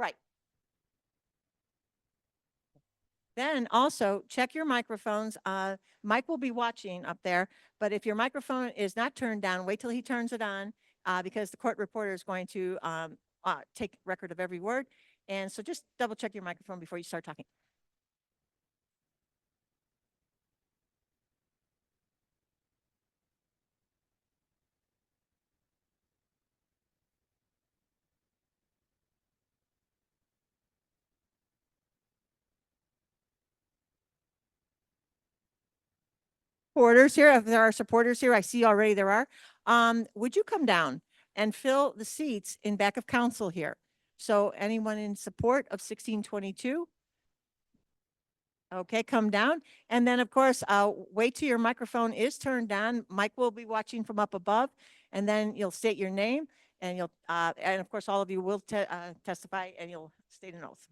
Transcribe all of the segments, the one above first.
Right. Then also check your microphones. Mike will be watching up there, but if your microphone is not turned down, wait till he turns it on, because the court reporter is going to take record of every word. And so just double check your microphone before you start talking. Supporters here, if there are supporters here, I see already there are. Would you come down and fill the seats in back of council here? So anyone in support of 1622? Okay, come down. And then, of course, wait till your microphone is turned on. Mike will be watching from up above, and then you'll state your name, and and of course, all of you will testify, and you'll state an oath.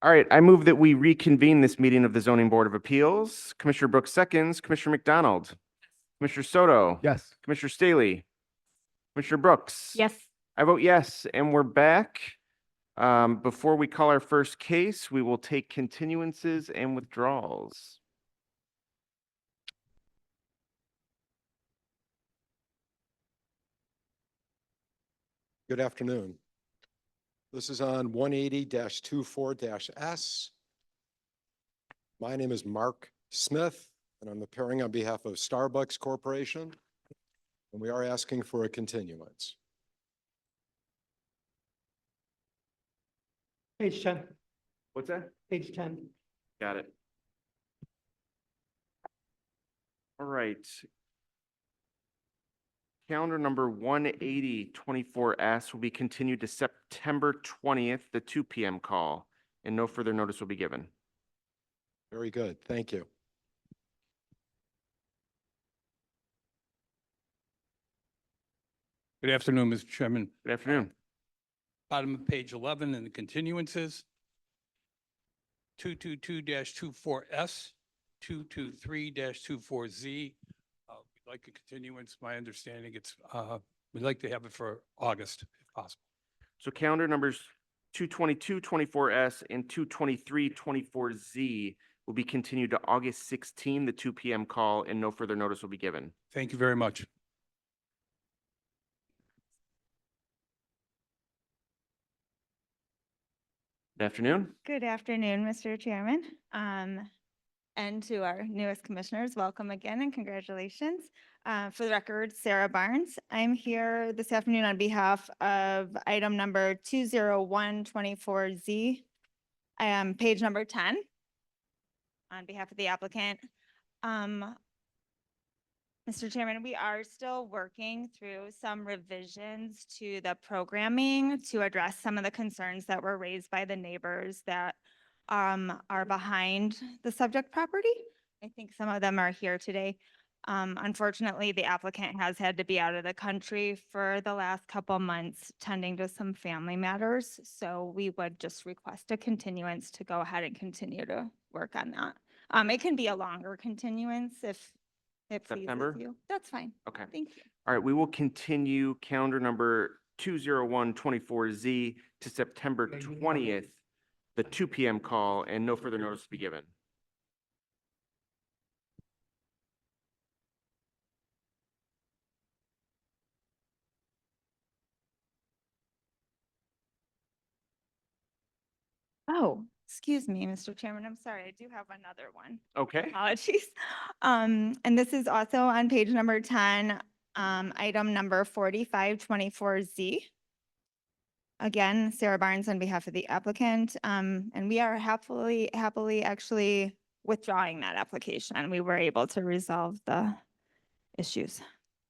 All right, I move that we reconvene this meeting of the Zoning Board of Appeals. Commissioner Brooks seconds, Commissioner McDonald, Commissioner Soto. Yes. Commissioner Staley, Commissioner Brooks. Yes. I vote yes, and we're back. Before we call our first case, we will take continuances and withdrawals. Good afternoon. This is on 180-24-S. My name is Mark Smith, and I'm appearing on behalf of Starbucks Corporation, and we are asking for a continuance. Page 10, What's that? page 10. Got it. All right. Calendar number 180-24S will be continued to September 20th, the 2 p.m. call, and no further notice will be given. Very good. Thank you. Good afternoon, Mr. Chairman. Good afternoon. Bottom of page 11 in the continuances. 222-24S, 223-24Z. We'd like a continuance. My understanding we'd like to have it for August if possible. So calendar numbers 222-24S and 223-24Z will be continued to August 16, the 2 p.m. call, and no further notice will be given. Thank you very much. Good afternoon. Good afternoon, Mr. Chairman. And to our newest commissioners, welcome again and congratulations. For the record, Sarah Barnes. I'm here this afternoon on behalf of item number 20124Z, page number 10, on behalf of the applicant. Mr. Chairman, we are still working through some revisions to the programming to address some of the concerns that were raised by the neighbors that are behind the subject property. I think some of them are here today. Unfortunately, the applicant has had to be out of the country for the last couple months tending to some family matters. So we would just request a continuance to go ahead and continue to work on that. It can be a longer continuance if it pleases September? you. That's fine. Okay. Thank you. All right, we will continue calendar number 20124Z to September 20th, the 2 p.m. call, and no further notice to be given. Oh, excuse me, Mr. Chairman. I'm sorry. I do have another one. Okay. Apologies. And this is also on page number 10, item number 4524Z. Again, Sarah Barnes on behalf of the applicant, and we are happily actually withdrawing that application. We were able to resolve the issues.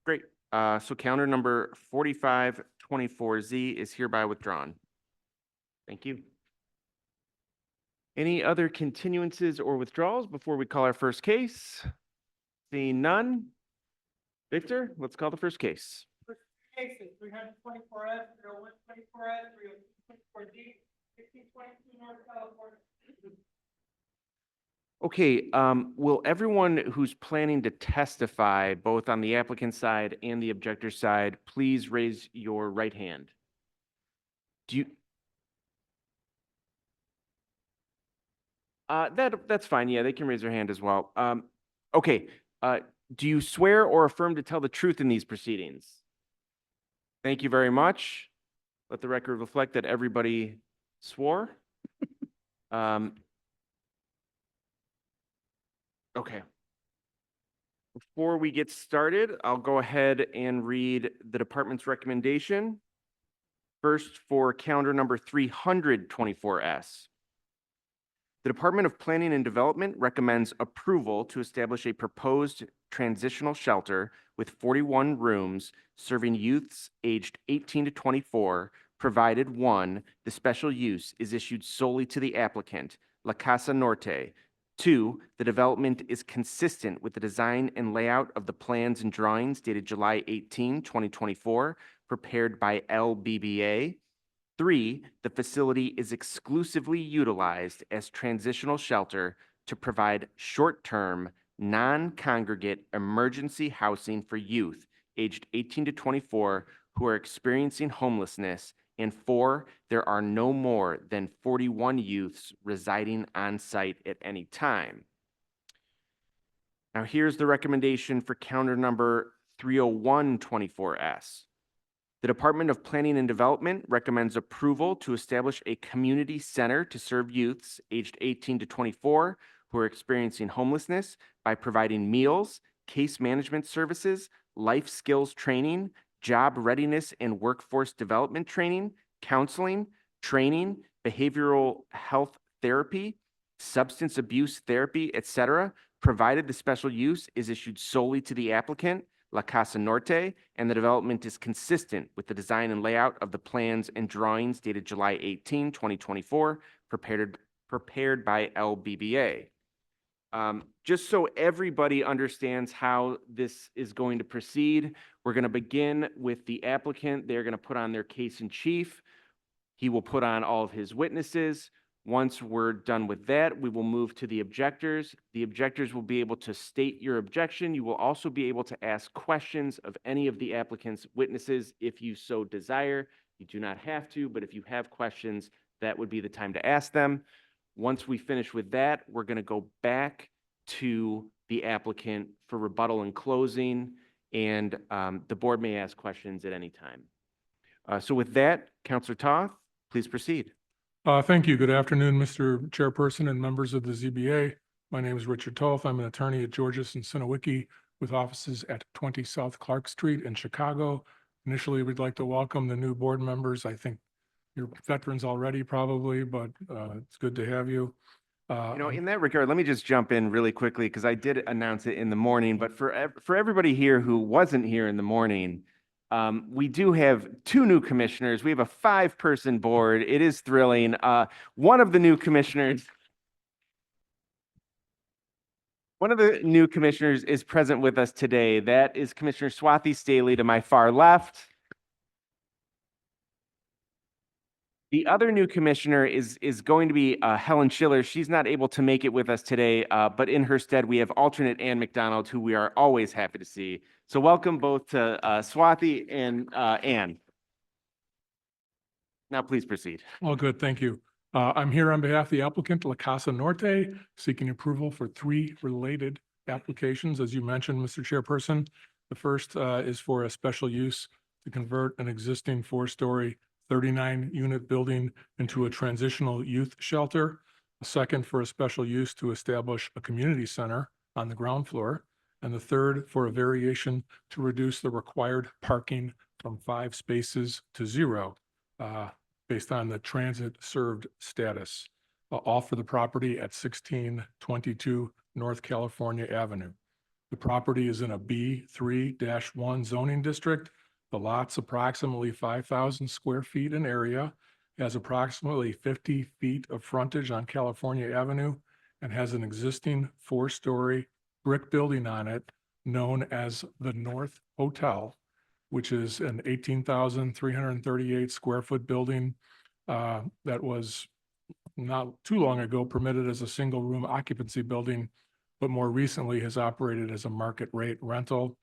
Great. So calendar number 4524Z is hereby withdrawn. Thank you. Any other continuances or withdrawals before we call our first case? Seeing none. Victor, let's call the first case. Cases, 324S, 30124S, 30224Z, 1622 North California. Okay, will everyone who's planning to testify, both on the applicant side and the objector side, please raise your right hand? Do you? That's fine. Yeah, they can raise their hand as well. Okay, do you swear or affirm to tell the truth in these proceedings? Thank you very much. Let the record reflect that everybody swore. Okay. Before we get started, I'll go ahead and read the department's recommendation. First, for calendar number 324S. The Department of Planning and Development recommends approval to establish a proposed transitional shelter with 41 rooms serving youths aged 18 to 24, provided 1, the special use is issued solely to the applicant, La Casa Norte. 2, the development is consistent with the design and layout of the plans and drawings dated July 18, 2024, prepared by LBBA. 3, the facility is exclusively utilized as transitional shelter to provide short-term, non-congregate emergency housing for youth aged 18 to 24 who are experiencing homelessness. And 4, there are no more than 41 youths residing on site at any time. Now, here's the recommendation for counter number 30124S. The Department of Planning and Development recommends approval to establish a community center to serve youths aged 18 to 24 who are experiencing homelessness by providing meals, case management services, life skills training, job readiness and workforce development training, counseling, training, behavioral health therapy, substance abuse therapy, etc., provided the special use is issued solely to the applicant, La Casa Norte, and the development is consistent with the design and layout of the plans and drawings dated July 18, 2024, prepared by LBBA. Just so everybody understands how this is going to proceed, we're going to begin with the applicant. They're going to put on their case in chief. He will put on all of his witnesses. Once we're done with that, we will move to the objectors. The objectors will be able to state your objection. You will also be able to ask questions of any of the applicant's witnesses if you so desire. You do not have to, but if you have questions, that would be the time to ask them. Once we finish with that, we're going to go back to the applicant for rebuttal and closing, and the board may ask questions at any time. So with that, Councilor Toth, please proceed. Thank you. Good afternoon, Mr. Chairperson and members of the ZBA. My name is Richard Toth. I'm an attorney at Georges and Sinowicki with offices at 20 South Clark Street in Chicago. Initially, we'd like to welcome the new board members. I think you're veterans already probably, but it's good to have you. In that regard, let me just jump in really quickly because I did announce it in the morning, but for everybody here who wasn't here in the morning, we do have 2 new commissioners. We have a 5-person board. It is thrilling. One of the new commissioners is present with us today. That is Commissioner Swathi Staley to my far left. The other new commissioner is going to be Helen Schiller. She's not able to make it with us today, but in her stead, we have alternate Ann McDonald, who we are always happy to see. So welcome both to Swathi and Ann. Now please proceed. Well, good, thank you. I'm here on behalf of the applicant, La Casa Norte, seeking approval for 3 related applications, as you mentioned, Mr. Chairperson. The first is for a special use to convert an existing 4-story 39-unit building into a transitional youth shelter. A second for a special use to establish a community center on the ground floor. And the third for a variation to reduce the required parking from 5 spaces to 0, based on the transit served status, all for the property at 1622 North California Avenue. The property is in a B3-1 zoning district. The lot's approximately 5,000 square feet in area, has approximately 50 feet of frontage on California Avenue, and has an existing 4-story brick building on it known as the North Hotel, which is an 18,338 square foot building that was not too long ago permitted as a single room occupancy building, but more recently has operated as a market rate rental.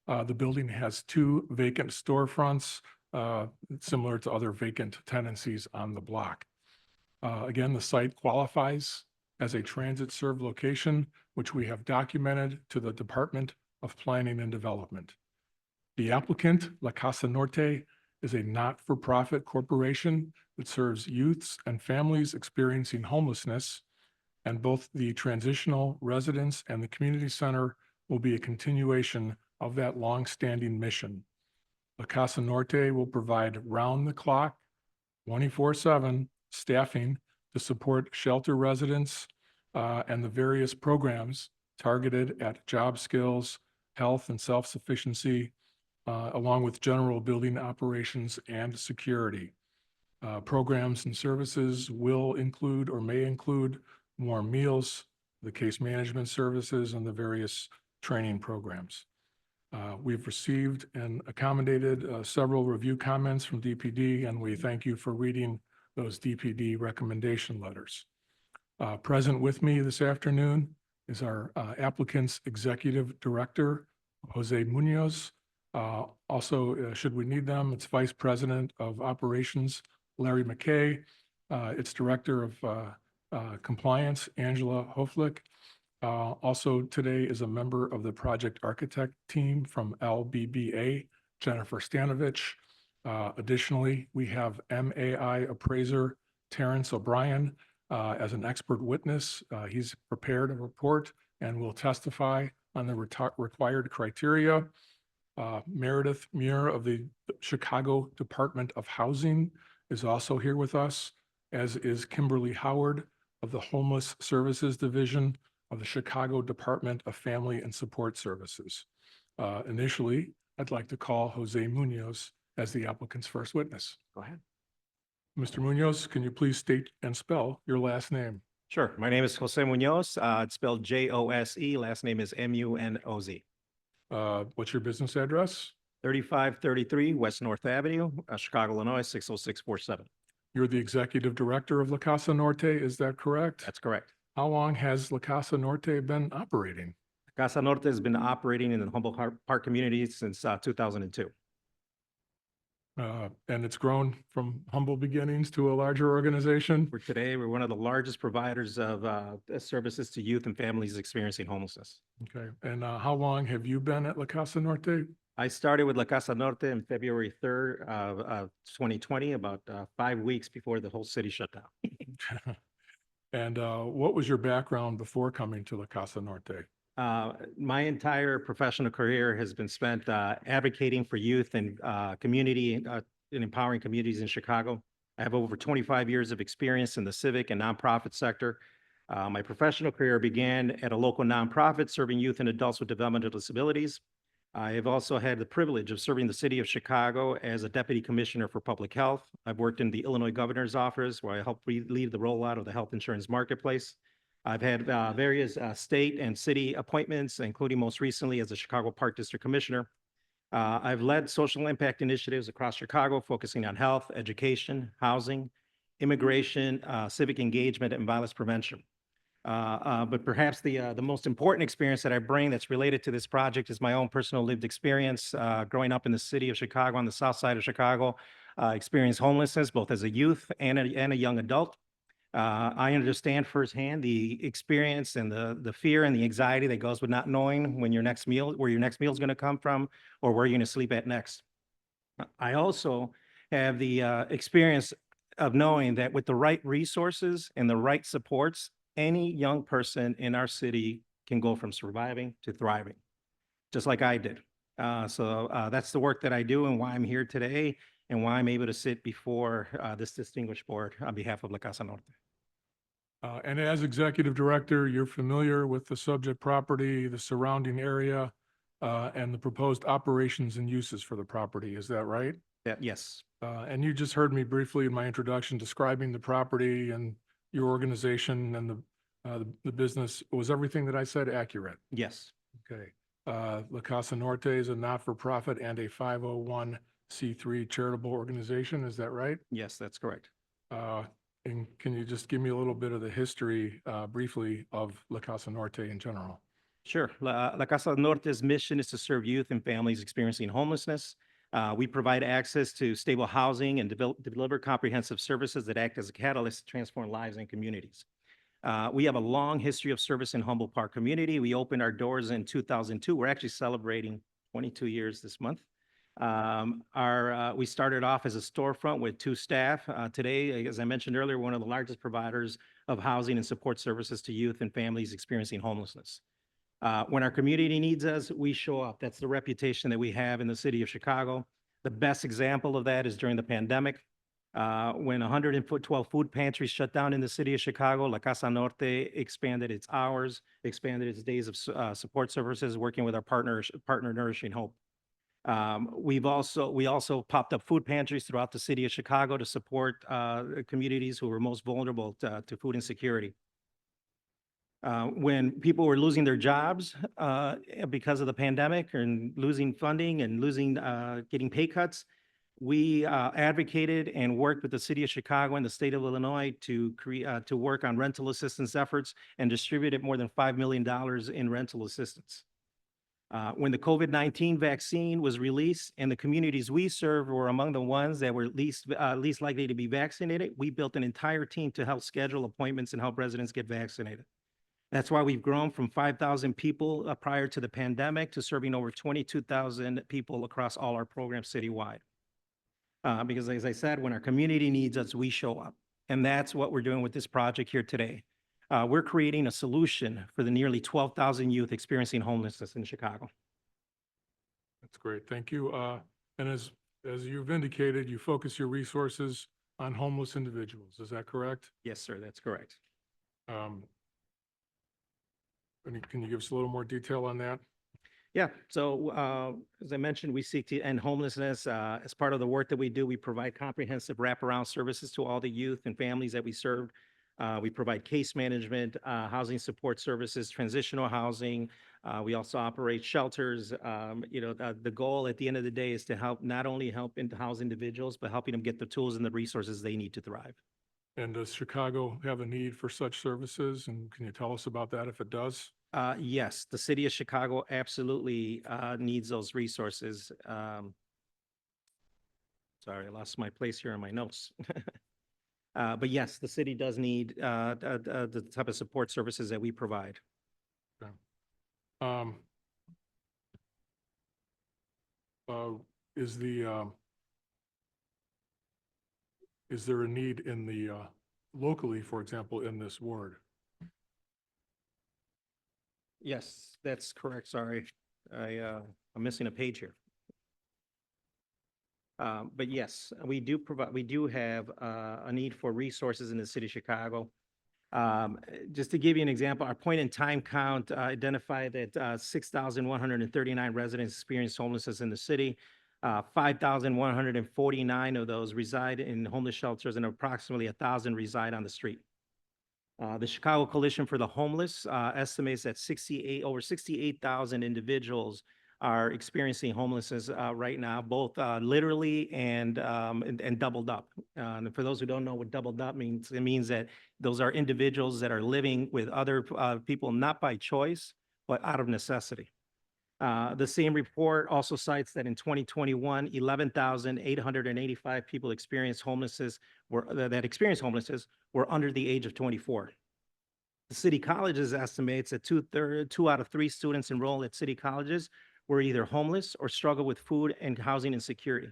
The building has 2 vacant storefronts, similar to other vacant tenancies on the block. Again, the site qualifies as a transit-served location, which we have documented to the Department of Planning and Development. The applicant, La Casa Norte, is a not-for-profit corporation that serves youths and families experiencing homelessness, and both the transitional residence and the community center will be a continuation of that long-standing mission. La Casa Norte will provide round-the-clock, 24/7 staffing to support shelter residents and the various programs targeted at job skills, health and self-sufficiency, along with general building operations and security. Programs and services will include or may include warm meals, the case management services, and the various training programs. We've received and accommodated several review comments from DPD, and we thank you for reading those DPD recommendation letters. Present with me this afternoon is our applicant's executive director, Jose Munoz. Also, should we need them, it's Vice President of Operations, Larry McKay. It's Director of Compliance, Angela Hoflick. Also today is a member of the project architect team from LBBA, Jennifer Stanovich. Additionally, we have MAI appraiser Terrence O'Brien as an expert witness. He's prepared a report and will testify on the required criteria. Meredith Muir of the Chicago Department of Housing is also here with us, as is Kimberly Howard of the Homeless Services Division of the Chicago Department of Family and Support Services. Initially, I'd like to call Jose Munoz as the applicant's first witness. Go ahead. Mr. Munoz, can you please state and spell your last name? Sure. My name is Jose Munoz. It's spelled Jose. Last name is Munoz. What's your business address? 3533 West North Avenue, Chicago, Illinois, 60647. You're the executive director of La Casa Norte, is that correct? That's correct. How long has La Casa Norte been operating? Casa Norte has been operating in the Humboldt Park community since 2002. And it's grown from humble beginnings to a larger organization? For today, we're one of the largest providers of services to youth and families experiencing homelessness. Okay, and how long have you been at La Casa Norte? I started with La Casa Norte on February 3rd of 2020, about 5 weeks before the whole city shut down. And what was your background before coming to La Casa Norte? My entire professional career has been spent advocating for youth and community and empowering communities in Chicago. I have over 25 years of experience in the civic and nonprofit sector. My professional career began at a local nonprofit serving youth and adults with developmental disabilities. I have also had the privilege of serving the city of Chicago as a deputy commissioner for public health. I've worked in the Illinois governor's office where I helped lead the rollout of the health insurance marketplace. I've had various state and city appointments, including most recently as the Chicago Park District Commissioner. I've led social impact initiatives across Chicago, focusing on health, education, housing, immigration, civic engagement, and violence prevention. But perhaps the most important experience that I bring that's related to this project is my own personal lived experience growing up in the city of Chicago, on the south side of Chicago, experienced homelessness both as a youth and a young adult. I understand firsthand the experience and the fear and the anxiety that goes with not knowing when where your next meal is going to come from, or where you're going to sleep at next. I also have the experience of knowing that with the right resources and the right supports, any young person in our city can go from surviving to thriving, just like I did. So that's the work that I do and why I'm here today and why I'm able to sit before this distinguished board on behalf of La Casa Norte. And as executive director, you're familiar with the subject property, the surrounding area, and the proposed operations and uses for the property. Is that right? Yes. And you just heard me briefly in my introduction describing the property and your organization and the business. Was everything that I said accurate? Yes. Okay. La Casa Norte is a not-for-profit and a 501c3 charitable organization. Is that right? Yes, that's correct. And can you just give me a little bit of the history briefly of La Casa Norte in general? Sure. La Casa Norte's mission is to serve youth and families experiencing homelessness. We provide access to stable housing and deliver comprehensive services that act as a catalyst to transform lives and communities. We have a long history of service in Humboldt Park community. We opened our doors in 2002. We're actually celebrating 22 years this month. We started off as a storefront with 2 staff. Today, as I mentioned earlier, one of the largest providers of housing and support services to youth and families experiencing homelessness. When our community needs us, we show up. That's the reputation that we have in the city of Chicago. The best example of that is during the pandemic. When 112 food pantries shut down in the city of Chicago, La Casa Norte expanded its hours, expanded its days of support services, working with our partner Nourishing Hope. We also popped up food pantries throughout the city of Chicago to support communities who were most vulnerable to food insecurity. When people were losing their jobs because of the pandemic and losing funding and losing, getting pay cuts, we advocated and worked with the city of Chicago and the state of Illinois to to work on rental assistance efforts and distributed more than $5 million in rental assistance. When the COVID-19 vaccine was released and the communities we serve were among the ones that were least likely to be vaccinated, we built an entire team to help schedule appointments and help residents get vaccinated. That's why we've grown from 5,000 people prior to the pandemic to serving over 22,000 people across all our programs citywide. Because as I said, when our community needs us, we show up. And that's what we're doing with this project here today. We're creating a solution for the nearly 12,000 youth experiencing homelessness in Chicago. That's great. Thank you. And as you've indicated, you focus your resources on homeless individuals. Is that correct? Yes, sir, that's correct. Can you give us a little more detail on that? Yeah, so as I mentioned, we seek to end homelessness. As part of the work that we do, we provide comprehensive wraparound services to all the youth and families that we serve. We provide case management, housing support services, transitional housing. We also operate shelters. The goal at the end of the day is to help, not only help to house individuals, but helping them get the tools and the resources they need to thrive. And does Chicago have a need for such services? And can you tell us about that if it does? Yes, the city of Chicago absolutely needs those resources. Sorry, I lost my place here in my notes. But yes, the city does need the type of support services that we provide. Um, is there a need in the, locally, for example, in this ward? Yes, that's correct. Sorry, I'm missing a page here. But yes, we do have a need for resources in the city of Chicago. Just to give you an example, our point in time count identified that 6,139 residents experienced homelessness in the city. 5,149 of those reside in homeless shelters and approximately 1,000 reside on the street. The Chicago Coalition for the Homeless estimates that over 68,000 individuals are experiencing homelessness right now, both literally and doubled up. And for those who don't know what doubled up means, it means that those are individuals that are living with other people, not by choice, but out of necessity. The same report also cites that in 2021, 11,885 people experienced homelessness were under the age of 24. The city colleges estimates that 2 out of 3 students enrolled at city colleges were either homeless or struggle with food and housing insecurity.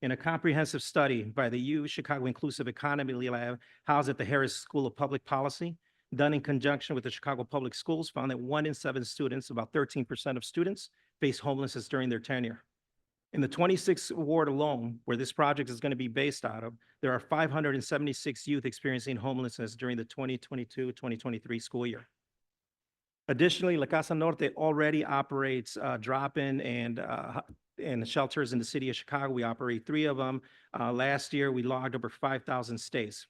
In a comprehensive study by the U Chicago Inclusive Economy Lab, housed at the Harris School of Public Policy, done in conjunction with the Chicago Public Schools, found that 1 in 7 students, about 13% of students, face homelessness during their tenure. In the 26th ward alone, where this project is going to be based out of, there are 576 youth experiencing homelessness during the 2022-2023 school year. Additionally, La Casa Norte already operates drop-in and shelters in the city of Chicago. We operate 3 of them. Last year, we logged over 5,000 stays.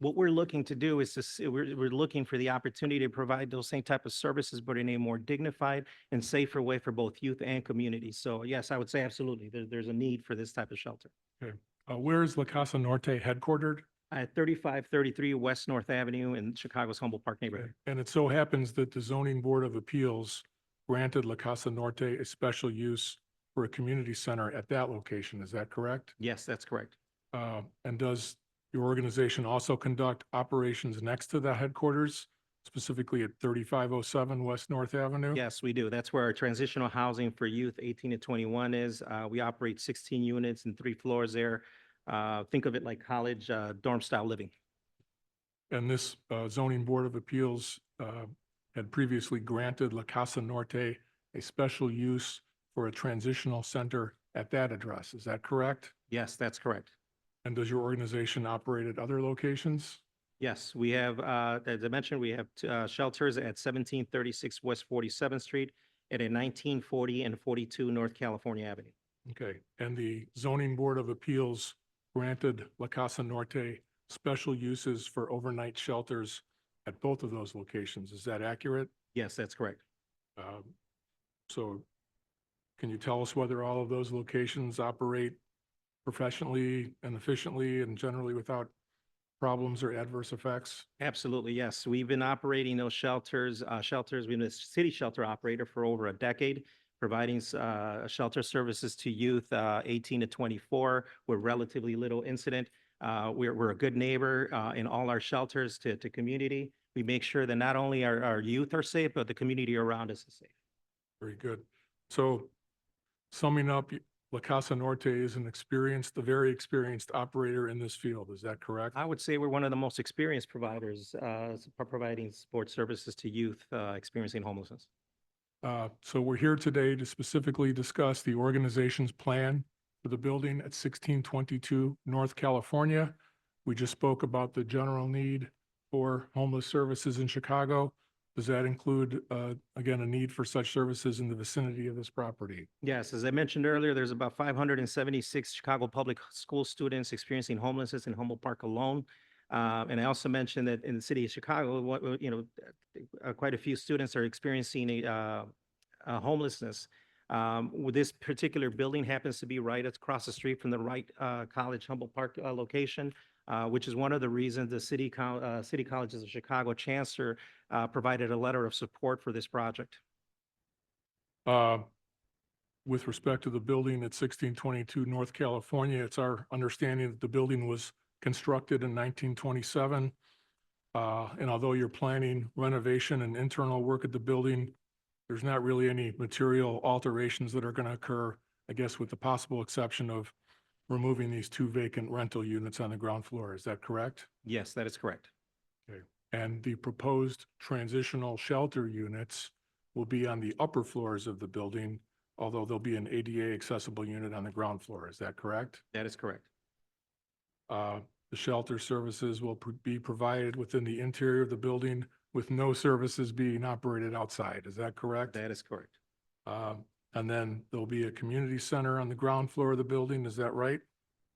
What we're looking to do is we're looking for the opportunity to provide those same type of services, but in a more dignified and safer way for both youth and communities. So yes, I would say absolutely, there's a need for this type of shelter. Okay. Where is La Casa Norte headquartered? At 3533 West North Avenue in Chicago's Humboldt Park neighborhood. And it so happens that the Zoning Board of Appeals granted La Casa Norte a special use for a community center at that location. Is that correct? Yes, that's correct. And does your organization also conduct operations next to the headquarters, specifically at 3507 West North Avenue? Yes, we do. That's where our transitional housing for youth 18 to 21 is. We operate 16 units and 3 floors there. Think of it like college dorm style living. And this Zoning Board of Appeals had previously granted La Casa Norte a special use for a transitional center at that address. Is that correct? Yes, that's correct. And does your organization operate at other locations? Yes, we have, as I mentioned, we have shelters at 1736 West 47th Street and at 1940 and 42 North California Avenue. Okay. And the Zoning Board of Appeals granted La Casa Norte special uses for overnight shelters at both of those locations. Is that accurate? Yes, that's correct. So can you tell us whether all of those locations operate professionally and efficiently and generally without problems or adverse effects? Absolutely, yes. We've been operating those shelters. We've been a city shelter operator for over a decade, providing shelter services to youth 18 to 24 with relatively little incident. We're a good neighbor in all our shelters to community. We make sure that not only our youth are safe, but the community around us is safe. Very good. So summing up, La Casa Norte is a very experienced operator in this field. Is that correct? I would say we're one of the most experienced providers providing support services to youth experiencing homelessness. So we're here today to specifically discuss the organization's plan for the building at 1622 North California. We just spoke about the general need for homeless services in Chicago. Does that include, again, a need for such services in the vicinity of this property? Yes, as I mentioned earlier, there's about 576 Chicago Public School students experiencing homelessness in Humboldt Park alone. And I also mentioned that in the city of Chicago, quite a few students are experiencing homelessness. With this particular building happens to be right across the street from the Wright College Humboldt Park location, which is one of the reasons the City Colleges of Chicago Chancellor provided a letter of support for this project. With respect to the building at 1622 North California, it's our understanding that the building was constructed in 1927. And although you're planning renovation and internal work at the building, there's not really any material alterations that are going to occur, I guess, with the possible exception of removing these 2 vacant rental units on the ground floor. Is that correct? Yes, that is correct. Okay. And the proposed transitional shelter units will be on the upper floors of the building, although there'll be an ADA accessible unit on the ground floor. Is that correct? That is correct. The shelter services will be provided within the interior of the building with no services being operated outside. Is that correct? That is correct. And then there'll be a community center on the ground floor of the building. Is that right?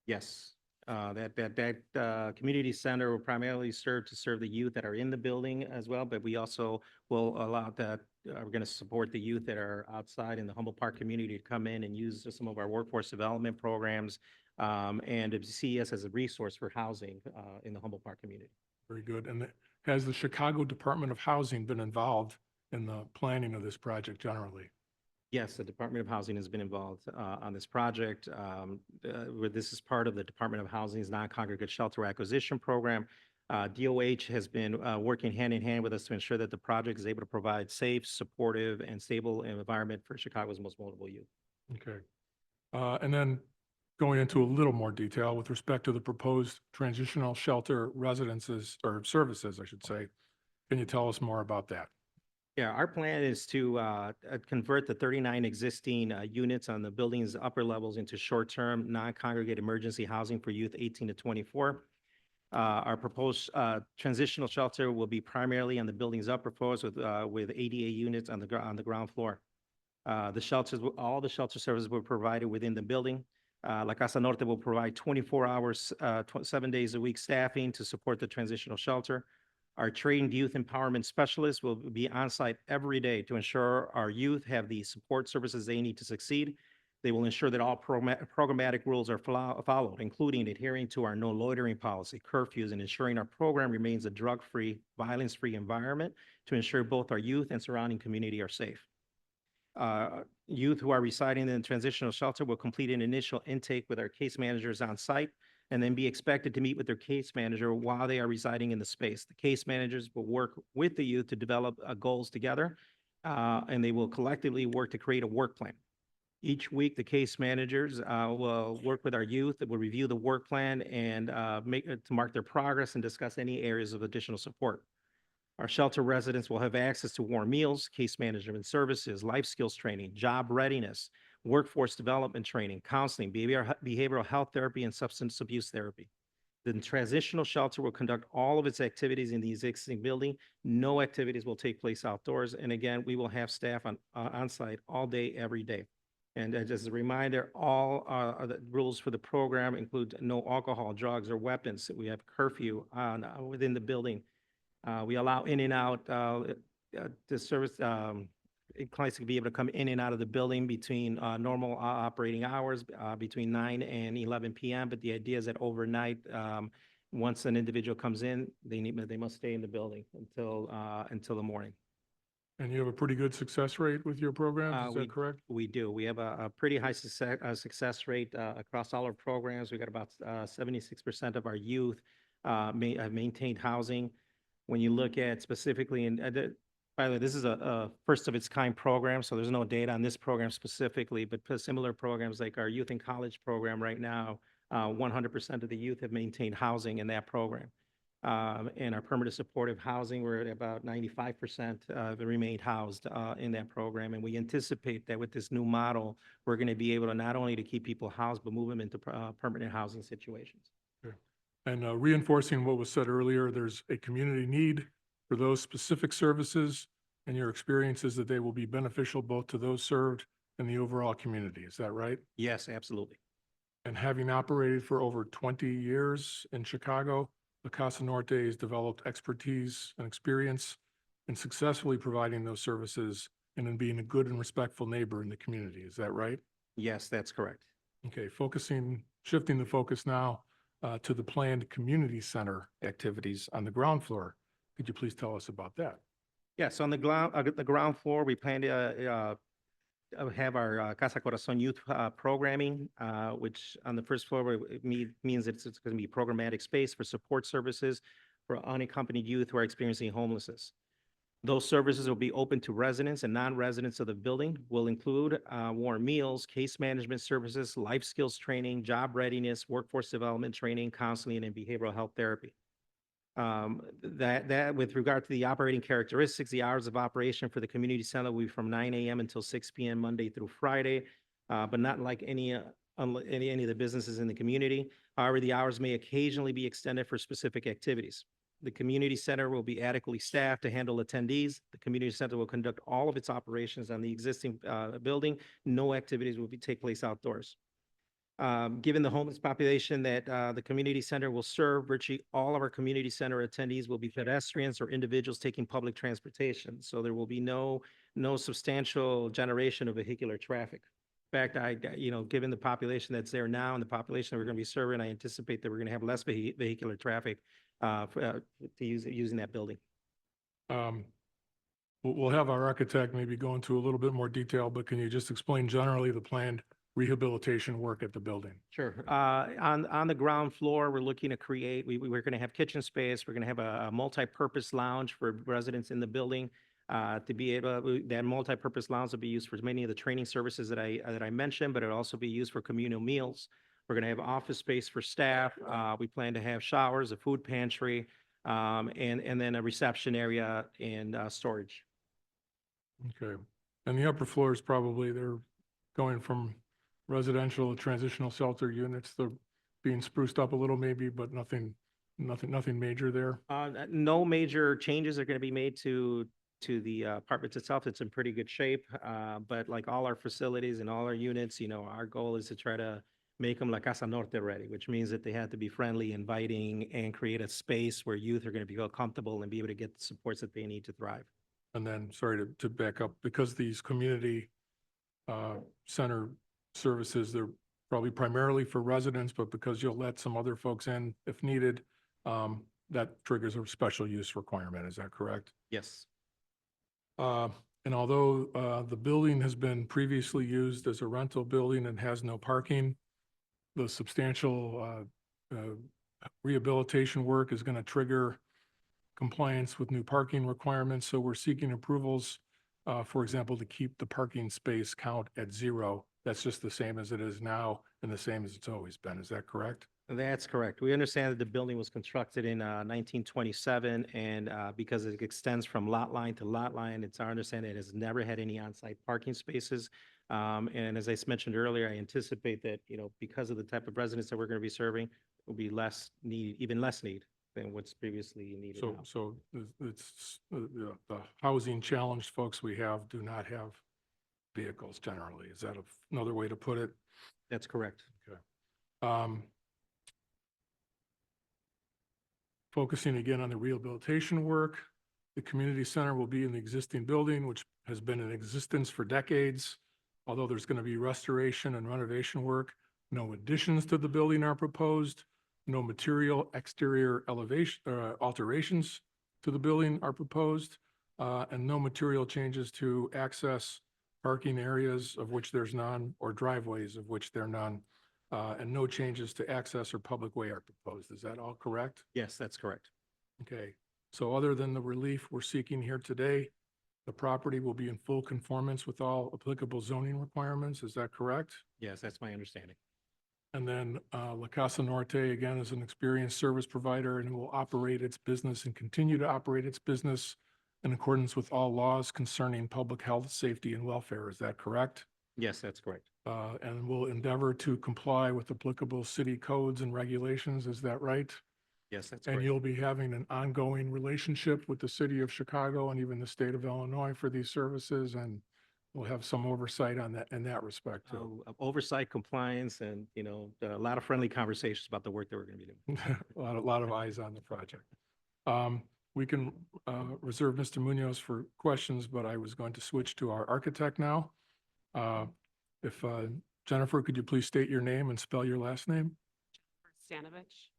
Yes. That community center will primarily serve the youth that are in the building as well, but we also will allow that, we're going to support the youth that are outside in the Humboldt Park community to come in and use some of our workforce development programs and to see us as a resource for housing in the Humboldt Park community. Very good. And has the Chicago Department of Housing been involved in the planning of this project generally? Yes, the Department of Housing has been involved on this project. This is part of the Department of Housing's non-congregate shelter acquisition program. DOH has been working hand in hand with us to ensure that the project is able to provide safe, supportive, and stable environment for Chicago's most vulnerable youth. Okay. And then going into a little more detail with respect to the proposed transitional shelter residences or services, I should say, can you tell us more about that? Yeah, our plan is to convert the 39 existing units on the building's upper levels into short-term, non-congregate emergency housing for youth 18 to 24. Our proposed transitional shelter will be primarily on the building's upper floors with ADA units on the ground floor. All the shelter services were provided within the building. La Casa Norte will provide 24 hours, 7 days a week staffing to support the transitional shelter. Our trained youth empowerment specialists will be on site every day to ensure our youth have the support services they need to succeed. They will ensure that all programmatic rules are followed, including adhering to our no loitering policy, curfews, and ensuring our program remains a drug-free, violence-free environment to ensure both our youth and surrounding community are safe. Youth who are residing in the transitional shelter will complete an initial intake with our case managers on site and then be expected to meet with their case manager while they are residing in the space. The case managers will work with the youth to develop goals together, and they will collectively work to create a work plan. Each week, the case managers will work with our youth that will review the work plan and to mark their progress and discuss any areas of additional support. Our shelter residents will have access to warm meals, case management services, life skills training, job readiness, workforce development training, counseling, behavioral health therapy, and substance abuse therapy. The transitional shelter will conduct all of its activities in the existing building. No activities will take place outdoors. And again, we will have staff on site all day, every day. And just a reminder, all the rules for the program include no alcohol, drugs, or weapons. We have curfew within the building. We allow in and out, the service, clients can be able to come in and out of the building between normal operating hours, between 9 and 11 p.m. But the idea is that overnight, once an individual comes in, they must stay in the building until the morning. And you have a pretty good success rate with your programs, is that correct? We do. We have a pretty high success rate across all our programs. We got about 76% of our youth have maintained housing. When you look at specifically, by the way, this is a first of its kind program, so there's no data on this program specifically, but for similar programs like our youth and college program right now, 100% of the youth have maintained housing in that program. And our permanent supportive housing, we're at about 95% remained housed in that program. And we anticipate that with this new model, we're going to be able to not only to keep people housed, but move them into permanent housing situations. And reinforcing what was said earlier, there's a community need for those specific services, and your experience is that they will be beneficial both to those served and the overall community. Is that right? Yes, absolutely. And having operated for over 20 years in Chicago, La Casa Norte has developed expertise and experience in successfully providing those services and in being a good and respectful neighbor in the community. Is that right? Yes, that's correct. Okay, shifting the focus now to the planned community center activities on the ground floor. Could you please tell us about that? Yeah, so on the ground floor, we plan to have our Casa Corazon youth programming, which on the first floor means it's going to be programmatic space for support services for unaccompanied youth who are experiencing homelessness. Those services will be open to residents and non-residents of the building. Will include warm meals, case management services, life skills training, job readiness, workforce development training, counseling, and behavioral health therapy. That with regard to the operating characteristics, the hours of operation for the community center will be from 9 a.m. until 6 p.m. Monday through Friday, but not like any of the businesses in the community. However, the hours may occasionally be extended for specific activities. The community center will be adequately staffed to handle attendees. The community center will conduct all of its operations on the existing building. No activities will take place outdoors. Given the homeless population that the community center will serve, virtually all of our community center attendees will be pedestrians or individuals taking public transportation. So there will be no substantial generation of vehicular traffic. In fact, given the population that's there now and the population that we're going to be serving, I anticipate that we're going to have less vehicular traffic using that building. We'll have our architect maybe go into a little bit more detail, but can you just explain generally the planned rehabilitation work at the building? Sure. On the ground floor, we're looking to create, we're going to have kitchen space. We're going to have a multi-purpose lounge for residents in the building. To be able, that multi-purpose lounge will be used for many of the training services that I mentioned, but it'll also be used for communal meals. We're going to have office space for staff. We plan to have showers, a food pantry, and then a reception area and storage. Okay. And the upper floors probably, they're going from residential to transitional shelter units. They're being spruced up a little maybe, but nothing major there. No major changes are going to be made to the apartments itself. It's in pretty good shape. But like all our facilities and all our units, our goal is to try to make them La Casa Norte ready, which means that they have to be friendly, inviting, and create a space where youth are going to feel comfortable and be able to get the supports that they need to thrive. And then, sorry to back up, because these community center services, they're probably primarily for residents, but because you'll let some other folks in if needed, that triggers a special use requirement. Is that correct? Yes. And although the building has been previously used as a rental building and has no parking, the substantial rehabilitation work is going to trigger compliance with new parking requirements. So we're seeking approvals, for example, to keep the parking space count at 0. That's just the same as it is now and the same as it's always been. Is that correct? That's correct. We understand that the building was constructed in 1927, and because it extends from lot line to lot line, it's our understanding it has never had any on-site parking spaces. And as I mentioned earlier, I anticipate that, because of the type of residents that we're going to be serving, will be even less need than what's previously needed now. So it's the housing challenged folks we have do not have vehicles generally. Is that another way to put it? That's correct. Okay. Focusing again on the rehabilitation work. The community center will be in the existing building, which has been in existence for decades. Although there's going to be restoration and renovation work, no additions to the building are proposed. No material exterior elevation, alterations to the building are proposed, and no material changes to access parking areas of which there's none, or driveways of which there are none, and no changes to access or public way are proposed. Is that all correct? Yes, that's correct. Okay, so other than the relief we're seeking here today, the property will be in full conformance with all applicable zoning requirements. Is that correct? Yes, that's my understanding. And then La Casa Norte, again, is an experienced service provider and will operate its business and continue to operate its business in accordance with all laws concerning public health, safety, and welfare. Is that correct? Yes, that's correct. And will endeavor to comply with applicable city codes and regulations. Is that right? Yes, that's And correct. you'll be having an ongoing relationship with the city of Chicago and even the state of Illinois for these services, and we'll have some oversight on that, in that respect too. Oversight, compliance, and, a lot of friendly conversations about the work that we're going to be doing. A lot of eyes on the project. We can reserve Mr. Munoz for questions, but I was going to switch to our architect now. If Jennifer, could you please state your name and spell your last name? Stanovich,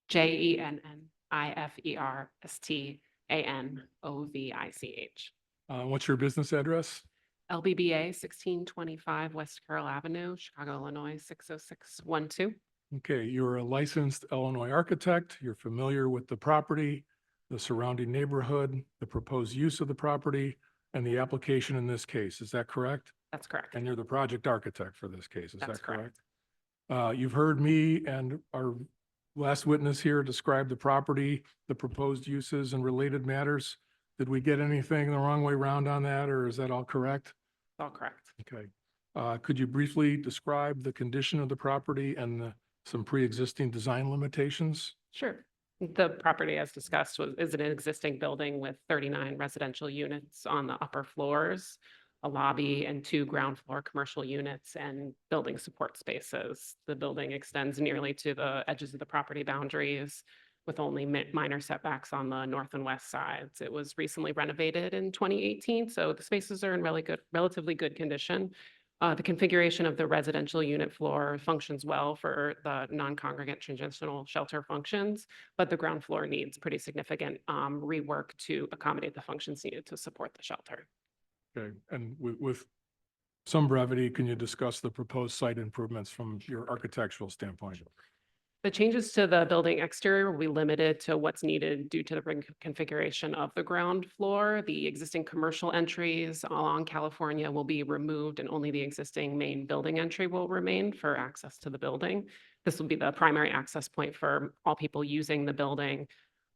Jenniferstanovich. What's your business address? LBBA 1625 West Carroll Avenue, Chicago, Illinois 60612. Okay, you're a licensed Illinois architect. You're familiar with the property, the surrounding neighborhood, the proposed use of the property, and the application in this case. Is that correct? That's correct. And you're the project architect for this case. Is That's that correct? correct. You've heard me and our last witness here describe the property, the proposed uses and related matters. Did we get anything the wrong way around on that, or is that all correct? All correct. Okay. Could you briefly describe the condition of the property and some pre-existing design limitations? Sure. The property, as discussed, is an existing building with 39 residential units on the upper floors, a lobby, and 2 ground floor commercial units and building support spaces. The building extends nearly to the edges of the property boundaries with only minor setbacks on the north and west sides. It was recently renovated in 2018, so the spaces are in relatively good condition. The configuration of the residential unit floor functions well for the non-congregant transitional shelter functions, but the ground floor needs pretty significant rework to accommodate the functions needed to support the shelter. Okay, and with some brevity, can you discuss the proposed site improvements from your architectural standpoint? The changes to the building exterior will be limited to what's needed due to the reconfiguration of the ground floor. The existing commercial entries along California will be removed and only the existing main building entry will remain for access to the building. This will be the primary access point for all people using the building.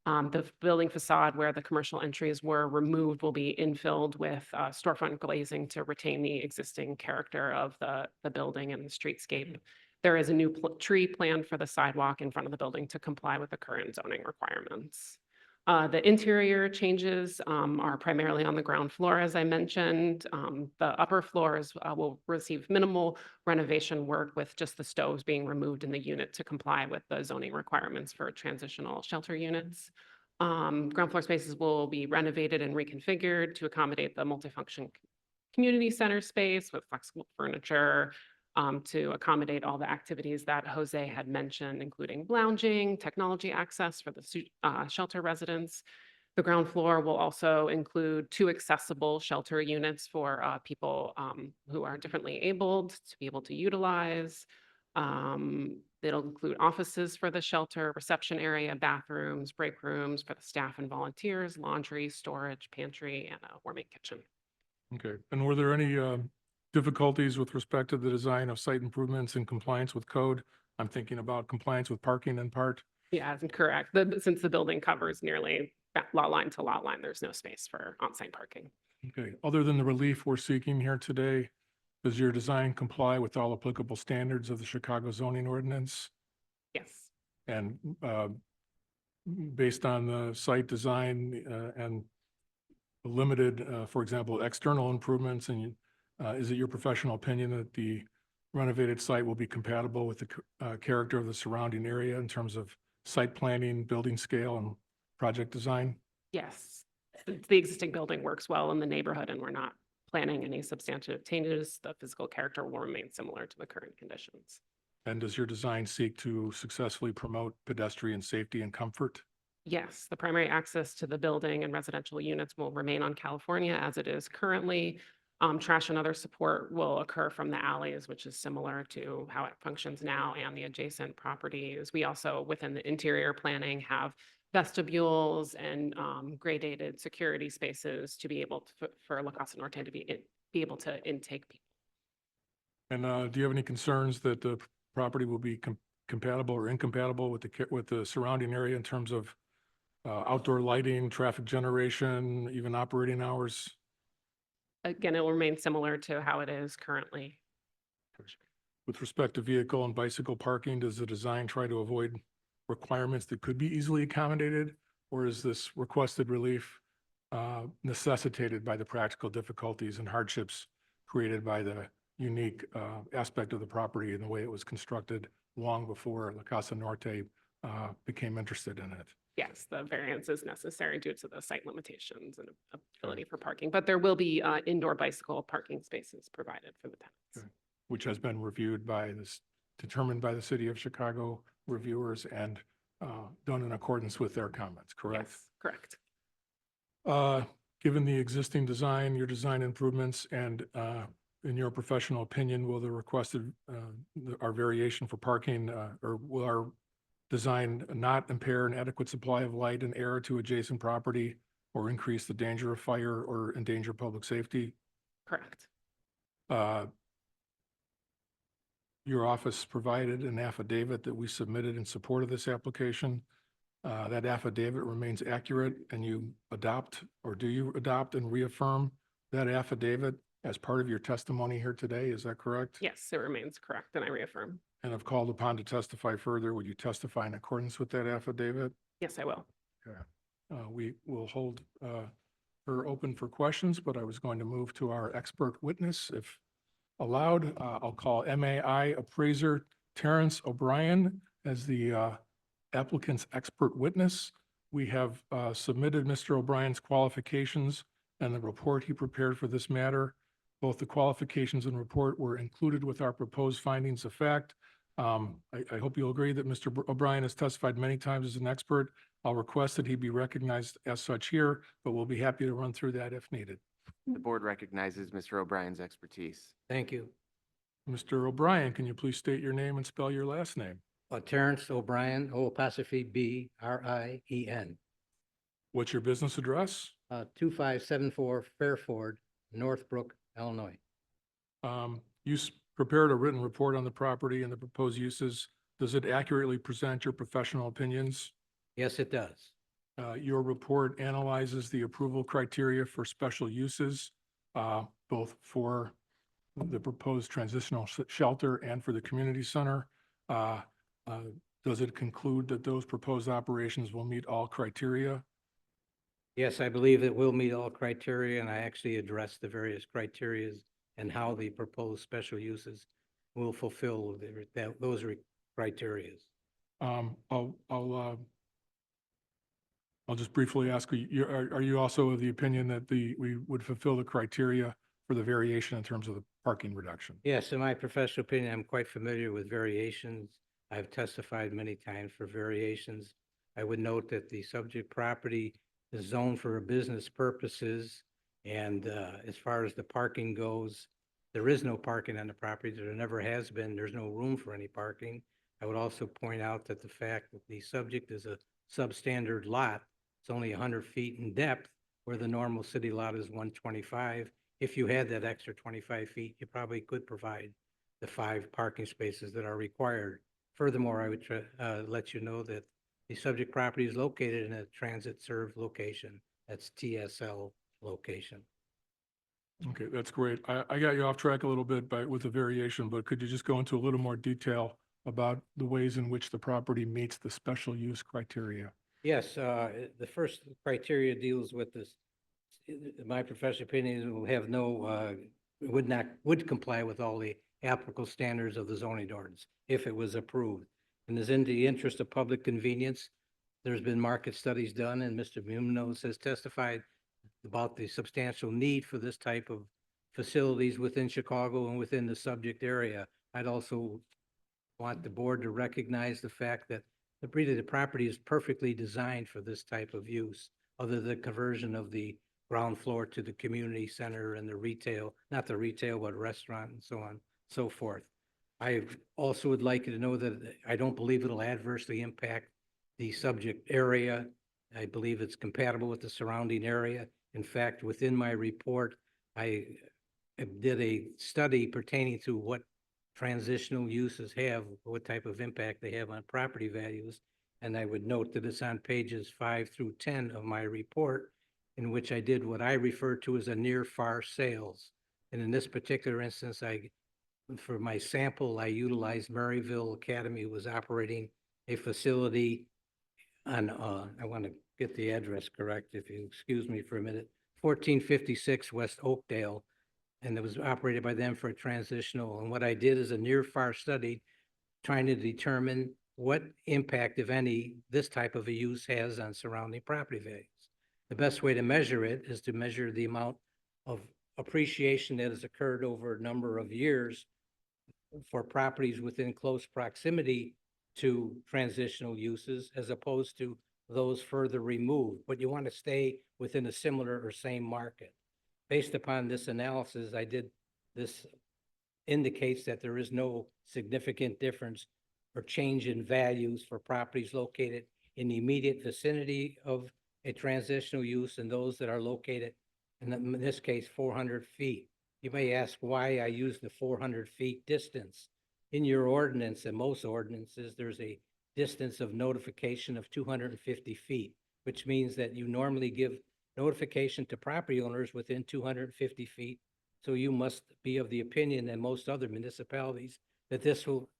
The building facade where the commercial entries were removed will be infilled with storefront glazing to retain the existing character of the building and the streetscape. There is a new tree planned for the sidewalk in front of the building to comply with the current zoning requirements. The interior changes are primarily on the ground floor, as I mentioned. The upper floors will receive minimal renovation work with just the stoves being removed in the unit to comply with the zoning requirements for transitional shelter units. Ground floor spaces will be renovated and reconfigured to accommodate the multifunction community center space with flexible furniture, to accommodate all the activities that Jose had mentioned, including lounging, technology access for the shelter residents. The ground floor will also include 2 accessible shelter units for people who are differently abled to be able to utilize. It'll include offices for the shelter, reception area, bathrooms, break rooms for the staff and volunteers, laundry, storage, pantry, and a warming kitchen. Okay, and were there any difficulties with respect to the design of site improvements in compliance with code? I'm thinking about compliance with parking in part. Yeah, correct. Since the building covers nearly lot line to lot line, there's no space for on-site parking. Okay, other than the relief we're seeking here today, does your design comply with all applicable standards of the Chicago zoning ordinance? Yes. And based on the site design and the limited, for example, external improvements, and is it your professional opinion that the renovated site will be compatible with the character of the surrounding area in terms of site planning, building scale, and project design? Yes, the existing building works well in the neighborhood and we're not planning any substantive changes. The physical character will remain similar to the current conditions. And does your design seek to successfully promote pedestrian safety and comfort? Yes, the primary access to the building and residential units will remain on California as it is currently. Trash and other support will occur from the alleys, which is similar to how it functions now and the adjacent properties. We also, within the interior planning, have vestibules and gradated security spaces to be able to, for La Casa Norte to be able to intake people. And do you have any concerns that the property will be compatible or incompatible with with the surrounding area in terms of outdoor lighting, traffic generation, even operating hours? Again, it will remain similar to how it is currently. With respect to vehicle and bicycle parking, does the design try to avoid requirements that could be easily accommodated? Or is this requested relief necessitated by the practical difficulties and hardships created by the unique aspect of the property and the way it was constructed long before La Casa Norte became interested in it? Yes, the variance is necessary due to the site limitations and ability for parking, but there will be indoor bicycle parking spaces provided for the tenants. Which has been reviewed by this, determined by the city of Chicago reviewers and done in accordance with their comments, correct? Yes, correct. Given the existing design, your design improvements, and in your professional opinion, will the requested, our variation for parking, or will our design not impair an adequate supply of light and air to adjacent property or increase the danger of fire or endanger public safety? Correct. Your office provided an affidavit that we submitted in support of this application. That affidavit remains accurate, and you adopt, or do you adopt and reaffirm that affidavit as part of your testimony here today? Is that correct? Yes, it remains correct, and I reaffirm. And if called upon to testify further, would you testify in accordance with that affidavit? Yes, I will. We will hold her open for questions, but I was going to move to our expert witness. If allowed, I'll call MAI appraiser Terrence O'Brien as the applicant's expert witness. We have submitted Mr. O'Brien's qualifications and the report he prepared for this matter. Both the qualifications and report were included with our proposed findings of fact. I hope you'll agree that Mr. O'Brien has testified many times as an expert. I'll request that he be recognized as such here, but we'll be happy to run through that if needed. The board recognizes Mr. O'Brien's expertise. Thank you. Mr. O'Brien, can you please state your name and spell your last name? Terrence O'Brien, O apostrophe B R I E N. What's your business address? 2574 Fairford, Northbrook, Illinois. You prepared a written report on the property and the proposed uses. Does it accurately present your professional opinions? Yes, it does. Your report analyzes the approval criteria for special uses, both for the proposed transitional shelter and for the community center. Does it conclude that those proposed operations will meet all criteria? Yes, I believe it will meet all criteria, and I actually addressed the various criterias and how the proposed special uses will fulfill those criterias. I'll just briefly ask, are you also of the opinion that we would fulfill the criteria for the variation in terms of the parking reduction? Yes, in my professional opinion, I'm quite familiar with variations. I've testified many times for variations. I would note that the subject property is zoned for business purposes. And as far as the parking goes, there is no parking on the property. There never has been. There's no room for any parking. I would also point out that the fact that the subject is a substandard lot, it's only 100 feet in depth, where the normal city lot is 125. If you had that extra 25 feet, you probably could provide the 5 parking spaces that are required. Furthermore, I would let you know that the subject property is located in a transit-served location. That's TSL location. Okay, that's great. I got you off track a little bit with the variation, but could you just go into a little more detail about the ways in which the property meets the special use criteria? Yes, the first criteria deals with this. In my professional opinion, it will have no, would comply with all the applicable standards of the zoning ordinance if it was approved. and is in the interest of public convenience. There's been market studies done, and Mr. Munoz has testified about the substantial need for this type of facilities within Chicago and within the subject area. I'd also want the board to recognize the fact that the property is perfectly designed for this type of use, other than the conversion of the ground floor to the community center and the retail, not the retail, but restaurant and so on, so forth. I also would like you to know that I don't believe it'll adversely impact the subject area. I believe it's compatible with the surrounding area. In fact, within my report, I did a study pertaining to what transitional uses have, what type of impact they have on property values. And I would note that it's on pages 5 through 10 of my report, in which I did what I refer to as a near far sales. And in this particular instance, for my sample, I utilized Maryville Academy was operating a facility on, I want to get the address correct, if you excuse me for a minute, 1456 West Oakdale. And it was operated by them for a transitional. And what I did is a near far study trying to determine what impact, if any, this type of a use has on surrounding property values. The best way to measure it is to measure the amount of appreciation that has occurred over a number of years for properties within close proximity to transitional uses as opposed to those further removed. But you want to stay within a similar or same market. Based upon this analysis, this indicates that there is no significant difference or change in values for properties located in the immediate vicinity of a transitional use and those that are located, in this case, 400 feet. You may ask why I use the 400 feet distance. In your ordinance and most ordinances, there's a distance of notification of 250 feet, which means that you normally give notification to property owners within 250 feet. So you must be of the opinion that most other municipalities that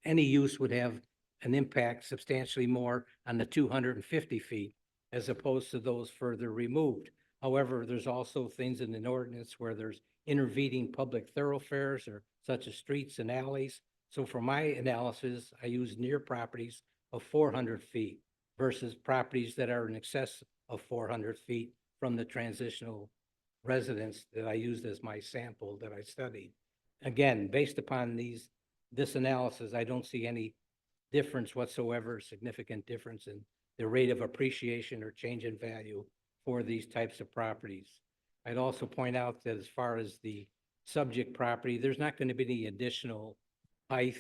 any use would have an impact substantially more on the 250 feet as opposed to those further removed. However, there's also things in an ordinance where there's intervening public thoroughfares or such as streets and alleys. So for my analysis, I use near properties of 400 feet versus properties that are in excess of 400 feet from the transitional residents that I used as my sample that I studied. Again, based upon this analysis, I don't see any difference whatsoever, significant difference in the rate of appreciation or change in value for these types of properties. I'd also point out that as far as the subject property, there's not going to be any additional height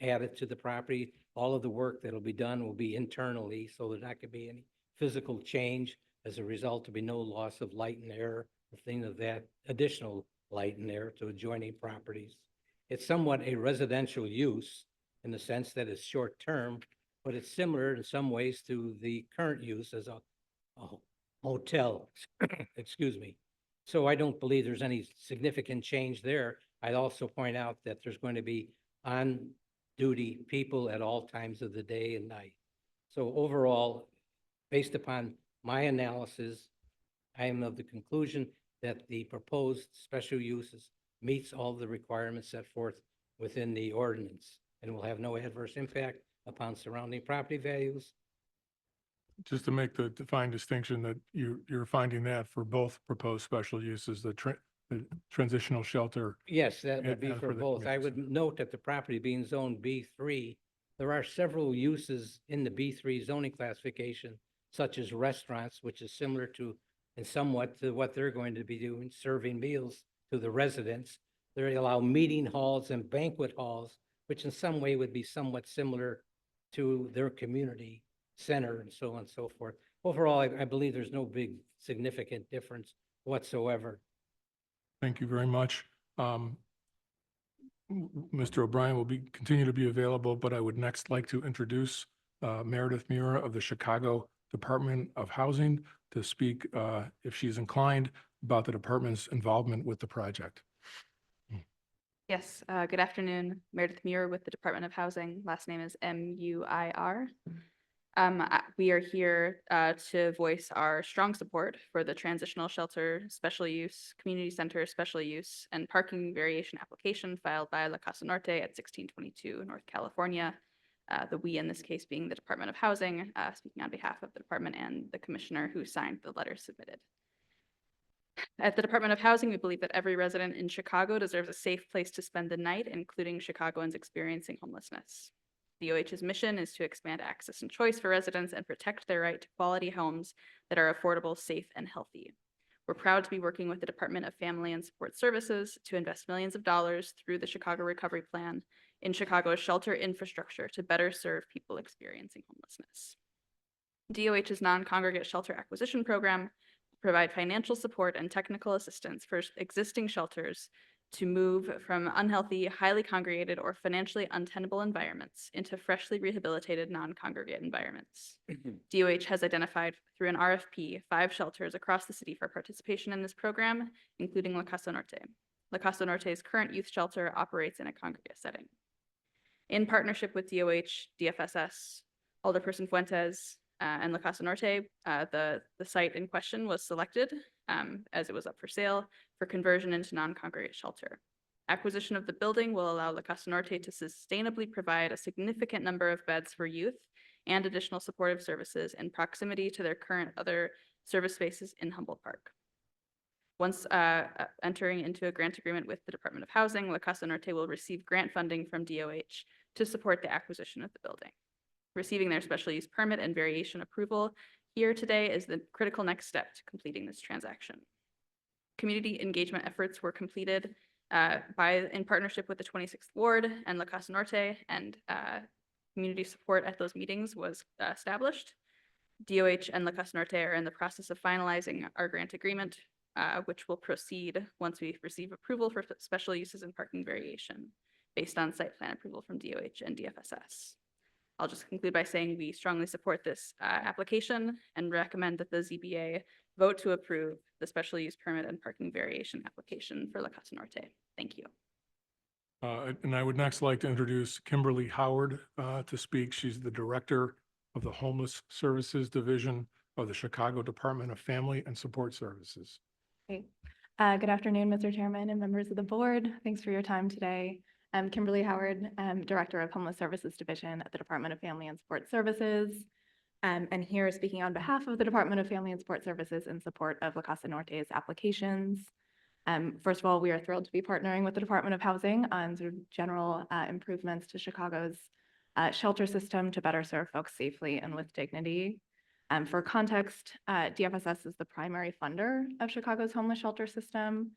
added to the property. All of the work that'll be done will be internally, so there's not going to be any physical change. As a result, there'll be no loss of light and air or things of that additional light and air to adjoining properties. It's somewhat a residential use in the sense that it's short-term, but it's similar in some ways to the current use as a hotel, excuse me. So I don't believe there's any significant change there. I'd also point out that there's going to be on-duty people at all times of the day and night. So overall, based upon my analysis, I am of the conclusion that the proposed special uses meets all the requirements set forth within the ordinance and will have no adverse impact upon surrounding property values. Just to make the defined distinction that you're finding that for both proposed special uses, the transitional shelter. Yes, that would be and for the both. I community would note that the property being zoned B3, there are several uses in the B3 zoning classification, such as restaurants, which is similar to and somewhat to what they're going to be doing, serving meals to the residents. They allow meeting halls and banquet halls, which in some way would be somewhat similar to their community center and so on and so forth. Overall, I believe there's no big significant difference whatsoever. Thank you very much. Mr. O'Brien will continue to be available, but I would next like to introduce Meredith Mura of the Chicago Department of Housing to speak, if she's inclined, about the department's involvement with the project. Yes, good afternoon. Meredith Muir with the Department of Housing. Last name is M-U-I-R. We are here to voice our strong support for the transitional shelter, special use, community center, special use, and parking variation application filed by La Casa Norte at 1622 North California. The "we" in this case being the Department of Housing, speaking on behalf of the department and the commissioner who signed the letter submitted. At the Department of Housing, we believe that every resident in Chicago deserves a safe place to spend the night, including Chicagoans experiencing homelessness. DOH's mission is to expand access and choice for residents and protect their right to quality homes that are affordable, safe, and healthy. We're proud to be working with the Department of Family and Support Services to invest millions of dollars through the Chicago Recovery Plan in Chicago's shelter infrastructure to better serve people experiencing homelessness. DOH's non-congregate shelter acquisition program will provide financial support and technical assistance for existing shelters to move from unhealthy, highly congregated, or financially untenable environments into freshly rehabilitated non-congregate environments. DOH has identified through an RFP 5 shelters across the city for participation in this program, including La Casa Norte. La Casa Norte's current youth shelter operates in a congregate setting. In partnership with DOH, DFSS, Alderperson Fuentes, and La Casa Norte, the site in question was selected as it was up for sale for conversion into non-congregate shelter. Acquisition of the building will allow La Casa Norte to sustainably provide a significant number of beds for youth and additional supportive services in proximity to their current other service spaces in Humboldt Park. Once entering into a grant agreement with the Department of Housing, La Casa Norte will receive grant funding from DOH to support the acquisition of the building. Receiving their special use permit and variation approval here today is the critical next step to completing this transaction. Community engagement efforts were completed in partnership with the 26th Ward and La Casa Norte, and community support at those meetings was established. DOH and La Casa Norte are in the process of finalizing our grant agreement, which will proceed once we receive approval for special uses and parking variation based on site plan approval from DOH and DFSS. I'll just conclude by saying we strongly support this application and recommend that the ZBA vote to approve the special use permit and parking variation application for La Casa Norte. Thank you. And I would next like to introduce Kimberly Howard to speak. She's the Director of the Homeless Services Division of the Chicago Department of Family and Support Services. Great. Good afternoon, Mr. Chairman and members of the board. Thanks for your time today. I'm Kimberly Howard, Director of Homeless Services Division at the Department of Family and Support Services. And here speaking on behalf of the Department of Family and Support Services in support of La Casa Norte's applications. First of all, we are thrilled to be partnering with the Department of Housing on sort of general improvements to Chicago's shelter system to better serve folks safely and with dignity. For context, DFSS is the primary funder of Chicago's homeless shelter system.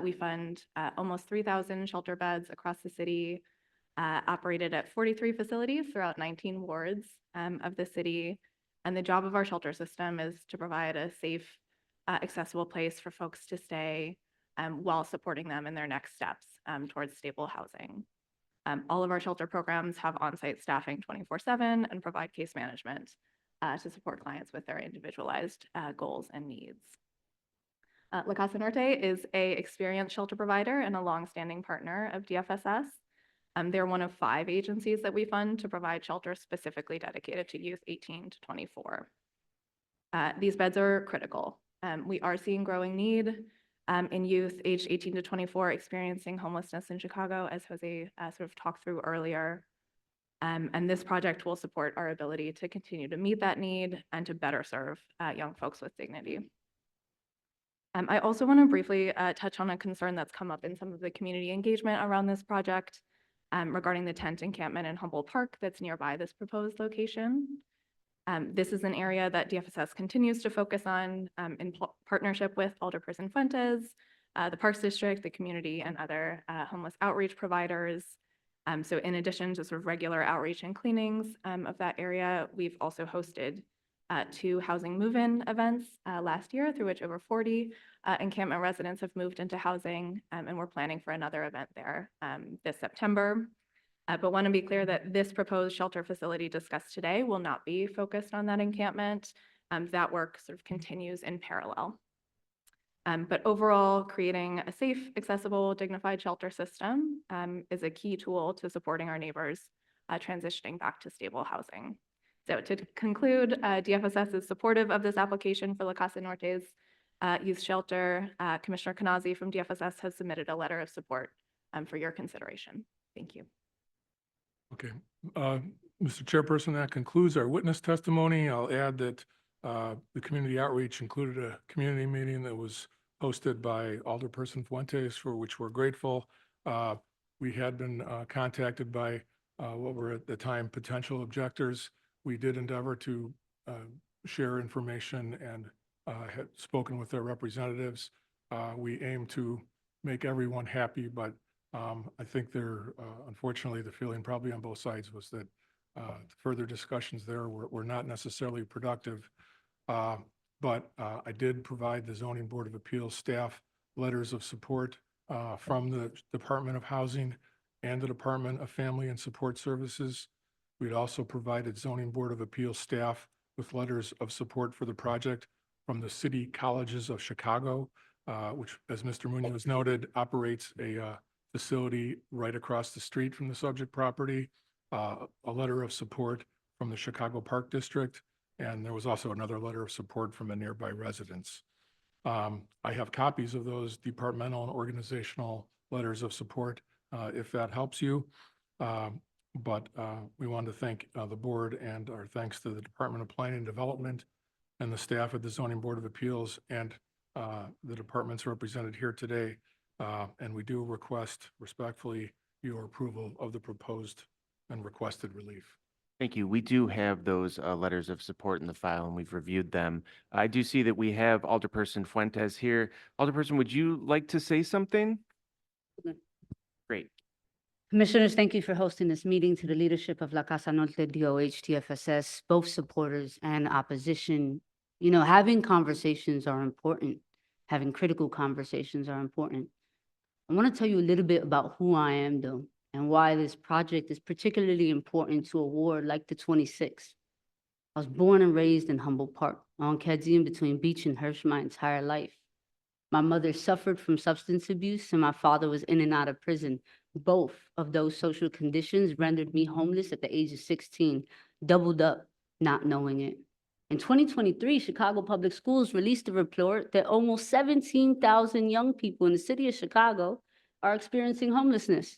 We fund almost 3,000 shelter beds across the city, operated at 43 facilities throughout 19 wards of the city. And the job of our shelter system is to provide a safe, accessible place for folks to stay while supporting them in their next steps towards stable housing. All of our shelter programs have on-site staffing 24/7 and provide case management to support clients with their individualized goals and needs. La Casa Norte is an experienced shelter provider and a longstanding partner of DFSS. They're one of 5 agencies that we fund to provide shelter specifically dedicated to youth 18 to 24. These beds are critical. We are seeing growing need in youth aged 18 to 24 experiencing homelessness in Chicago, as Jose sort of talked through earlier. And this project will support our ability to continue to meet that need and to better serve young folks with dignity. I also want to briefly touch on a concern that's come up in some of the community engagement around this project regarding the tent encampment in Humboldt Park that's nearby this proposed location. This is an area that DFSS continues to focus on in partnership with Alderperson Fuentes, the Parks District, the community, and other homeless outreach providers. So in addition to sort of regular outreach and cleanings of that area, we've also hosted 2 housing move-in events last year, through which over 40 encampment residents have moved into housing, and we're planning for another event there this September. But want to be clear that this proposed shelter facility discussed today will not be focused on that encampment. That work sort of continues in parallel. But overall, creating a safe, accessible, dignified shelter system is a key tool to supporting our neighbors transitioning back to stable housing. So to conclude, DFSS is supportive of this application for La Casa Norte's youth shelter. Commissioner Kanazi from DFSS has submitted a letter of support for your consideration. Thank you. Okay. Mr. Chairperson, that concludes our witness testimony. I'll add that the community outreach included a community meeting that was hosted by Alderperson Fuentes, for which we're grateful. We had been contacted by what were at the time potential objectors. We did endeavor to share information and had spoken with their representatives. We aim to make everyone happy, but I think there, unfortunately, the feeling probably on both sides was that further discussions there were not necessarily productive. But I did provide the Zoning Board of Appeals staff letters of support from the Department of Housing and the Department of Family and Support Services. We'd also provided Zoning Board of Appeals staff with letters of support for the project from the City Colleges of Chicago, which, as Mr. Munoz noted, operates a facility right across the street from the subject property, a letter of support from the Chicago Park District, and there was also another letter of support from a nearby residence. I have copies of those departmental and organizational letters of support, if that helps you. But we want to thank the board, and our thanks to the Department of Planning and Development and the staff at the Zoning Board of Appeals and the departments represented here today. And we do request respectfully your approval of the proposed and requested relief. Thank you. We do have those letters of support in the file, and we've reviewed them. I do see that we have Alderperson Fuentes here. Alderperson, would you like to say something? Great. Commissioners, thank you for hosting this meeting. To the leadership of La Casa Norte, DOH, TFSS, both supporters and opposition. You know, having conversations are important. Having critical conversations are important. I want to tell you a little bit about who I am, though, and why this project is particularly important to a ward like the 26th. I was born and raised in Humboldt Park, on Kedzian between Beach and Hirsch my entire life. My mother suffered from substance abuse, and my father was in and out of prison. Both of those social conditions rendered me homeless at the age of 16, doubled up, not knowing it. In 2023, Chicago Public Schools released a report that almost 17,000 young people in the city of Chicago are experiencing homelessness.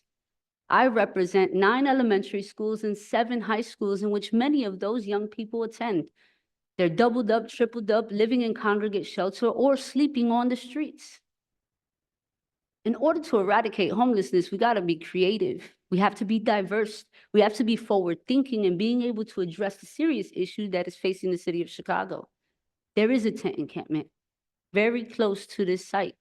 I represent 9 elementary schools and 7 high schools in which many of those young people attend. They're doubled up, tripled up, living in congregate shelter, or sleeping on the streets. In order to eradicate homelessness, we got to be creative. We have to be diverse. We have to be forward-thinking and being able to address the serious issue that is facing the city of Chicago. There is a tent encampment very close to this site.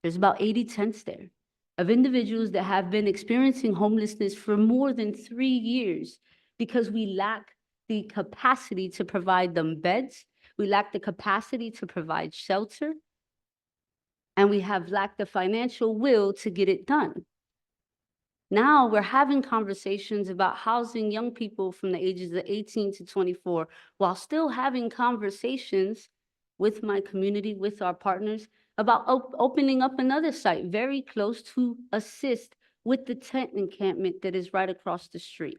There's about 80 tents there of individuals that have been experiencing homelessness for more than 3 years because we lack the capacity to provide them beds. We lack the capacity to provide shelter. And we have lacked the financial will to get it done. Now we're having conversations about housing young people from the ages of 18 to 24, while still having conversations with my community, with our partners, about opening up another site very close to assist with the tent encampment that is right across the street.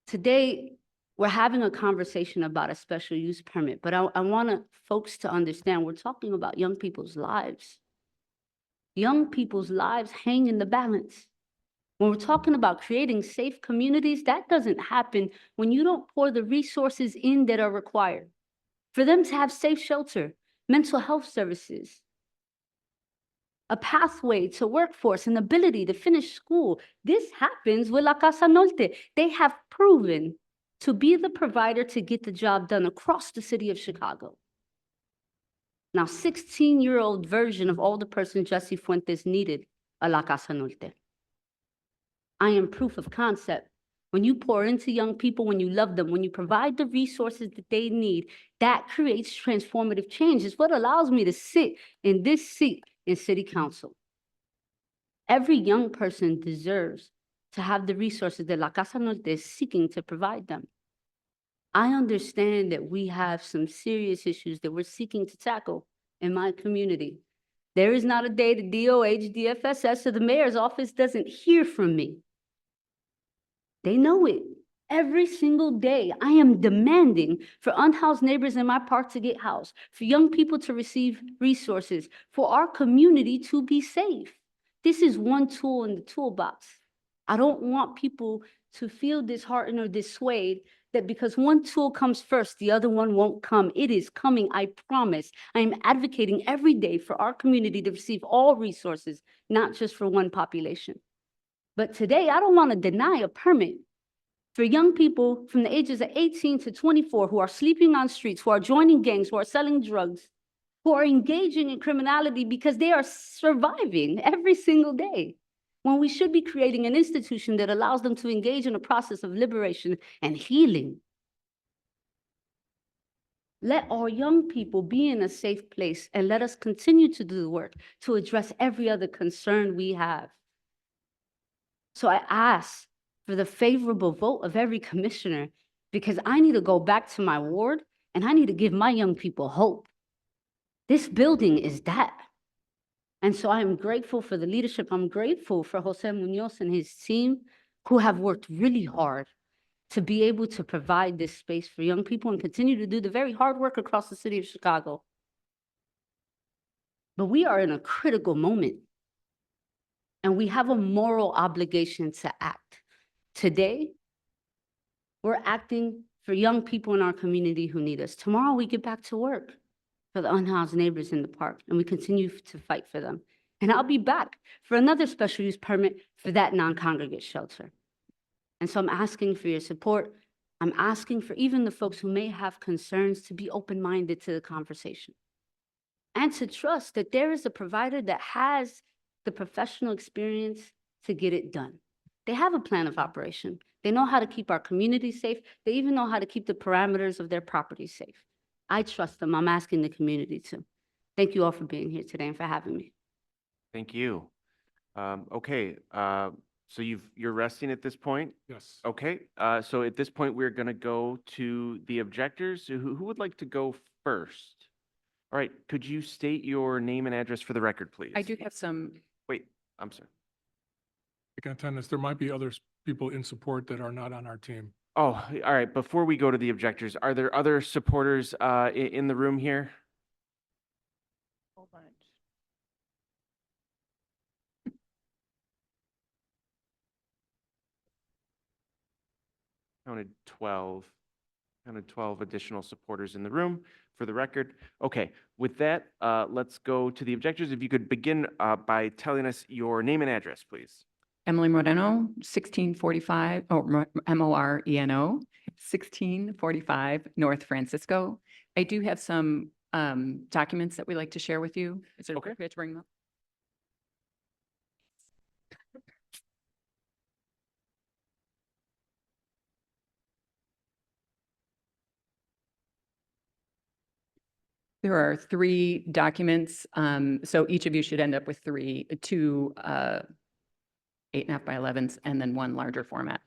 Today, we're having a conversation about a special use permit, but I want folks to understand we're talking about young people's lives. Young people's lives hang in the balance. When we're talking about creating safe communities, that doesn't happen when you don't pour the resources in that are required. For them to have safe shelter, mental health services, a pathway to workforce, an ability to finish school. This happens with La Casa Norte. They have proven to be the provider to get the job done across the city of Chicago. Now, 16-year-old version of Alderperson Jesse Fuentes needed a La Casa Norte. I am proof of concept. When you pour into young people, when you love them, when you provide the resources that they need, that creates transformative change. It's what allows me to sit in this seat in City Council. Every young person deserves to have the resources that La Casa Norte is seeking to provide them. I understand that we have some serious issues that we're seeking to tackle in my community. There is not a day the DOH, DFSS, or the mayor's office doesn't hear from me. They know it. Every single day, I am demanding for unhoused neighbors in my park to get housed, for young people to receive resources, for our community to be safe. This is one tool in the toolbox. I don't want people to feel disheartened or dissuaded that because one tool comes first, the other one won't come. It is coming, I promise. I am advocating every day for our community to receive all resources, not just for one population. But today, I don't want to deny a permit for young people from the ages of 18 to 24 who are sleeping on streets, who are joining gangs, who are selling drugs, who are engaging in criminality because they are surviving every single day, when we should be creating an institution that allows them to engage in a process of liberation and healing. Let our young people be in a safe place, and let us continue to do the work to address every other concern we have. So I ask for the favorable vote of every commissioner, because I need to go back to my ward and I need to give my young people hope. This building is that. And so I am grateful for the leadership. I'm grateful for Jose Munoz and his team, who have worked really hard to be able to provide this space for young people and continue to do the very hard work across the city of Chicago. But we are in a critical moment, and we have a moral obligation to act. Today, we're acting for young people in our community who need us. Tomorrow, we get back to work for the unhoused neighbors in the park, and we continue to fight for them. And I'll be back for another special use permit for that non-congregate shelter. And so I'm asking for your support. I'm asking for even the folks who may have concerns to be open-minded to the conversation and to trust that there is a provider that has the professional experience to get it done. They have a plan of operation. They know how to keep our community safe. They even know how to keep the parameters of their property safe. I trust them. I'm asking the community to. Thank you all for being here today and for having me. Thank you. Okay, so you're resting at this point? Yes. Okay, so at this point, we're going to go to the objectors. Who would like to go first? All right, could you state your name and address for the record, please? I do have some, Wait, I'm sorry. I can attend this. There might be other people in support that are not on our team. Oh, all right, before we go to the objectors, are there other supporters in the room here? Whole bunch. Counted 12 additional supporters in the room for the record. Okay, with that, let's go to the objectors. If you could begin by telling us your name and address, please. Emily Moreno, 1645, Moreno, 1645 North Francisco. I do have some documents that we'd like to share with you. Is it Okay. appropriate to bring them up? There are 3 documents, so each of you should end up with 2 8.5 by 11s and then 1 larger format.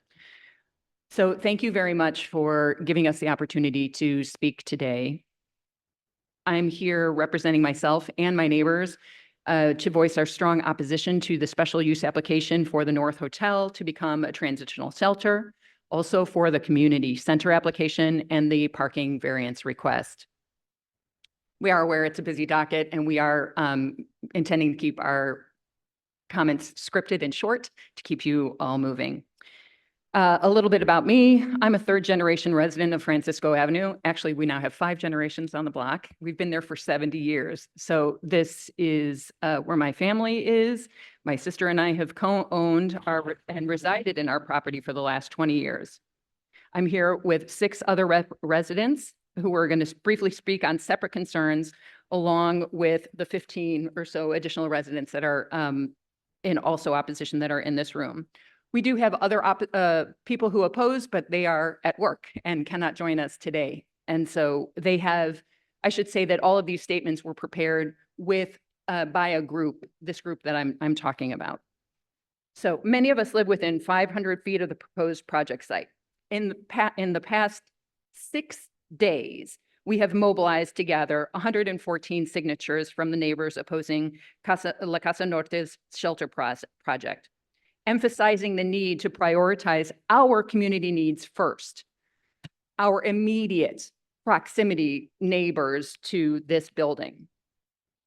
So thank you very much for giving us the opportunity to speak today. I'm here representing myself and my neighbors to voice our strong opposition to the special use application for the North Hotel to become a transitional shelter, also for the community center application and the parking variance request. We are aware it's a busy docket, and we are intending to keep our comments scripted and short to keep you all moving. A little bit about me. I'm a 3rd-generation resident of Francisco Avenue. Actually, we now have 5 generations on the block. We've been there for 70 years. So this is where my family is. My sister and I have co-owned and resided in our property for the last 20 years. I'm here with 6 other residents who are going to briefly speak on separate concerns, along with the 15 or so additional residents that are in also opposition that are in this room. We do have other people who oppose, but they are at work and cannot join us today. And so they have, I should say that all of these statements were prepared with by a group, this group that I'm talking about. So many of us live within 500 feet of the proposed project site. In the past 6 days, we have mobilized to gather 114 signatures from the neighbors opposing La Casa Norte's shelter project, emphasizing the need to prioritize our community needs first, our immediate proximity neighbors to this building.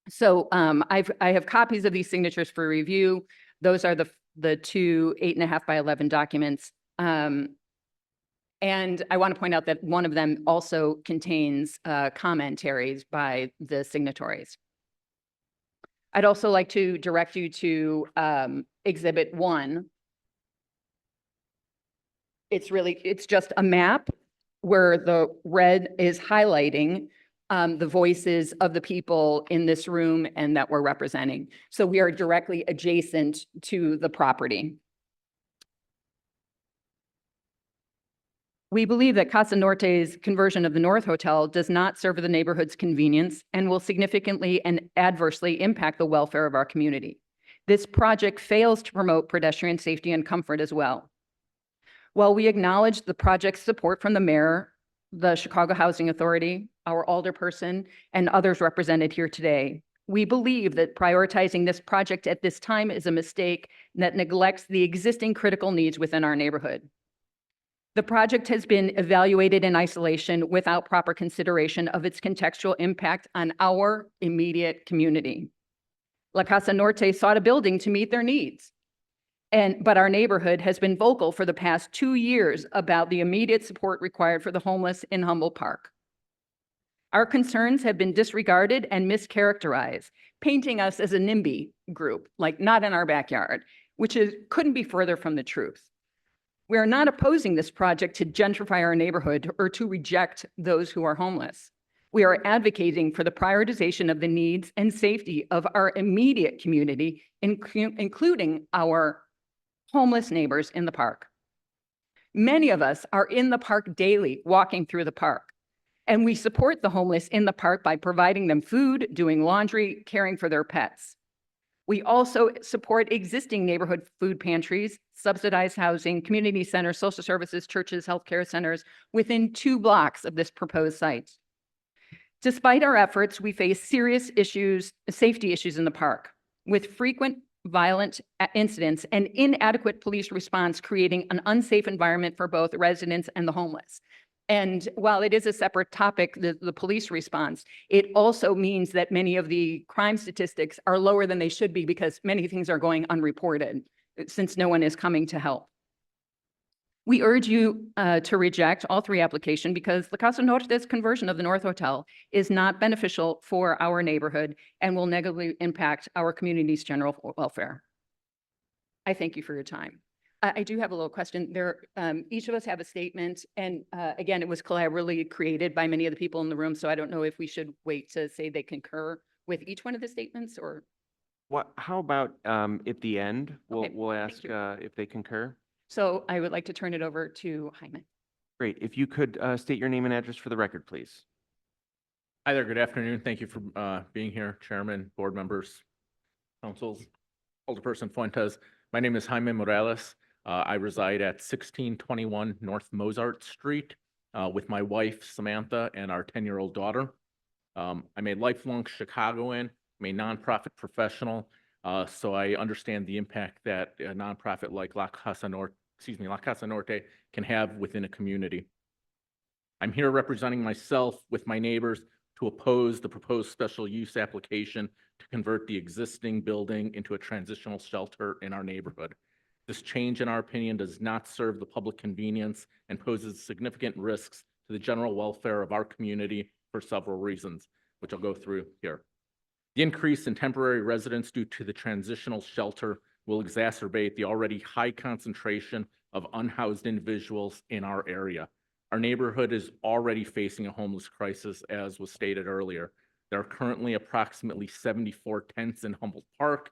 So I have copies of these signatures for review. Those are the 2 8.5 by 11 documents. And I want to point out that one of them also contains commentaries by the signatories. I'd also like to direct you to Exhibit 1. It's just a map where the red is highlighting the voices of the people in this room and that we're representing. So we are directly adjacent to the property. We believe that Casa Norte's conversion of the North Hotel does not serve the neighborhood's convenience and will significantly and adversely impact the welfare of our community. This project fails to promote pedestrian safety and comfort as well. While we acknowledge the project's support from the mayor, the Chicago Housing Authority, our alderperson, and others represented here today, we believe that prioritizing this project at this time is a mistake that neglects the existing critical needs within our neighborhood. The project has been evaluated in isolation without proper consideration of its contextual impact on our immediate community. La Casa Norte sought a building to meet their needs. But our neighborhood has been vocal for the past 2 years about the immediate support required for the homeless in Humboldt Park. Our concerns have been disregarded and mischaracterized, painting us as a NIMBY group, like not in our backyard, which couldn't be further from the truth. We are not opposing this project to gentrify our neighborhood or to reject those who are homeless. We are advocating for the prioritization of the needs and safety of our immediate community, including our homeless neighbors in the park. Many of us are in the park daily, walking through the park, and we support the homeless in the park by providing them food, doing laundry, caring for their pets. We also support existing neighborhood food pantries, subsidized housing, community centers, social services, churches, healthcare centers within 2 blocks of this proposed site. Despite our efforts, we face serious safety issues in the park, with frequent violent incidents and inadequate police response creating an unsafe environment for both residents and the homeless. And while it is a separate topic, the police response, it also means that many of the crime statistics are lower than they should be because many things are going unreported since no one is coming to help. We urge you to reject all 3 applications because La Casa Norte's conversion of the North Hotel is not beneficial for our neighborhood and will negatively impact our community's general welfare. I thank you for your time. I do have a little question. Each of us have a statement, and again, it was collaboratively created by many of the people in the room, so I don't know if we should wait to say they concur with each one of the statements, or? How about at the end, Okay, we'll thank ask you. if they concur? So I would like to turn it over to Jaime. Great. If you could state your name and address for the record, please. Hi there, good afternoon. Thank you for being here, Chairman, board members, councils, Alderperson Fuentes. My name is Jaime Morales. I reside at 1621 North Mozart Street with my wife Samantha and our 10-year-old daughter. I'm a lifelong Chicagoan. I'm a nonprofit professional, so I understand the impact that a nonprofit like La Casa Norte can have within a community. I'm here representing myself with my neighbors to oppose the proposed special use application to convert the existing building into a transitional shelter in our neighborhood. This change, in our opinion, does not serve the public convenience and poses significant risks to the general welfare of our community for several reasons, which I'll go through here. The increase in temporary residents due to the transitional shelter will exacerbate the already high concentration of unhoused individuals in our area. Our neighborhood is already facing a homeless crisis, as was stated earlier. There are currently approximately 74 tents in Humboldt Park.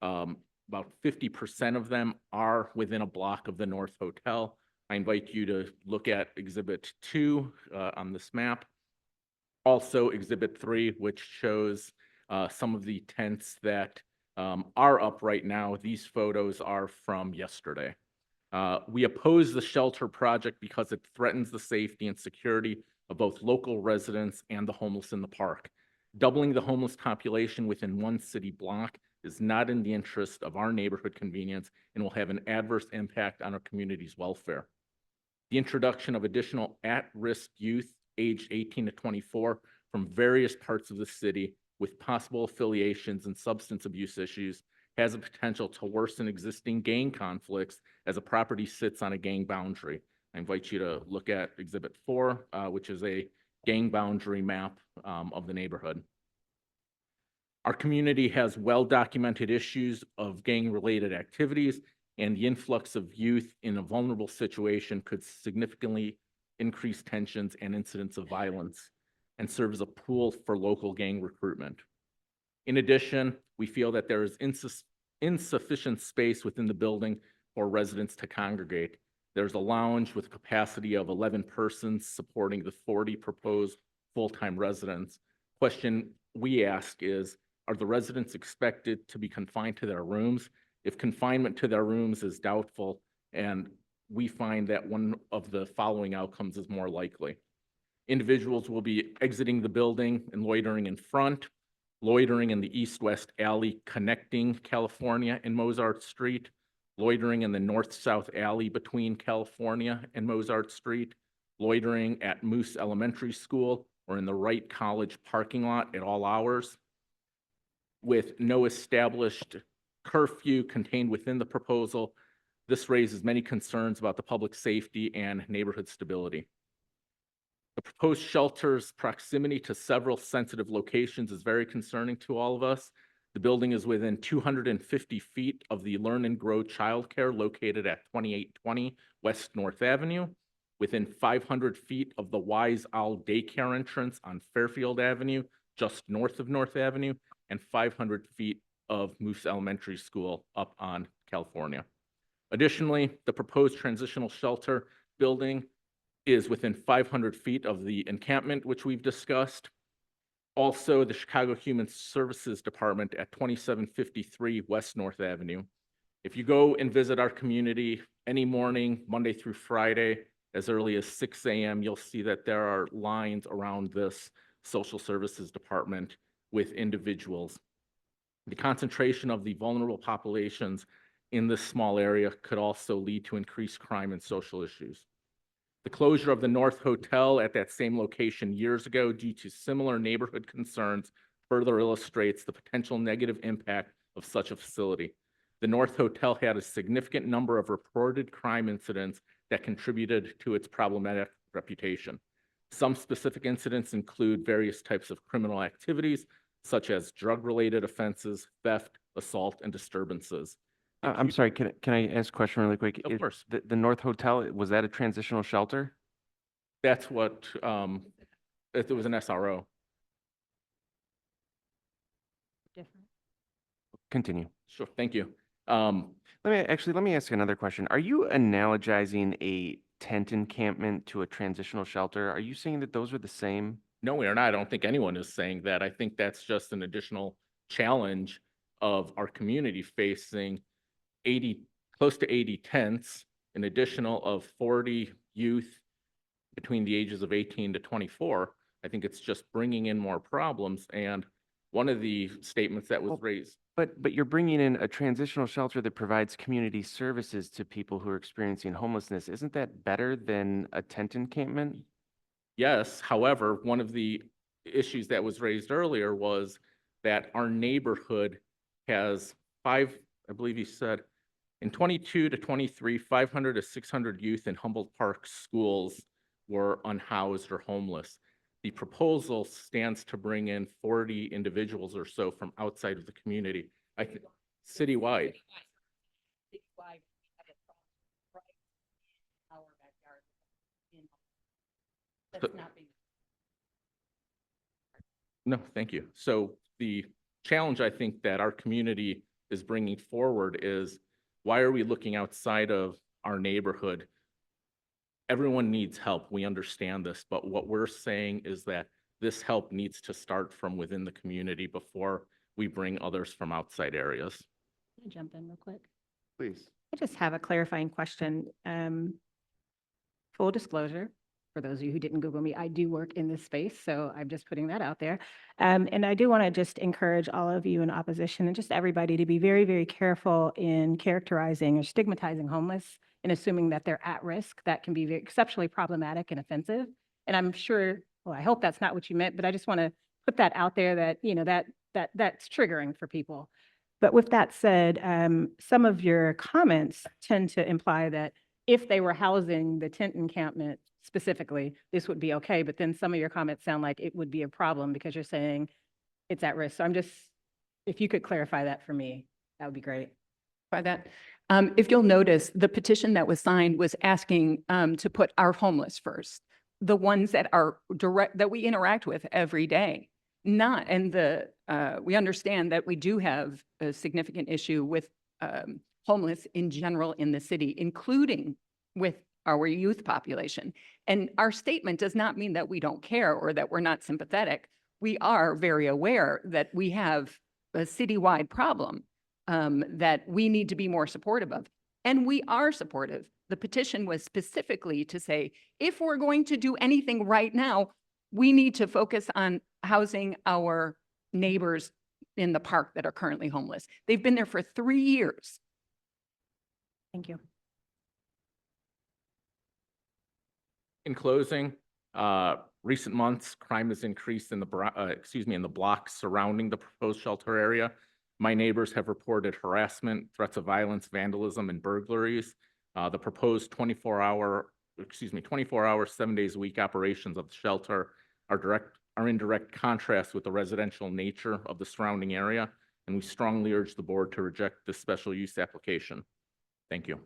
About 50% of them are within a block of the North Hotel. I invite you to look at Exhibit 2 on this map. Also Exhibit 3, which shows some of the tents that are up right now. These photos are from yesterday. We oppose the shelter project because it threatens the safety and security of both local residents and the homeless in the park. Doubling the homeless population within one city block is not in the interest of our neighborhood convenience and will have an adverse impact on our community's welfare. The introduction of additional at-risk youth aged 18 to 24 from various parts of the city with possible affiliations and substance abuse issues has a potential to worsen existing gang conflicts as a property sits on a gang boundary. I invite you to look at Exhibit 4, which is a gang boundary map of the neighborhood. Our community has well-documented issues of gang-related activities, and the influx of youth in a vulnerable situation could significantly increase tensions and incidents of violence and serve as a pool for local gang recruitment. In addition, we feel that there is insufficient space within the building for residents to congregate. There's a lounge with a capacity of 11 persons supporting the 40 proposed full-time residents. Question we ask is, are the residents expected to be confined to their rooms? If confinement to their rooms is doubtful, and we find that one of the following outcomes is more likely. Individuals will be exiting the building and loitering in front, loitering in the east-west alley connecting California and Mozart Street, loitering in the north-south alley between California and Mozart Street, loitering at Moose Elementary School or in the Wright College parking lot at all hours, with no established curfew contained within the proposal. This raises many concerns about the public safety and neighborhood stability. The proposed shelter's proximity to several sensitive locations is very concerning to all of us. The building is within 250 feet of the Learn and Grow childcare located at 2820 West North Avenue, within 500 feet of the Wise Owl daycare entrance on Fairfield Avenue, just north of North Avenue, and 500 feet of Moose Elementary School up on California. Additionally, the proposed transitional shelter building is within 500 feet of the encampment, which we've discussed. Also, the Chicago Human Services Department at 2753 West North Avenue. If you go and visit our community any morning, Monday through Friday, as early as 6 a.m., you'll see that there are lines around this social services department with individuals. The concentration of the vulnerable populations in this small area could also lead to increased crime and social issues. The closure of the North Hotel at that same location years ago due to similar neighborhood concerns further illustrates the potential negative impact of such a facility. The North Hotel had a significant number of reported crime incidents that contributed to its problematic reputation. Some specific incidents include various types of criminal activities, such as drug-related offenses, theft, assault, and disturbances. I'm sorry, can I ask a question really quick? Of course. The North Hotel, was that a transitional shelter? That's what, it was an SRO. Continue. Sure, thank you. Let me ask another question. Are you analogizing a tent encampment to a transitional shelter? Are you saying that those are the same? No, we are not. I don't think anyone is saying that. I think that's just an additional challenge of our community facing close to 80 tents, an additional of 40 youth between the ages of 18 to 24. I think it's just bringing in more problems. And one of the statements that was raised. But you're bringing in a transitional shelter that provides community services to people who are experiencing homelessness. Isn't that better than a tent encampment? Yes, however, one of the issues that was raised earlier was that our neighborhood has I believe he said, in 22 to 23, 500 to 600 youth in Humboldt Park schools were unhoused or homeless. The proposal stands to bring in 40 individuals or so from outside of the community. I think citywide. No, thank you. So the challenge I think that our community is bringing forward is, why are we looking outside of our neighborhood? Everyone needs help. We understand this, but what we're saying is that this help needs to start from within the community before we bring others from outside areas. Can I jump in real quick? Please. I just have a clarifying question. Full disclosure, for those of you who didn't Google me, I do work in this space, so I'm just putting that out there. And I do want to just encourage all of you in opposition and just everybody to be very, very careful in characterizing or stigmatizing homeless and assuming that they're at risk. That can be very exceptionally problematic and offensive. And I'm sure, well, I hope that's not what you meant, but I just want to put that out there that, you know, that's triggering for people. But with that said, some of your comments tend to imply that if they were housing the tent encampment specifically, this would be okay. But then some of your comments sound like it would be a problem because you're saying it's at risk. So I'm just, if you could clarify that for me, that would be great. By that, if you'll notice, the petition that was signed was asking to put our homeless first, the ones that are direct, that we interact with every day. Not, and we understand that we do have a significant issue with homeless in general in the city, including with our youth population. And our statement does not mean that we don't care or that we're not sympathetic. We are very aware that we have a citywide problem that we need to be more supportive of. And we are supportive. The petition was specifically to say, if we're going to do anything right now, we need to focus on housing our neighbors in the park that are currently homeless. They've been there for 3 years. Thank you. In closing, recent months, crime has increased in the blocks surrounding the proposed shelter area. My neighbors have reported harassment, threats of violence, vandalism, and burglaries. The proposed 24-hour, 7 days a week operations of the shelter are in direct contrast with the residential nature of the surrounding area, and we strongly urge the board to reject this special use application. Thank you.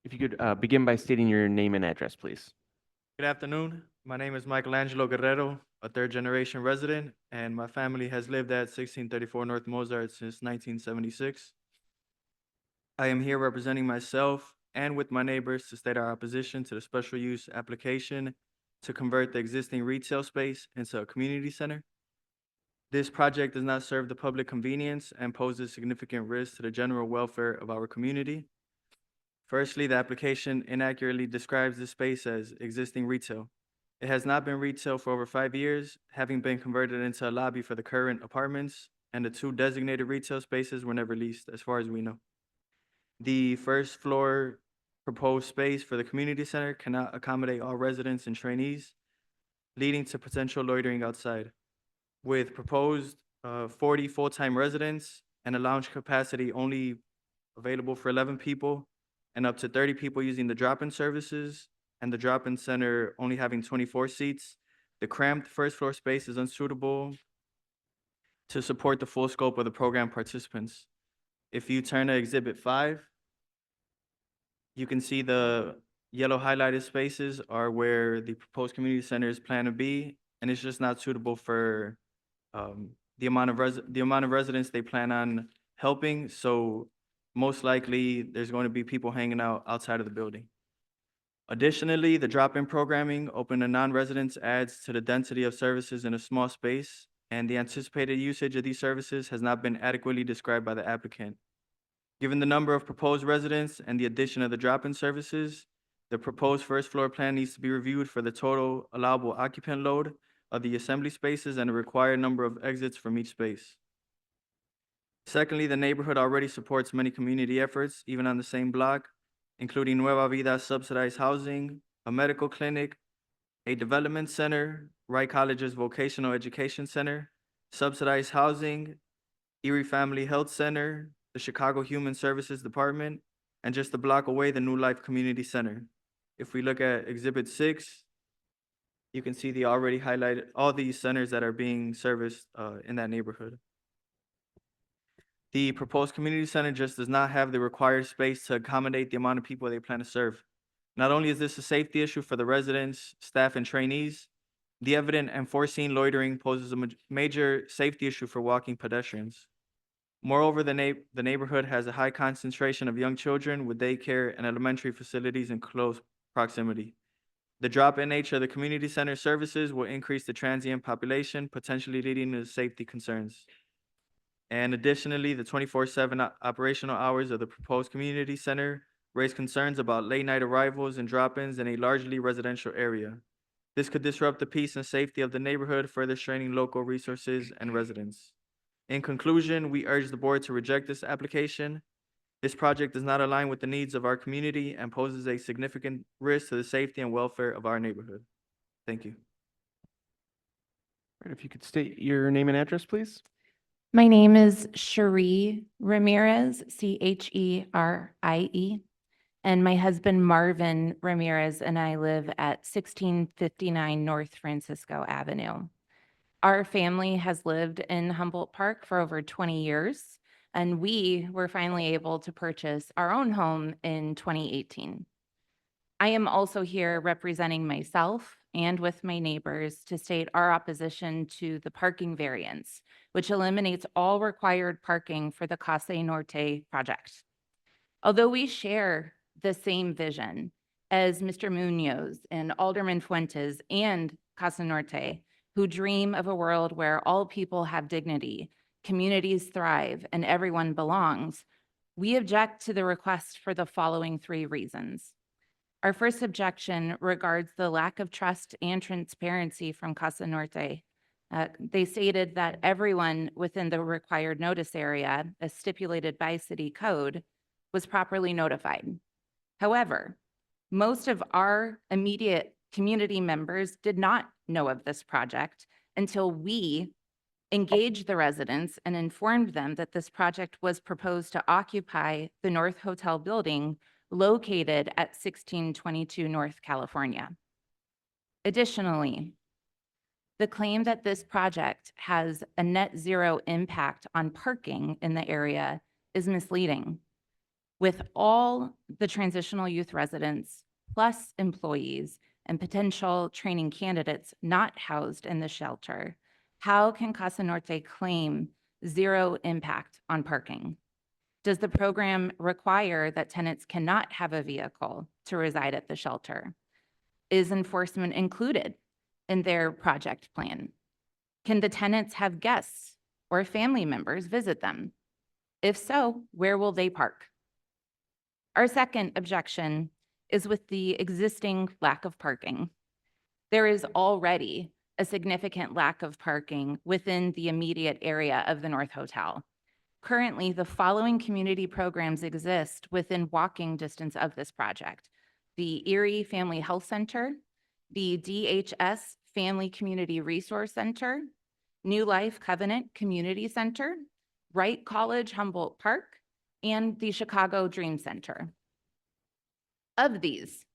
If you could begin by stating your name and address, please. Good afternoon. My name is Michelangelo Guerrero, a third-generation resident, and my family has lived at 1634 North Mozart since 1976. I am here representing myself and with my neighbors to state our opposition to the special use application to convert the existing retail space into a community center. This project does not serve the public convenience and poses significant risk to the general welfare of our community. Firstly, the application inaccurately describes the space as existing retail. It has not been retail for over 5 years, having been converted into a lobby for the current apartments, and the 2 designated retail spaces were never leased, as far as we know. The first floor proposed space for the community center cannot accommodate all residents and trainees, leading to potential loitering outside. With proposed 40 full-time residents and a lounge capacity only available for 11 people, and up to 30 people using the drop-in services, and the drop-in center only having 24 seats, the cramped first floor space is unsuitable to support the full scope of the program participants. If you turn to Exhibit 5, you can see the yellow highlighted spaces are where the proposed community centers plan to be, and it's just not suitable for the amount of residents they plan on helping. So most likely, there's going to be people hanging out outside of the building. Additionally, the drop-in programming open to non-residents adds to the density of services in a small space, and the anticipated usage of these services has not been adequately described by the applicant. Given the number of proposed residents and the addition of the drop-in services, the proposed first floor plan needs to be reviewed for the total allowable occupant load of the assembly spaces and the required number of exits from each space. Secondly, the neighborhood already supports many community efforts, even on the same block, including Nueva Vida subsidized housing, a medical clinic, a development center, Wright College's vocational education center, subsidized housing, Erie Family Health Center, the Chicago Human Services Department, and just a block away, the New Life Community Center. If we look at Exhibit 6, you can see the already highlighted, all these centers that are being serviced in that neighborhood. The proposed community center just does not have the required space to accommodate the amount of people they plan to serve. Not only is this a safety issue for the residents, staff, and trainees, the evident and foreseen loitering poses a major safety issue for walking pedestrians. Moreover, the neighborhood has a high concentration of young children with daycare and elementary facilities in close proximity. The drop-in nature of the community center services will increase the transient population, potentially leading to safety concerns. And additionally, the 24/7 operational hours of the proposed community center raise concerns about late-night arrivals and drop-ins in a largely residential area. This could disrupt the peace and safety of the neighborhood, further straining local resources and residents. In conclusion, we urge the board to reject this application. This project does not align with the needs of our community and poses a significant risk to the safety and welfare of our neighborhood. Thank you. Right, if you could state your name and address, please. My name is Cherie Ramirez, Cherie, and my husband Marvin Ramirez and I live at 1659 North Francisco Avenue. Our family has lived in Humboldt Park for over 20 years, and we were finally able to purchase our own home in 2018. I am also here representing myself and with my neighbors to state our opposition to the parking variance, which eliminates all required parking for the Casa Norte project. Although we share the same vision as Mr. Munoz and Alderman Fuentes and Casa Norte, who dream of a world where all people have dignity, communities thrive, and everyone belongs, we object to the request for the following 3 reasons. Our first objection regards the lack of trust and transparency from Casa Norte. They stated that everyone within the required notice area, as stipulated by city code, was properly notified. However, most of our immediate community members did not know of this project until we engaged the residents and informed them that this project was proposed to occupy the North Hotel building located at 1622 North California. Additionally, the claim that this project has a net zero impact on parking in the area is misleading. With all the transitional youth residents, plus employees and potential training candidates not housed in the shelter, how can Casa Norte claim zero impact on parking? Does the program require that tenants cannot have a vehicle to reside at the shelter? Is enforcement included in their project plan? Can the tenants have guests or family members visit them? If so, where will they park? Our second objection is with the existing lack of parking. There is already a significant lack of parking within the immediate area of the North Hotel. Currently, the following community programs exist within walking distance of this project: the Erie Family Health Center, the DHS Family Community Resource Center, New Life Covenant Community Center, Wright College Humboldt Park, and the Chicago Dream Center. Of these,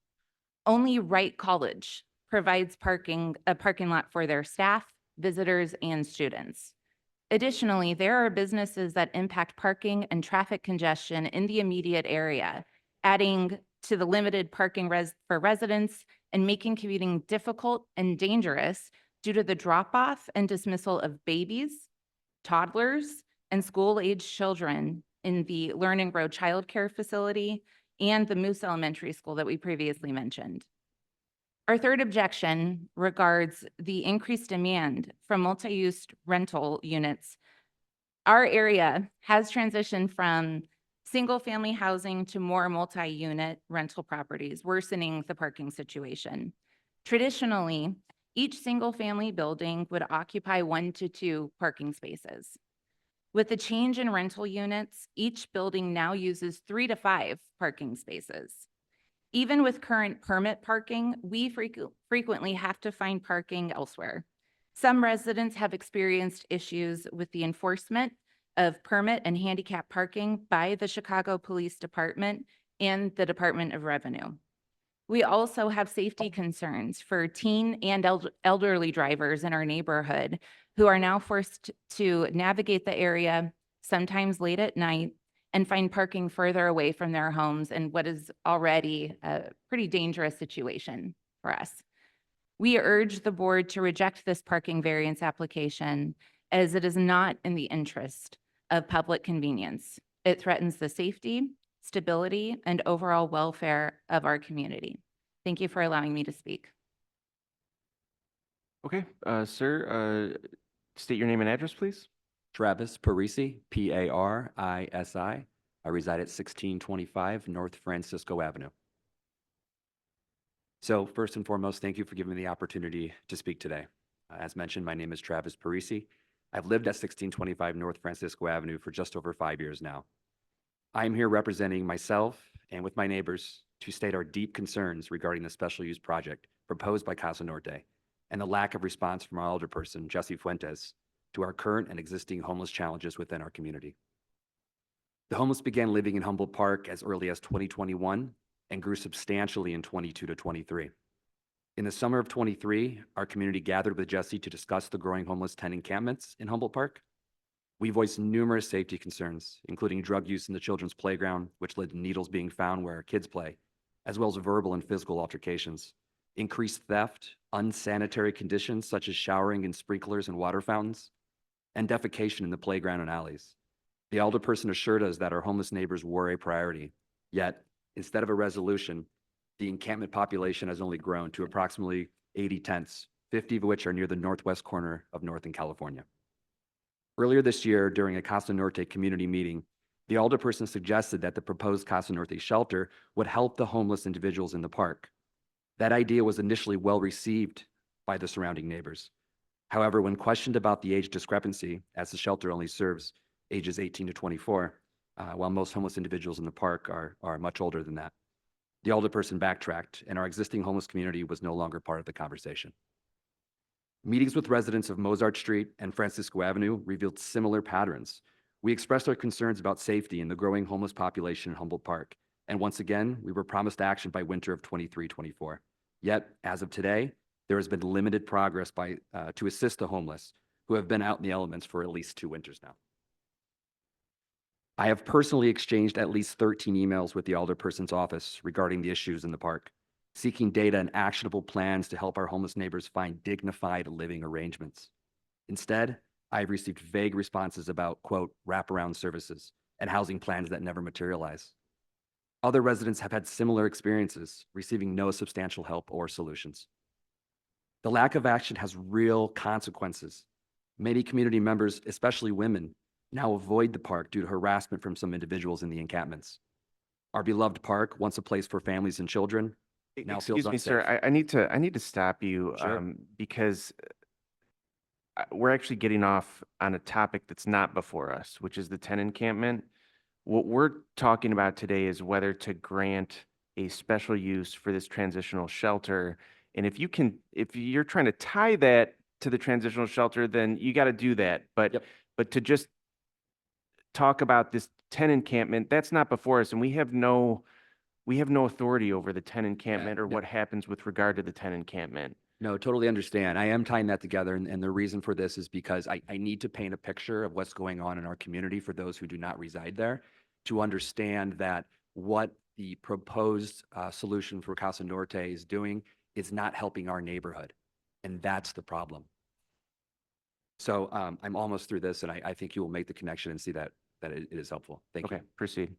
only Wright College provides a parking lot for their staff, visitors, and students. Additionally, there are businesses that impact parking and traffic congestion in the immediate area, adding to the limited parking for residents and making commuting difficult and dangerous due to the drop-off and dismissal of babies, toddlers, and school-aged children in the Learn and Grow childcare facility and the Moose Elementary School that we previously mentioned. Our third objection regards the increased demand from multi-use rental units. Our area has transitioned from single-family housing to more multi-unit rental properties, worsening the parking situation. Traditionally, each single-family building would occupy 1 to 2 parking spaces. With the change in rental units, each building now uses 3 to 5 parking spaces. Even with current permit parking, we frequently have to find parking elsewhere. Some residents have experienced issues with the enforcement of permit and handicap parking by the Chicago Police Department and the Department of Revenue. We also have safety concerns for teen and elderly drivers in our neighborhood who are now forced to navigate the area, sometimes late at night, and find parking further away from their homes in what is already a pretty dangerous situation for us. We urge the board to reject this parking variance application as it is not in the interest of public convenience. It threatens the safety, stability, and overall welfare of our community. Thank you for allowing me to speak. Okay, sir, state your name and address, please. Travis Parisi, Parisi. I reside at 1625 North Francisco Avenue. So first and foremost, thank you for giving me the opportunity to speak today. As mentioned, my name is Travis Parisi. I've lived at 1625 North Francisco Avenue for just over 5 years now. I'm here representing myself and with my neighbors to state our deep concerns regarding the special use project proposed by Casa Norte and the lack of response from our alderperson, Jesse Fuentes, to our current and existing homeless challenges within our community. The homeless began living in Humboldt Park as early as 2021 and grew substantially in 22 to 23. In the summer of 23, our community gathered with Jesse to discuss the growing homeless tent encampments in Humboldt Park. We voiced numerous safety concerns, including drug use in the children's playground, which led to needles being found where our kids play, as well as verbal and physical altercations, increased theft, unsanitary conditions such as showering in sprinklers and water fountains, and defecation in the playground and alleys. The alderperson assured us that our homeless neighbors were a priority, yet instead of a resolution, the encampment population has only grown to approximately 80 tents, 50 of which are near the northwest corner of Northern California. Earlier this year, during a Casa Norte community meeting, the alderperson suggested that the proposed Casa Norte shelter would help the homeless individuals in the park. That idea was initially well received by the surrounding neighbors. However, when questioned about the age discrepancy, as the shelter only serves ages 18 to 24, while most homeless individuals in the park are much older than that, the alderperson backtracked, and our existing homeless community was no longer part of the conversation. Meetings with residents of Mozart Street and Francisco Avenue revealed similar patterns. We expressed our concerns about safety in the growing homeless population in Humboldt Park, and once again, we were promised action by winter of 23-24. Yet, as of today, there has been limited progress to assist the homeless who have been out in the elements for at least 2 winters now. I have personally exchanged at least 13 emails with the alderperson's office regarding the issues in the park, seeking data and actionable plans to help our homeless neighbors find dignified living arrangements. Instead, I have received vague responses about, quote, wraparound services and housing plans that never materialize. Other residents have had similar experiences, receiving no substantial help or solutions. The lack of action has real consequences. Many community members, especially women, now avoid the park due to harassment from some individuals in the encampments. Our beloved park, once a place for families and children, now feels Excuse me, unsafe. sir, I need to stop you Sure. because we're actually getting off on a topic that's not before us, which is the tent encampment. What we're talking about today is whether to grant a special use for this transitional shelter. And if you're trying to tie that to the transitional shelter, then you got to do that. But to just talk about this tent encampment, that's not before us, and we have no authority over the tent encampment or what happens with regard to the tent encampment. No, totally understand. I am tying that together, and the reason for this is because I need to paint a picture of what's going on in our community for those who do not reside there, to understand that what the proposed solution for Casa Norte is doing is not helping our neighborhood, and that's the problem. So I'm almost through this, and I think you will make the connection and see that it is helpful. Thank you. Okay, proceed.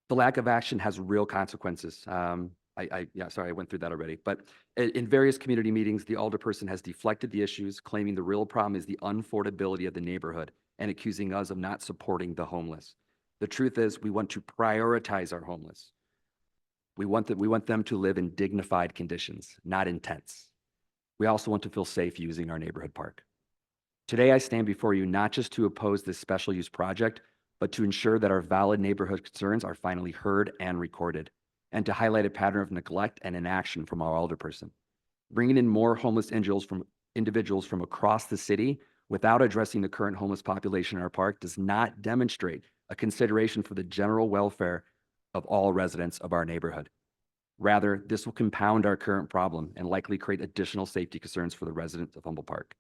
The lack of action has real consequences. Sorry, I went through that already. But in various community meetings, the alderperson has deflected the issues, claiming the real problem is the unaffordability of the neighborhood and accusing us of not supporting the homeless. The truth is, we want to prioritize our homeless. We want them to live in dignified conditions, not in tents. We also want to feel safe using our neighborhood park. Today, I stand before you not just to oppose this special use project, but to ensure that our valid neighborhood concerns are finally heard and recorded, and to highlight a pattern of neglect and inaction from our alderperson. Bringing in more homeless individuals from across the city without addressing the current homeless population in our park does not demonstrate a consideration for the general welfare of all residents of our neighborhood. Rather, this will compound our current problem and likely create additional safety concerns for the residents of Humboldt Park.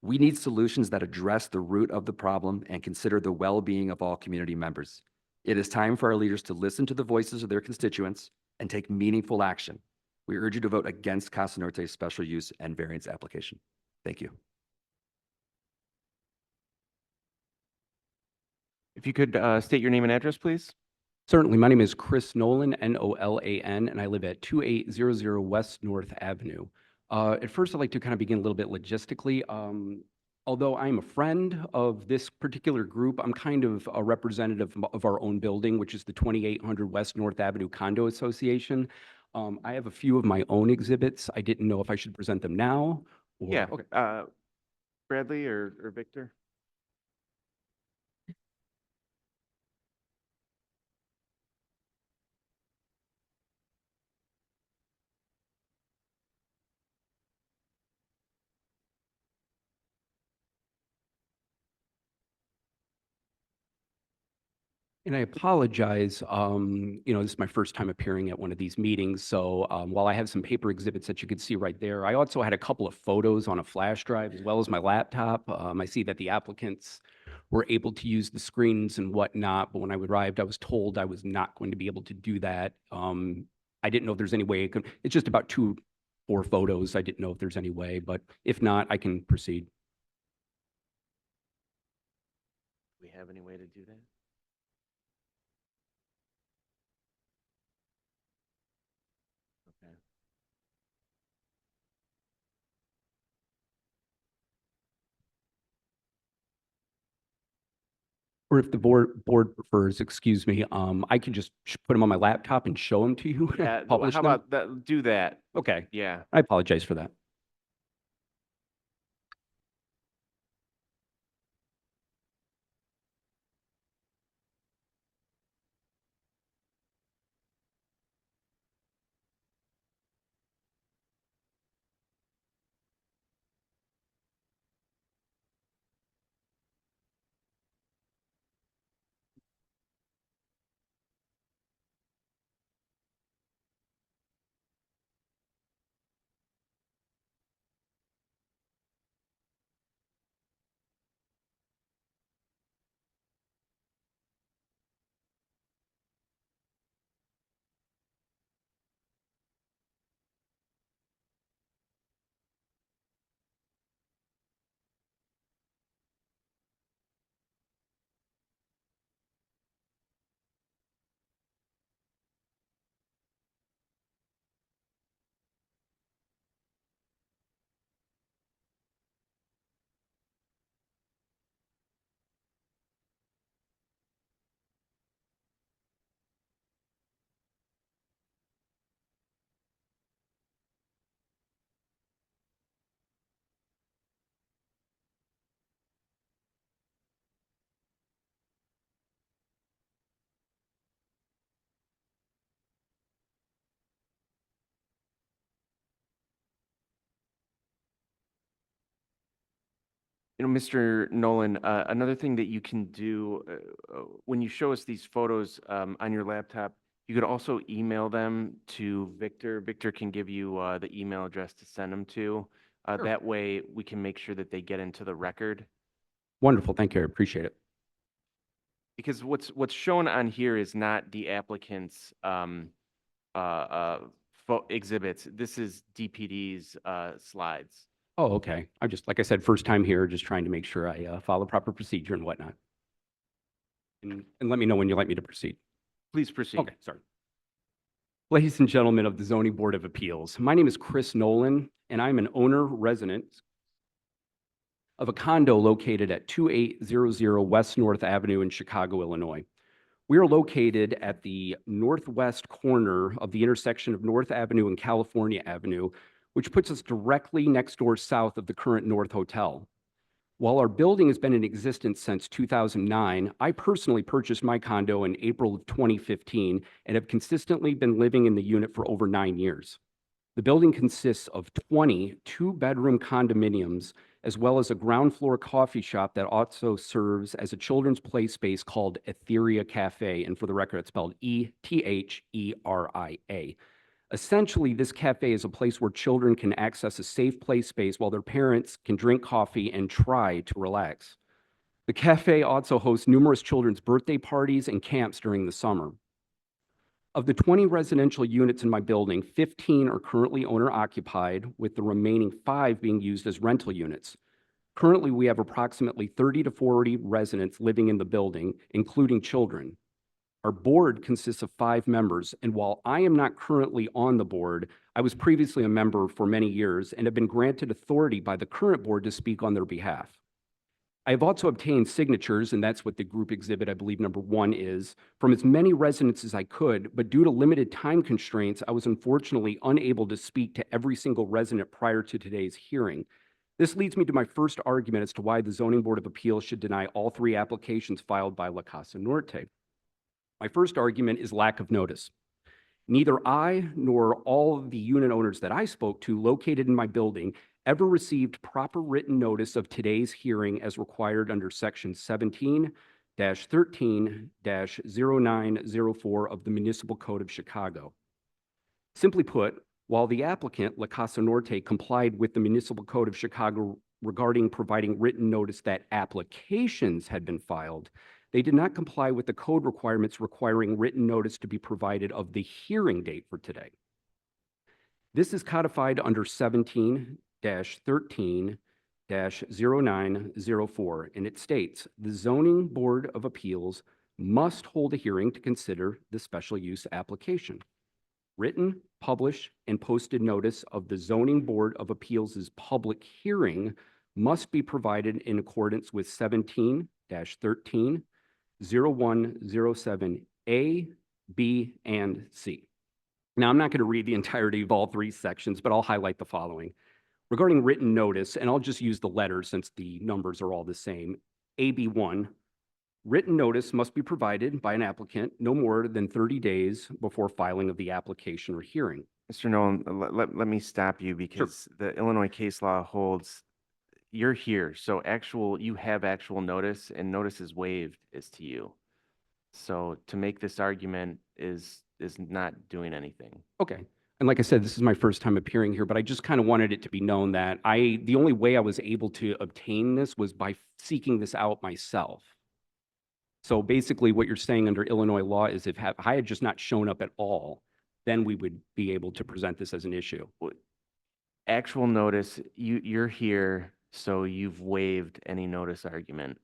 We need solutions that address the root of the problem and consider the well-being of all community members. It is time for our leaders to listen to the voices of their constituents and take meaningful action. We urge you to vote against Casa Norte's special use and variance application. Thank you. If you could state your name and address, please. Certainly. My name is Chris Nolan, Nolan, and I live at 2800 West North Avenue. At first, I'd like to kind of begin a little bit logistically. Although I'm a friend of this particular group, I'm kind of a representative of our own building, which is the 2800 West North Avenue Condo Association. I have a few of my own exhibits. I didn't know if I should present them now. Or, Yeah. Okay. Bradley or Victor? And I apologize, this is my first time appearing at one of these meetings, so while I have some paper exhibits that you could see right there, I also had a couple of photos on a flash drive as well as my laptop. I see that the applicants were able to use the screens and whatnot, but when I arrived, I was told I was not going to be able to do that. I didn't know if there's any way it's just about 2 or 4 photos. I didn't know if there's any way, but if not, I can proceed. Do we have any way to do that? Okay. Or if the board prefers, excuse me, I can just put them on my laptop and show them to you. Yeah, publish how them. about that? Do that. Okay, Yeah. I apologize for that. Mr. Nolan, another thing that you can do when you show us these photos on your laptop, you could also email them to Victor. Victor can give you the email address to send them to. Sure. That way we can make sure that they get into the record. Wonderful, thank you, I appreciate it. Because what's shown on here is not the applicant's exhibits. This is DPD's slides. Oh, okay. I'm just, like I said, first time here, just trying to make sure I follow proper procedure and whatnot. And let me know when you'd like me to proceed. Please proceed. Okay, sorry. Ladies and gentlemen of the Zoning Board of Appeals, my name is Chris Nolan, and I'm an owner resident of a condo located at 2800 West North Avenue in Chicago, Illinois. We are located at the northwest corner of the intersection of North Avenue and California Avenue, which puts us directly next door south of the current North Hotel. While our building has been in existence since 2009, I personally purchased my condo in April of 2015 and have consistently been living in the unit for over 9 years. The building consists of 20 two-bedroom condominiums, as well as a ground floor coffee shop that also serves as a children's play space called Etheria Cafe, and for the record, it's spelled E-T-H-E-R-I-A. Essentially, this cafe is a place where children can access a safe play space while their parents can drink coffee and try to relax. The cafe also hosts numerous children's birthday parties and camps during the summer. Of the 20 residential units in my building, 15 are currently owner-occupied, with the remaining 5 being used as rental units. Currently, we have approximately 30 to 40 residents living in the building, including children. Our board consists of 5 members, and while I am not currently on the board, I was previously a member for many years and have been granted authority by the current board to speak on their behalf. I have also obtained signatures, and that's what the group exhibit, I believe, number 1 is, from as many residents as I could, but due to limited time constraints, I was unfortunately unable to speak to every single resident prior to today's hearing. This leads me to my first argument as to why the Zoning Board of Appeals should deny all 3 applications filed by La Casa Norte. My first argument is lack of notice. Neither I nor all of the unit owners that I spoke to located in my building ever received proper written notice of today's hearing as required under Section 17, 13-0904 of the Municipal Code of Chicago. Simply put, while the applicant, La Casa Norte, complied with the Municipal Code of Chicago regarding providing written notice that applications had been filed, they did not comply with the code requirements requiring written notice to be provided of the hearing date for today. This is codified under 17-13-0904, and it states, the Zoning Board of Appeals must hold a hearing to consider the special use application. Written, published, and posted notice of the Zoning Board of Appeals' public hearing must be provided in accordance with 17-13-0107A, B, and C. Now, I'm not going to read the entirety of all three sections, but I'll highlight the following. Regarding written notice, and I'll just use the letters since the numbers are all the same, AB1, written notice must be provided by an applicant no more than 30 days before filing of the application or hearing. Mr. Nolan, let me stop you because the Illinois case law holds, you're here, so you have actual notice and notice is waived as to you. So to make this argument is not doing anything. Okay. And like I said, this is my first time appearing here, but I just kind of wanted it to be known that the only way I was able to obtain this was by seeking this out myself. So basically what you're saying under Illinois law is if I had just not shown up at all, then we would be able to present this as an issue. Actual notice, you're here, so you've waived any notice argument.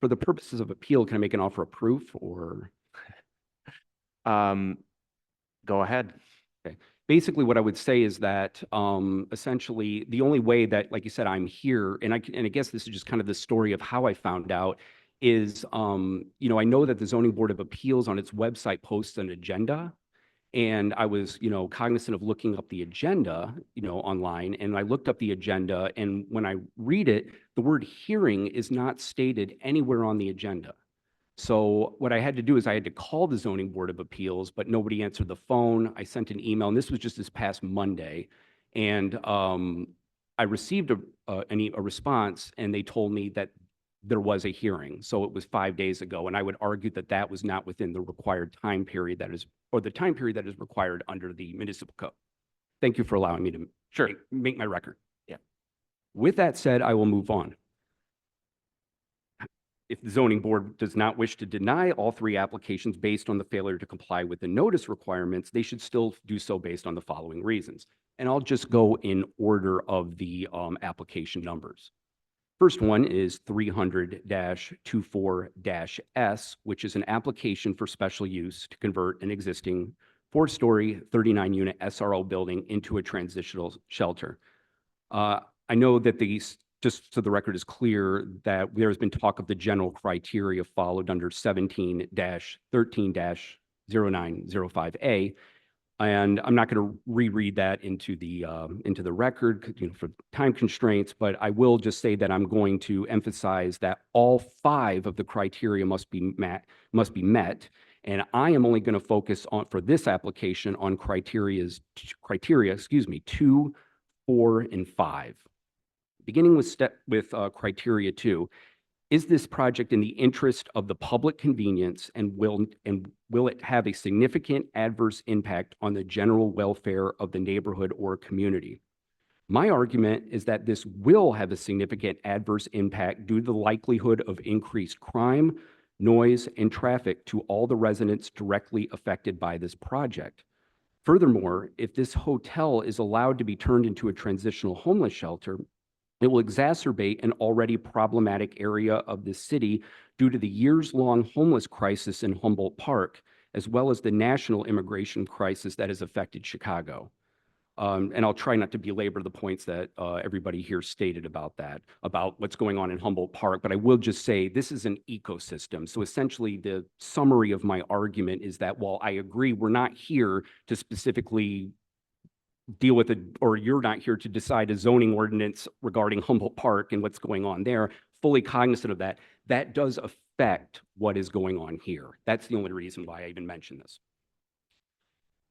For the purposes of appeal, can I make an offer of proof or? Go ahead. Okay. Basically, what I would say is that essentially the only way that, like you said, I'm here, and I guess this is just kind of the story of how I found out, is I know that the Zoning Board of Appeals on its website posts an agenda, and I was cognizant of looking up the agenda online, and I looked up the agenda, and when I read it, the word hearing is not stated anywhere on the agenda. So what I had to do is I had to call the Zoning Board of Appeals, but nobody answered the phone. I sent an email, and this was just this past Monday. And I received a response, and they told me that there was a hearing. So it was 5 days ago, and I would argue that that was not within the required time period or the time period that is required under the municipal code. Thank you for allowing me to make my record. Yeah. With that said, I will move on. If the zoning board does not wish to deny all three applications based on the failure to comply with the notice requirements, they should still do so based on the following reasons. And I'll just go in order of the application numbers. First one is 300-24-S, which is an application for special use to convert an existing 4-story, 39-unit SRO building into a transitional shelter. I know that just so the record is clear, that there has been talk of the general criteria followed under 17-13-0905A. And I'm not going to reread that into the record, for time constraints, but I will just say that I'm going to emphasize that all 5 of the criteria must be met, and I am only going to focus on, for this application, on criteria 2, 4, and 5. Beginning with criteria 2, is this project in the interest of the public convenience and will it have a significant adverse impact on the general welfare of the neighborhood or community? My argument is that this will have a significant adverse impact due to the likelihood of increased crime, noise, and traffic to all the residents directly affected by this project. Furthermore, if this hotel is allowed to be turned into a transitional homeless shelter, it will exacerbate an already problematic area of the city due to the years-long homeless crisis in Humboldt Park, as well as the national immigration crisis that has affected Chicago. And I'll try not to belabor the points that everybody here stated about what's going on in Humboldt Park, but I will just say this is an ecosystem. So essentially the summary of my argument is that while I agree we're not here to specifically deal with or you're not here to decide a zoning ordinance regarding Humboldt Park and what's going on there, fully cognizant of that, that does affect what is going on here. That's the only reason why I even mentioned this.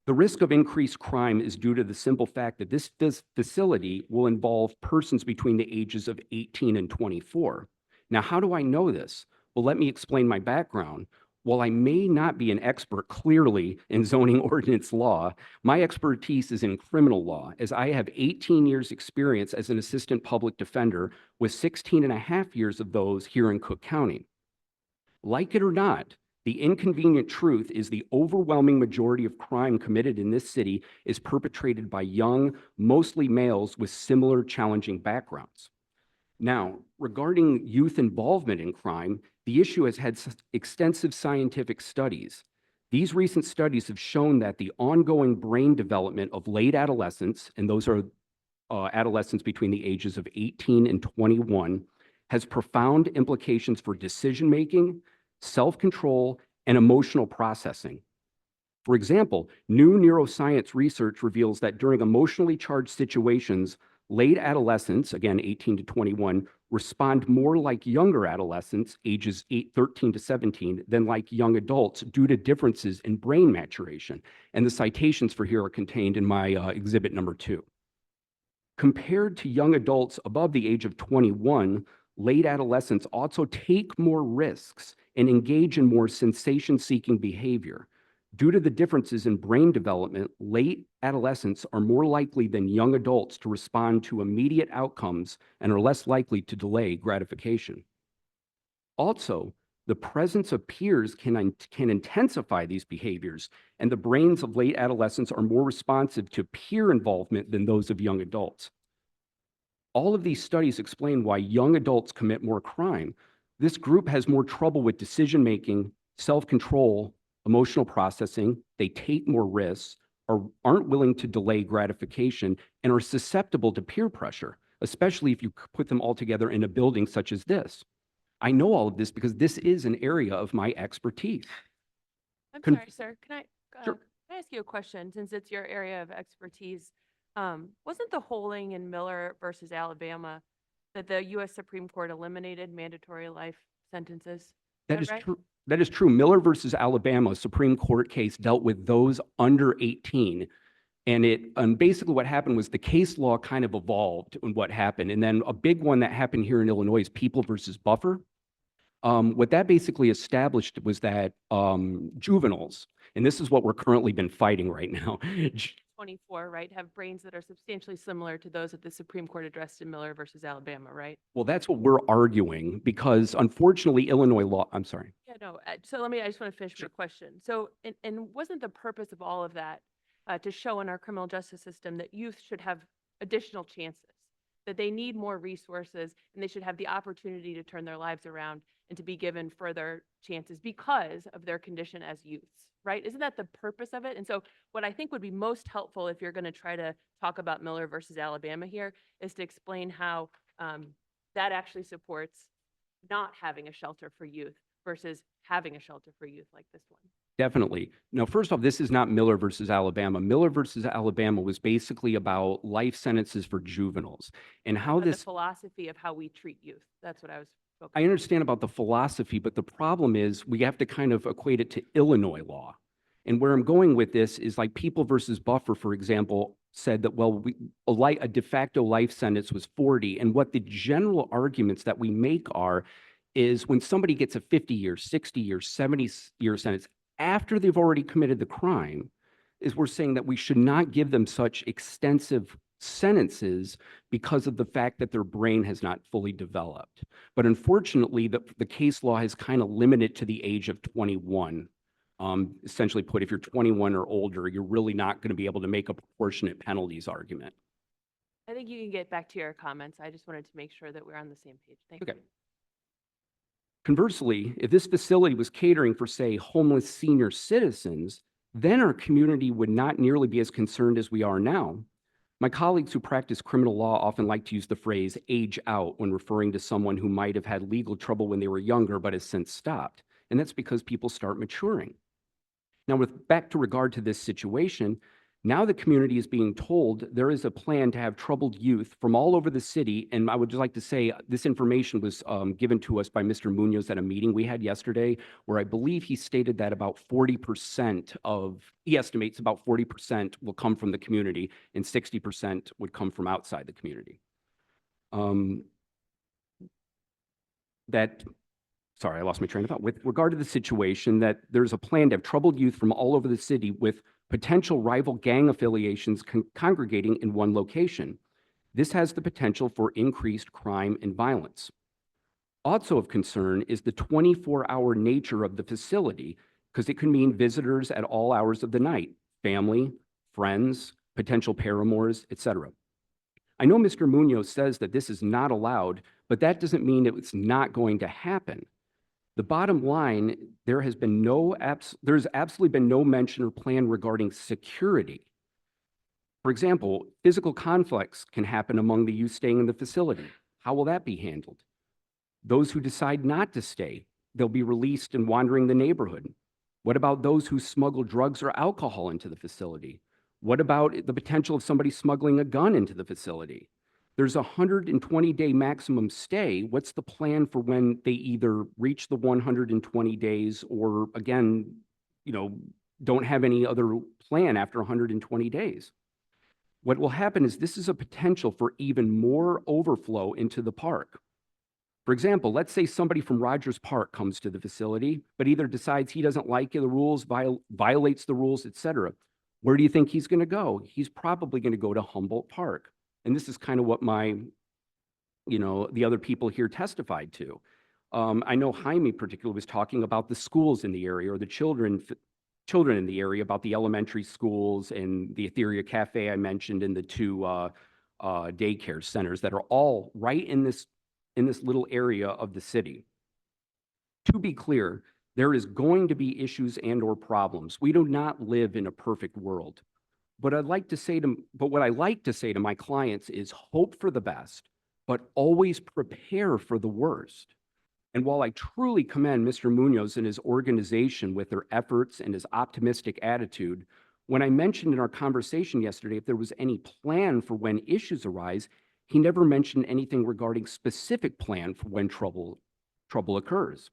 The risk of increased crime is due to the simple fact that this facility will involve persons between the ages of 18 and 24. Now, how do I know this? Well, let me explain my background. While I may not be an expert clearly in zoning ordinance law, my expertise is in criminal law, as I have 18 years' experience as an assistant public defender, with 16 and a half years of those here in Cook County. Like it or not, the inconvenient truth is the overwhelming majority of crime committed in this city is perpetrated by young, mostly males with similar challenging backgrounds. Now, regarding youth involvement in crime, the issue has had extensive scientific studies. These recent studies have shown that the ongoing brain development of late adolescents, and those are adolescents between the ages of 18 and 21, has profound implications for decision-making, self-control, and emotional processing. For example, new neuroscience research reveals that during emotionally charged situations, late adolescents, again 18 to 21, respond more like younger adolescents, ages 13 to 17, than like young adults due to differences in brain maturation. And the citations for here are contained in my exhibit number 2. Compared to young adults above the age of 21, late adolescents also take more risks and engage in more sensation-seeking behavior. Due to the differences in brain development, late adolescents are more likely than young adults to respond to immediate outcomes and are less likely to delay gratification. Also, the presence of peers can intensify these behaviors, and the brains of late adolescents are more responsive to peer involvement than those of young adults. All of these studies explain why young adults commit more crime. This group has more trouble with decision-making, self-control, emotional processing, they take more risks, or aren't willing to delay gratification, and are susceptible to peer pressure, especially if you put them all together in a building such as this. I know all of this because this is an area of my expertise. I'm Con- sorry, sir. Sure. Can I ask you a question, since it's your area of expertise? Wasn't the holding in Miller versus Alabama that the U.S. Supreme Court eliminated mandatory life sentences? That is right? true. That is true. Miller versus Alabama, a Supreme Court case, dealt with those under 18. And basically what happened was the case law kind of evolved in what happened. And then a big one that happened here in Illinois is People versus Buffer. What that basically established was that juveniles, and this is what we're currently been fighting right now. 24, right, have brains that are substantially similar to those that the Supreme Court addressed in Miller versus Alabama, right? Well, that's what we're arguing because unfortunately Illinois law, I'm sorry. Yeah, no, so I just want to finish my question. So, and wasn't the purpose of all of that to show in our criminal justice system that youth should have additional chances, that they need more resources, and they should have the opportunity to turn their lives around and to be given further chances because of their condition as youths, right? Isn't that the purpose of it? And so what I think would be most helpful if you're going to try to talk about Miller versus Alabama here is to explain how that actually supports not having a shelter for youth versus having a shelter for youth like this one. Definitely. Now, first off, this is not Miller versus Alabama. Miller versus Alabama was basically about life sentences for juveniles and how But the this, philosophy of how we treat youth. That's what I was focused I understand about the philosophy, but the problem is we have to kind of equate it to Illinois law. And where I'm going with this is like People versus Buffer, for example, said that, well, a de facto life sentence was 40. And what the general arguments that we make is when somebody gets a 50-year, 60-year, 70-year sentence after they've already committed the crime, is we're saying that we should not give them such extensive sentences because of the fact that their brain has not fully developed. But unfortunately, the case law has kind of limited to the age of 21. Essentially put, if you're 21 or older, you're really not going to be able to make a proportionate penalties argument. I think you can get back to your comments. I just wanted to make sure that we're on the same page. Thank you. Conversely, if this facility was catering for, say, homeless senior citizens, then our community would not nearly be as concerned as we are now. My colleagues who practice criminal law often like to use the phrase age out when referring to someone who might have had legal trouble when they were younger but has since stopped. And that's because people start maturing. Now, with back to regard to this situation, now the community is being told there is a plan to have troubled youth from all over the city. And I would just like to say this information was given to us by Mr. Munoz at a meeting we had yesterday, where I believe he stated that about 40% he estimates about 40% will come from the community and 60% would come from outside the community. That sorry, I lost my train of thought. With regard to the situation that there's a plan to have troubled youth from all over the city with potential rival gang affiliations congregating in one location. This has the potential for increased crime and violence. Also of concern is the 24-hour nature of the facility, because it can mean visitors at all hours of the night, family, friends, potential paramours, etc. I know Mr. Munoz says that this is not allowed, but that doesn't mean it's not going to happen. The bottom line, there's absolutely been no mention or plan regarding security. For example, physical conflicts can happen among the youth staying in the facility. How will that be handled? Those who decide not to stay, they'll be released and wandering the neighborhood. What about those who smuggle drugs or alcohol into the facility? What about the potential of somebody smuggling a gun into the facility? There's a 120-day maximum stay. What's the plan for when they either reach the 120 days or, again, don't have any other plan after 120 days? What will happen is this is a potential for even more overflow into the park. For example, let's say somebody from Rogers Park comes to the facility, but either decides he doesn't like the rules, violates the rules, etc. Where do you think he's going to go? He's probably going to go to Humboldt Park. And this is kind of what the other people here testified to. I know Jaime particularly was talking about the schools in the area, or the children in the area, about the elementary schools and the Etheria Cafe I mentioned, and the two daycare centers that are all right in this little area of the city. To be clear, there is going to be issues and/or problems. We do not live in a perfect world. But what I like to say to my clients is hope for the best, but always prepare for the worst. And while I truly commend Mr. Munoz and his organization with their efforts and his optimistic attitude, when I mentioned in our conversation yesterday if there was any plan for when issues arise, he never mentioned anything regarding specific plan for when trouble occurs.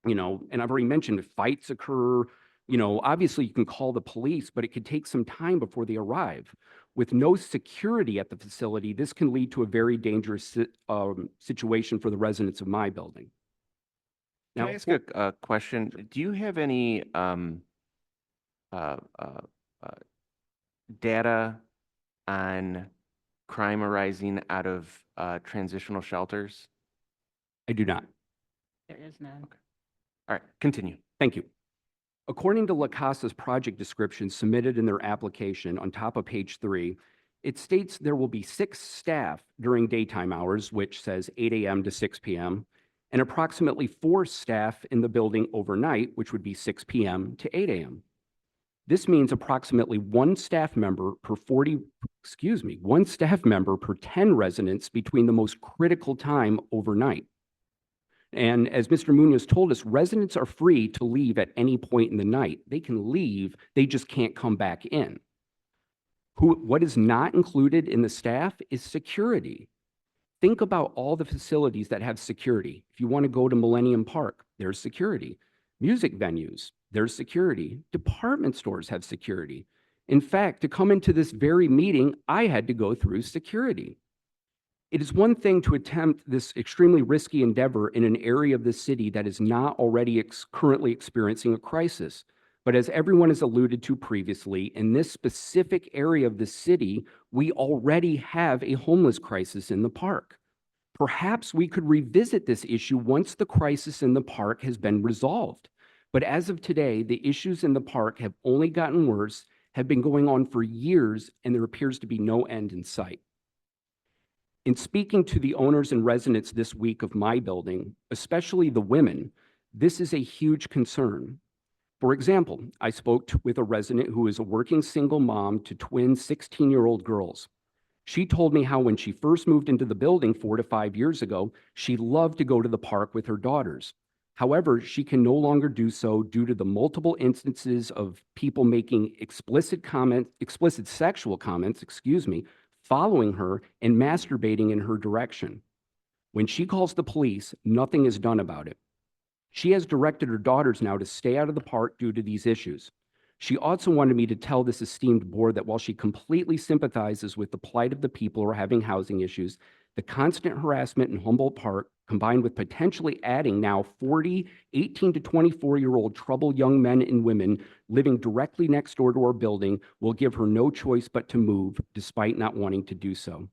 And I've already mentioned if fights occur, obviously you can call the police, but it could take some time before they arrive. With no security at the facility, this can lead to a very dangerous situation for the residents of my building. Can I ask a question? Do you have any data on crime arising out of transitional shelters? I do not. There is none. All right, continue. Thank you. According to La Casa's project description submitted in their application on top of page 3, it states there will be 6 staff during daytime hours, which says 8 a.m. to 6 p.m., and approximately 4 staff in the building overnight, which would be 6 p.m. to 8 a.m. This means approximately one staff member per 10 residents between the most critical time overnight. And as Mr. Munoz told us, residents are free to leave at any point in the night. They can leave, they just can't come back in. What is not included in the staff is security. Think about all the facilities that have security. If you want to go to Millennium Park, there's security. Music venues, there's security. Department stores have security. In fact, to come into this very meeting, I had to go through security. It is one thing to attempt this extremely risky endeavor in an area of the city that is not already currently experiencing a crisis. But as everyone has alluded to previously, in this specific area of the city, we already have a homeless crisis in the park. Perhaps we could revisit this issue once the crisis in the park has been resolved. But as of today, the issues in the park have only gotten worse, have been going on for years, and there appears to be no end in sight. In speaking to the owners and residents this week of my building, especially the women, this is a huge concern. For example, I spoke with a resident who is a working single mom to twin 16-year-old girls. She told me how when she first moved into the building 4 to 5 years ago, she loved to go to the park with her daughters. However, she can no longer do so due to the multiple instances of people making explicit sexual comments, following her and masturbating in her direction. When she calls the police, nothing is done about it. She has directed her daughters now to stay out of the park due to these issues. She also wanted me to tell this esteemed board that while she completely sympathizes with the plight of the people who are having housing issues, the constant harassment in Humboldt Park combined with potentially adding now 40 18 to 24-year-old troubled young men and women living directly next door to our building, will give her no choice but to move despite not wanting to do so.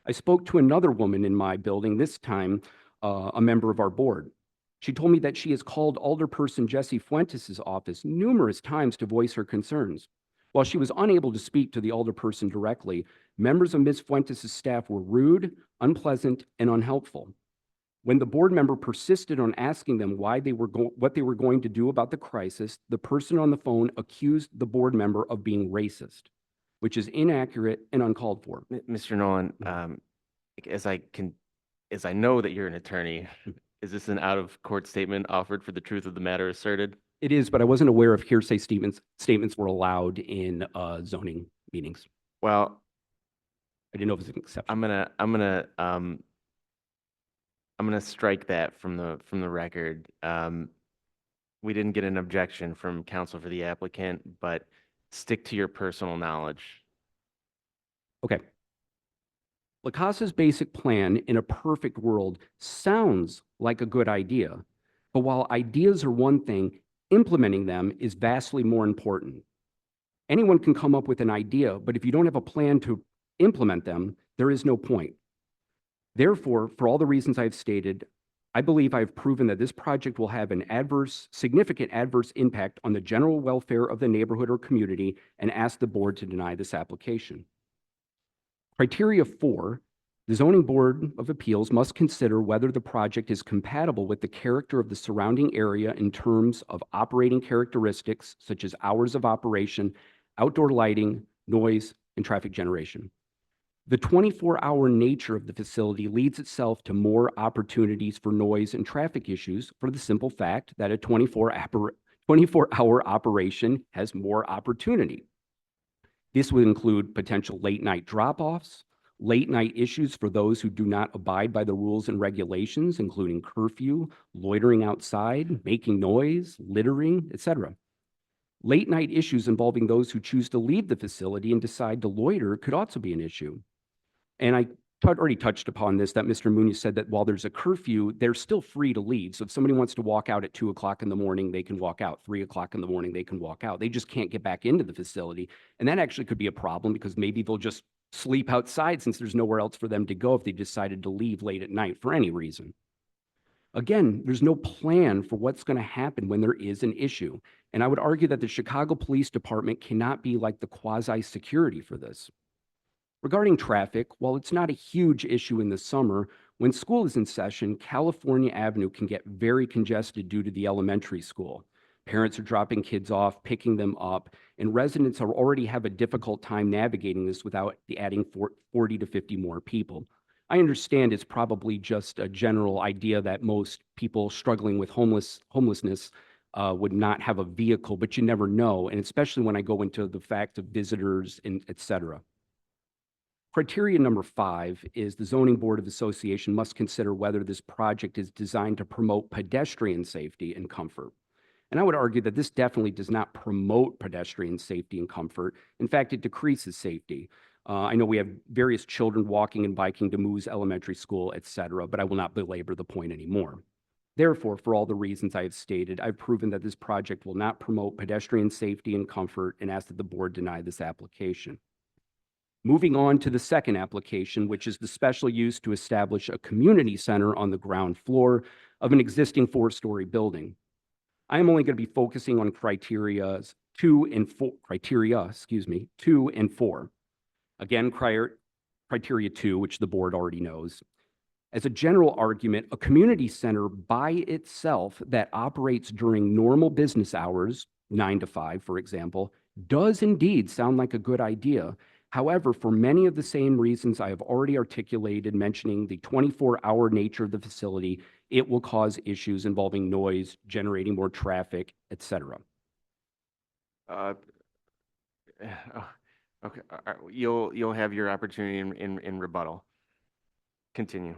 I spoke to another woman in my building, this time a member of our board. She told me that she has called Alderperson Jesse Fuentes' office numerous times to voice her concerns. While she was unable to speak to the alderperson directly, members of Ms. Fuentes' staff were rude, unpleasant, and unhelpful. When the board member persisted on asking them what they were going to do about the crisis, the person on the phone accused the board member of being racist, which is inaccurate and uncalled for. Mr. Nolan, as I know that you're an attorney, is this an out-of-court statement offered for the truth of the matter asserted? It is, but I wasn't aware if hearsay statements were allowed in zoning meetings. Well, I didn't know if it was an exception. I'm gonna strike that from the record. We didn't get an objection from counsel for the applicant, but stick to your personal knowledge. Okay. La Casa's basic plan in a perfect world sounds like a good idea, but while ideas are one thing, implementing them is vastly more important. Anyone can come up with an idea, but if you don't have a plan to implement them, there is no point. Therefore, for all the reasons I've stated, I believe I've proven that this project will have an significant adverse impact on the general welfare of the neighborhood or community, and ask the board to deny this application. Criteria 4, the Zoning Board of Appeals must consider whether the project is compatible with the character of the surrounding area in terms of operating characteristics such as hours of operation, outdoor lighting, noise, and traffic generation. The 24-hour nature of the facility leads itself to more opportunities for noise and traffic issues for the simple fact that a 24-hour operation has more opportunity. This would include potential late-night drop-offs, late-night issues for those who do not abide by the rules and regulations, including curfew, loitering outside, making noise, littering, etc. Late-night issues involving those who choose to leave the facility and decide to loiter could also be an issue. And I already touched upon this, that Mr. Munoz said that while there's a curfew, they're still free to leave. So if somebody wants to walk out at 2 o'clock in the morning, they can walk out. 3 o'clock in the morning, they can walk out. They just can't get back into the facility. And that actually could be a problem because maybe they'll just sleep outside since there's nowhere else for them to go if they decided to leave late at night for any reason. Again, there's no plan for what's going to happen when there is an issue. And I would argue that the Chicago Police Department cannot be like the quasi-security for this. Regarding traffic, while it's not a huge issue in the summer, when school is in session, California Avenue can get very congested due to the elementary school. Parents are dropping kids off, picking them up, and residents already have a difficult time navigating this without adding 40 to 50 more people. I understand it's probably just a general idea that most people struggling with homelessness would not have a vehicle, but you never know, and especially when I go into the fact of visitors and et cetera. Criteria number 5 is the Zoning Board of Association must consider whether this project is designed to promote pedestrian safety and comfort. And I would argue that this definitely does not promote pedestrian safety and comfort. In fact, it decreases safety. I know we have various children walking and biking to Moose Elementary School, et cetera, but I will not belabor the point anymore. Therefore, for all the reasons I have stated, I've proven that this project will not promote pedestrian safety and comfort, and ask that the board deny this application. Moving on to the second application, which is the special use to establish a community center on the ground floor of an existing 4-story building. I am only going to be focusing on criteria 2 and 4. Again, criteria 2, which the board already knows. As a general argument, a community center by itself that operates during normal business hours, 9 to 5, for example, does indeed sound like a good idea. However, for many of the same reasons I have already articulated, mentioning the 24-hour nature of the facility, it will cause issues involving noise, generating more traffic, et cetera. Okay, you'll have your opportunity in rebuttal. Continue.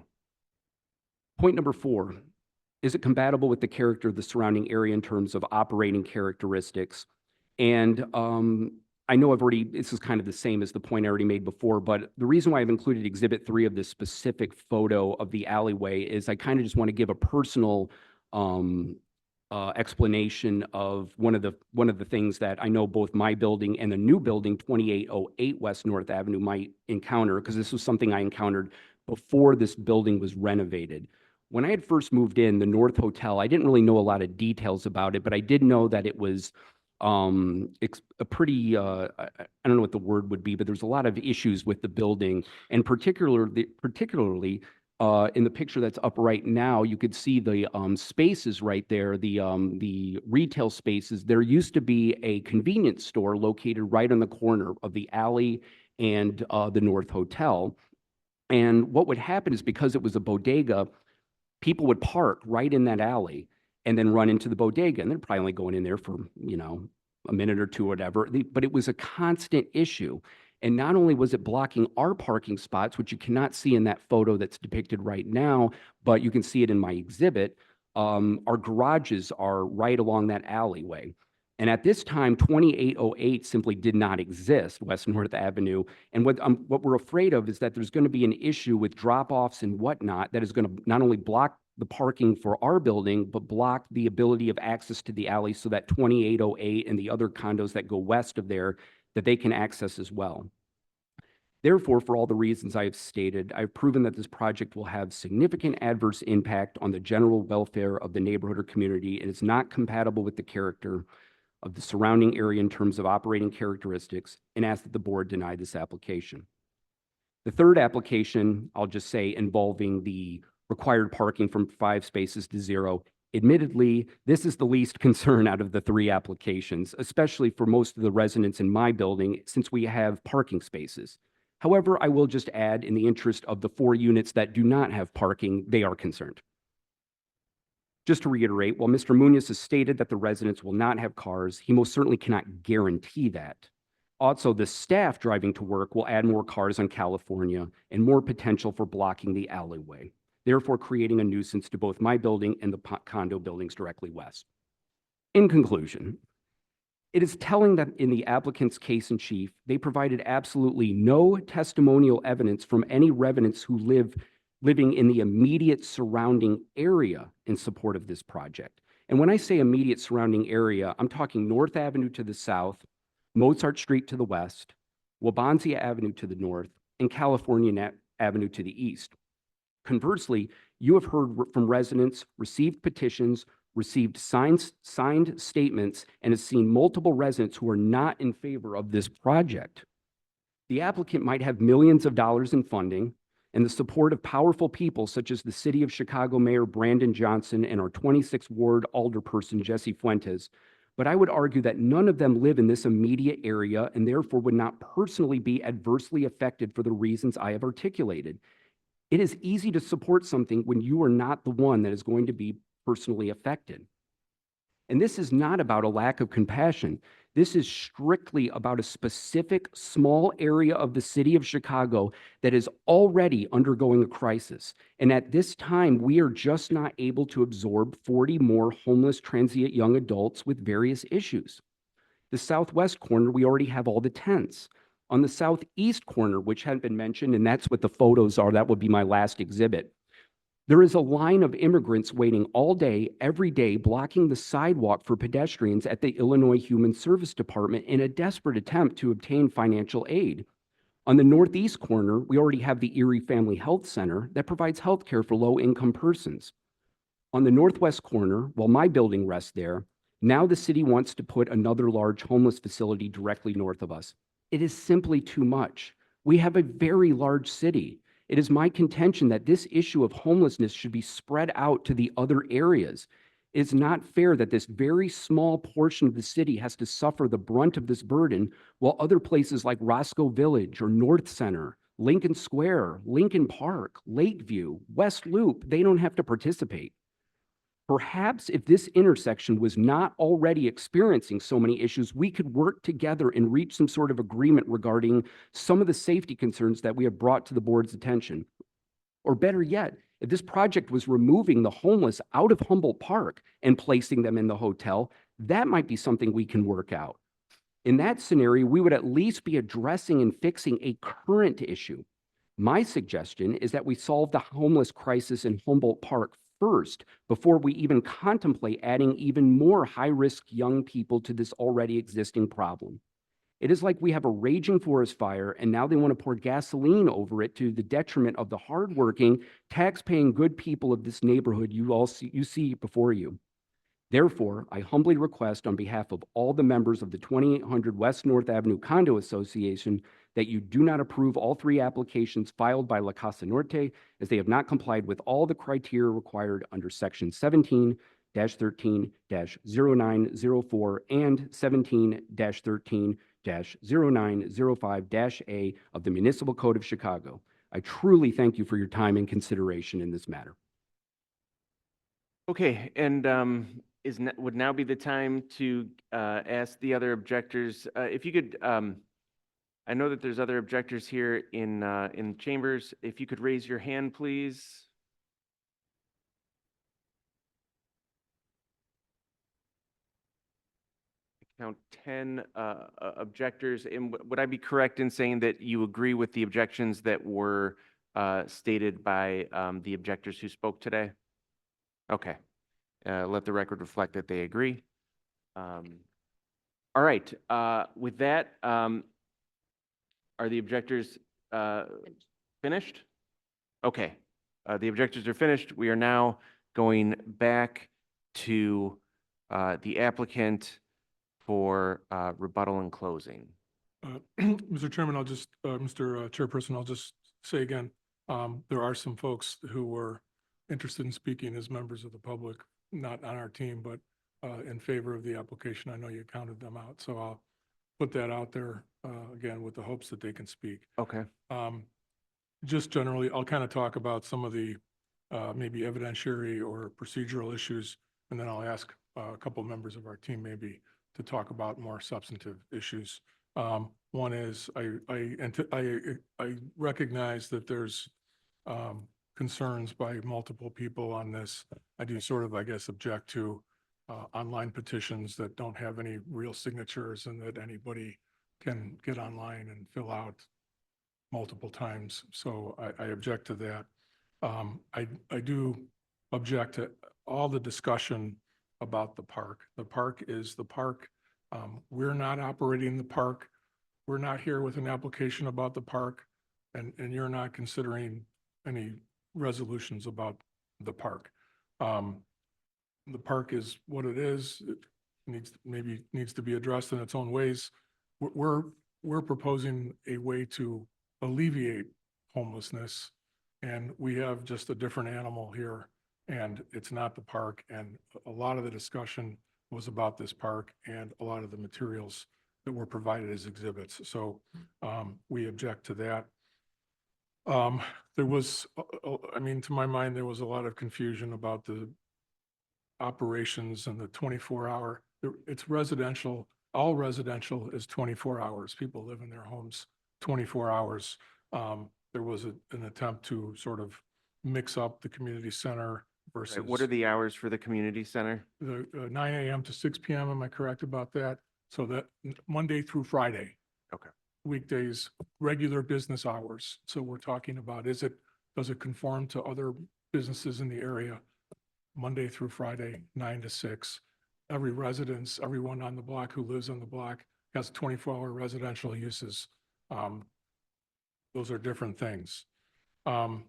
Point number 4, is it compatible with the character of the surrounding area in terms of operating characteristics? And I know this is kind of the same as the point I already made before, but the reason why I've included Exhibit 3 of this specific photo of the alleyway is I kind of just want to give a personal explanation of one of the things that I know both my building and the new building, 2808 West North Avenue, might encounter, because this was something I encountered before this building was renovated. When I had first moved in, the North Hotel, I didn't really know a lot of details about it, but I did know that it was a pretty, I don't know what the word would be, but there's a lot of issues with the building, and particularly in the picture that's up right now, you could see the spaces right there, the retail spaces. There used to be a convenience store located right on the corner of the alley and the North Hotel. And what would happen is, because it was a bodega, people would park right in that alley and then run into the bodega, and they're probably only going in there for, a minute or two, whatever. But it was a constant issue. And not only was it blocking our parking spots, which you cannot see in that photo that's depicted right now, but you can see it in my exhibit, our garages are right along that alleyway. And at this time, 2808 simply did not exist, West North Avenue. And what we're afraid of is that there's going to be an issue with drop-offs and whatnot that is going to not only block the parking for our building, but block the ability of access to the alley so that 2808 and the other condos that go west of there, that they can access as well. Therefore, for all the reasons I have stated, I've proven that this project will have significant adverse impact on the general welfare of the neighborhood or community, and is not compatible with the character of the surrounding area in terms of operating characteristics, and ask that the board deny this application. The third application, I'll just say, involving the required parking from 5 spaces to 0. Admittedly, this is the least concern out of the 3 applications, especially for most of the residents in my building, since we have parking spaces. However, I will just add, in the interest of the 4 units that do not have parking, they are concerned. Just to reiterate, while Mr. Munoz has stated that the residents will not have cars, he most certainly cannot guarantee that. Also, the staff driving to work will add more cars on California and more potential for blocking the alleyway, therefore creating a nuisance to both my building and the condo buildings directly west. In conclusion, it is telling that in the applicant's case in chief, they provided absolutely no testimonial evidence from any residents who living in the immediate surrounding area in support of this project. And when I say immediate surrounding area, I'm talking North Avenue to the south, Mozart Street to the west, Wabansia Avenue to the north, and California Avenue to the east. Conversely, you have heard from residents, received petitions, received signed statements, and have seen multiple residents who are not in favor of this project. The applicant might have millions of dollars in funding and the support of powerful people such as the City of Chicago Mayor Brandon Johnson and our 26th Ward Alderperson Jesse Fuentes, but I would argue that none of them live in this immediate area and therefore would not personally be adversely affected for the reasons I have articulated. It is easy to support something when you are not the one that is going to be personally affected. And this is not about a lack of compassion. This is strictly about a specific small area of the city of Chicago that is already undergoing a crisis. And at this time, we are just not able to absorb 40 more homeless transient young adults with various issues. The southwest corner, we already have all the tents. On the southeast corner, which hadn't been mentioned, and that's what the photos are, that would be my last exhibit. There is a line of immigrants waiting all day, every day, blocking the sidewalk for pedestrians at the Illinois Human Service Department in a desperate attempt to obtain financial aid. On the northeast corner, we already have the Erie Family Health Center that provides health care for low-income persons. On the northwest corner, while my building rests there, now the city wants to put another large homeless facility directly north of us. It is simply too much. We have a very large city. It is my contention that this issue of homelessness should be spread out to the other areas. It is not fair that this very small portion of the city has to suffer the brunt of this burden, while other places like Roscoe Village or North Center, Lincoln Square, Lincoln Park, Lakeview, West Loop, they don't have to participate. Perhaps if this intersection was not already experiencing so many issues, we could work together and reach some sort of agreement regarding some of the safety concerns that we have brought to the board's attention. Or better yet, if this project was removing the homeless out of Humboldt Park and placing them in the hotel, that might be something we can work out. In that scenario, we would at least be addressing and fixing a current issue. My suggestion is that we solve the homeless crisis in Humboldt Park first before we even contemplate adding even more high-risk young people to this already existing problem. It is like we have a raging forest fire and now they want to pour gasoline over it to the detriment of the hardworking, tax-paying good people of this neighborhood you see before you. Therefore, I humbly request on behalf of all the members of the 2800 West North Avenue Condo Association that you do not approve all three applications filed by La Casa Norte, as they have not complied with all the criteria required under Section 17-13-0904 and 17-13-0905-A of the Municipal Code of Chicago. I truly thank you for your time and consideration in this matter. Okay, and would now be the time to ask the other objectors, if you could, I know that there's other objectors here in chambers. If you could raise your hand, please. Count 10 objectors. And would I be correct in saying that you agree with the objections that were stated by the objectors who spoke today? Okay. Let the record reflect that they agree. All right. With that, are the objectors finished? Okay. The objectors are finished. We are now going back to the applicant for rebuttal and closing. Mr. Chairman, Mr. Chairperson, I'll just say again, there are some folks who were interested in speaking as members of the public, not on our team, but in favor of the application. I know you counted them out, so I'll put that out there again with the hopes that they can speak. Okay. Just generally, I'll kind of talk about some of the maybe evidentiary or procedural issues, and then I'll ask a couple members of our team maybe to talk about more substantive issues. One is I recognize that there's concerns by multiple people on this. I do sort of, I guess, object to online petitions that don't have any real signatures and that anybody can get online and fill out multiple times. So I object to that. I do object to all the discussion about the park. The park is the park. We're not operating the park. We're not here with an application about the park, and you're not considering any resolutions about the park. The park is what it is. It needs to be addressed in its own ways. We're proposing a way to alleviate homelessness, and we have just a different animal here, and it's not the park. And a lot of the discussion was about this park and a lot of the materials that were provided as exhibits. So we object to that. There was, I mean, to my mind, there was a lot of confusion about the operations and the 24-hour. It's residential. All residential is 24 hours. People live in their homes 24 hours. There was an attempt to sort of mix up the community center versus. Right. What are the hours for the community center? The 9 a.m. to 6 p.m. Am I correct about that? So that Monday through Friday. Okay. Weekdays, regular business hours. So we're talking about, does it conform to other businesses in the area? Monday through Friday, 9 to 6. Every residence, everyone on the block who lives on the block has 24-hour residential uses. Those are different things. There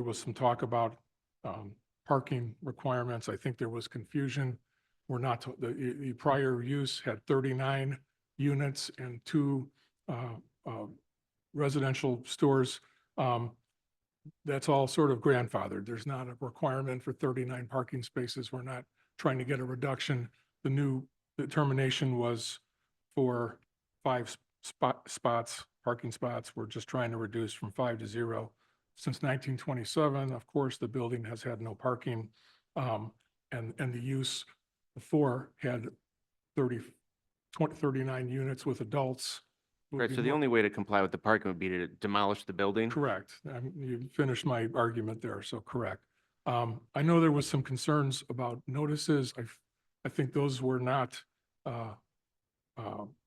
was some talk about parking requirements. I think there was confusion. We're not, the prior use had 39 units and 2 residential stores. That's all sort of grandfathered. There's not a requirement for 39 parking spaces. We're not trying to get a reduction. The new determination was for 5 parking spots. We're just trying to reduce from 5 to 0. Since 1927, of course, the building has had no parking, and the use before had 39 units with adults. Right, so the only way to comply with the parking would be to demolish the building? Correct. You finished my argument there, so correct. I know there was some concerns about notices. I think those were not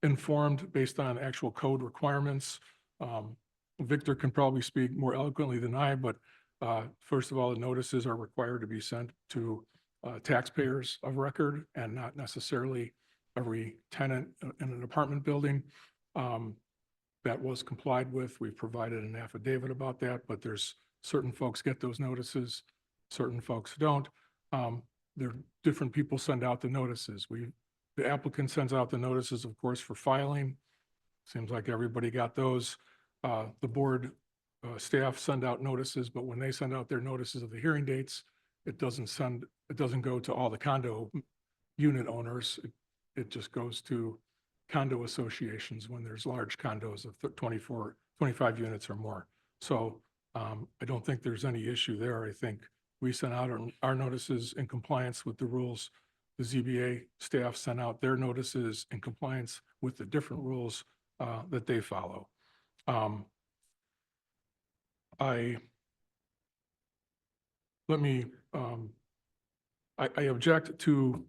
informed based on actual code requirements. Victor can probably speak more eloquently than I, but first of all, the notices are required to be sent to taxpayers of record and not necessarily every tenant in an apartment building. That was complied with. We've provided an affidavit about that, but there's certain folks get those notices, certain folks don't. There, different people send out the notices. The applicant sends out the notices, of course, for filing. Seems like everybody got those. The board staff send out notices, but when they send out their notices of the hearing dates, it doesn't go to all the condo unit owners. It just goes to condo associations when there's large condos of 25 units or more. So I don't think there's any issue there. I think we sent out our notices in compliance with the rules. The ZBA staff sent out their notices in compliance with the different rules that they follow. I object to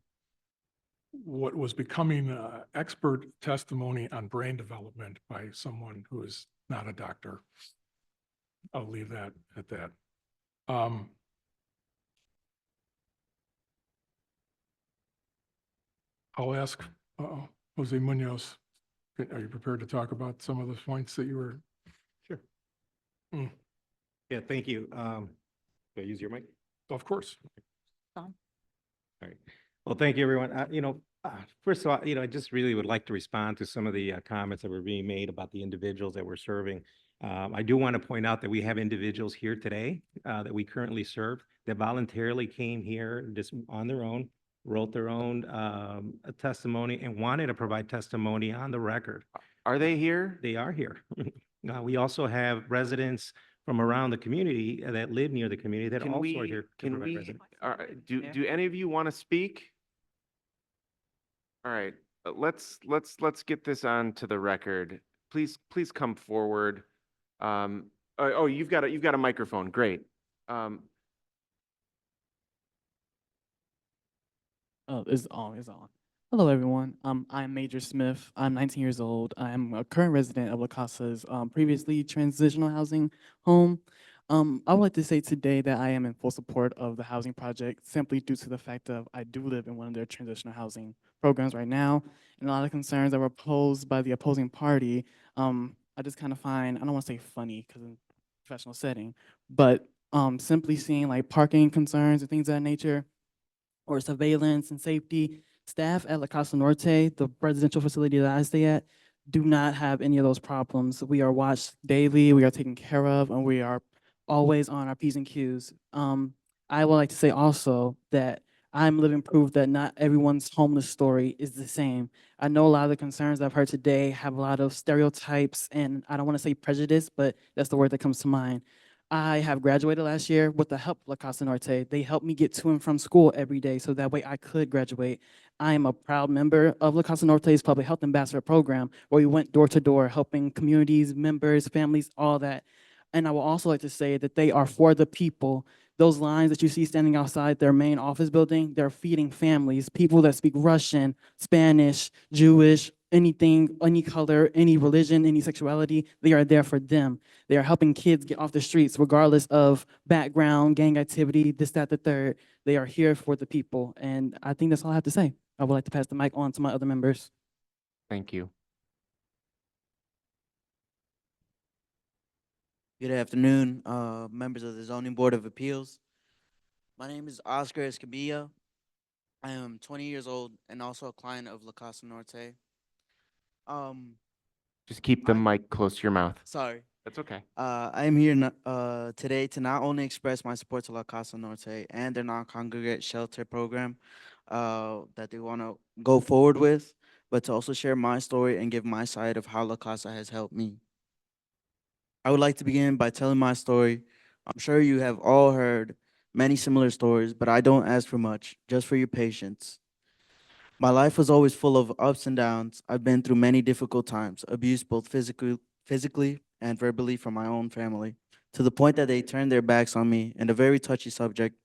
what was becoming expert testimony on brain development by someone who is not a doctor. I'll leave that at that. I'll ask Jose Munoz, are you prepared to talk about some of the points that you were? Sure. Yeah, thank you. Do I use your mic? Of course. All right. Well, thank you, everyone. First of all, I just really would like to respond to some of the comments that were being made about the individuals that we're serving. I do want to point out that we have individuals here today that we currently serve that voluntarily came here just on their own, wrote their own testimony and wanted to provide testimony on the record. Are they here? They are here. We also have residents from around the community that live near the community that also are here. to Can provide we, residence. do any of you want to speak? All right, let's get this on to the record. Please come forward. Oh, you've got a microphone. Great. Oh, it's on, it's on. Hello, everyone. I'm Major Smith. I'm 19 years old. I'm a current resident of La Casa's previously transitional housing home. I would like to say today that I am in full support of the housing project simply due to the fact that I do live in one of their transitional housing programs right now. And a lot of concerns that were posed by the opposing party, I just kind of find, I don't want to say funny because in a professional setting, but simply seeing like parking concerns and things of that nature, or surveillance and safety. Staff at La Casa Norte, the residential facility that I stay at, do not have any of those problems. We are watched daily, we are taken care of, and we are always on our P's and Q's. I would like to say also that I'm living proof that not everyone's homeless story is the same. I know a lot of the concerns I've heard today have a lot of stereotypes, and I don't want to say prejudice, but that's the word that comes to mind. I have graduated last year with the help of La Casa Norte. They helped me get to and from school every day so that way I could graduate. I am a proud member of La Casa Norte's Public Health Ambassador Program, where we went door to door helping communities, members, families, all that. And I would also like to say that they are for the people. Those lines that you see standing outside their main office building, they're feeding families, people that speak Russian, Spanish, Jewish, anything, any color, any religion, any sexuality, they are there for them. They are helping kids get off the streets regardless of background, gang activity, this, that, the third. They are here for the people. And I think that's all I have to say. I would like to pass the mic on to my other members. Thank you. Good afternoon, members of the Zoning Board of Appeals. My name is Oscar Escamilla. I am 20 years old and also a client of La Casa Norte. Just keep the mic close to your mouth. Sorry. That's okay. I am here today to not only express my support to La Casa Norte and their non-congregate shelter program that they want to go forward with, but to also share my story and give my side of how La Casa has helped me. I would like to begin by telling my story. I'm sure you have all heard many similar stories, but I don't ask for much, just for your patience. My life was always full of ups and downs. I've been through many difficult times, abused both physically and verbally from my own family, to the point that they turned their backs on me, and a very touchy subject,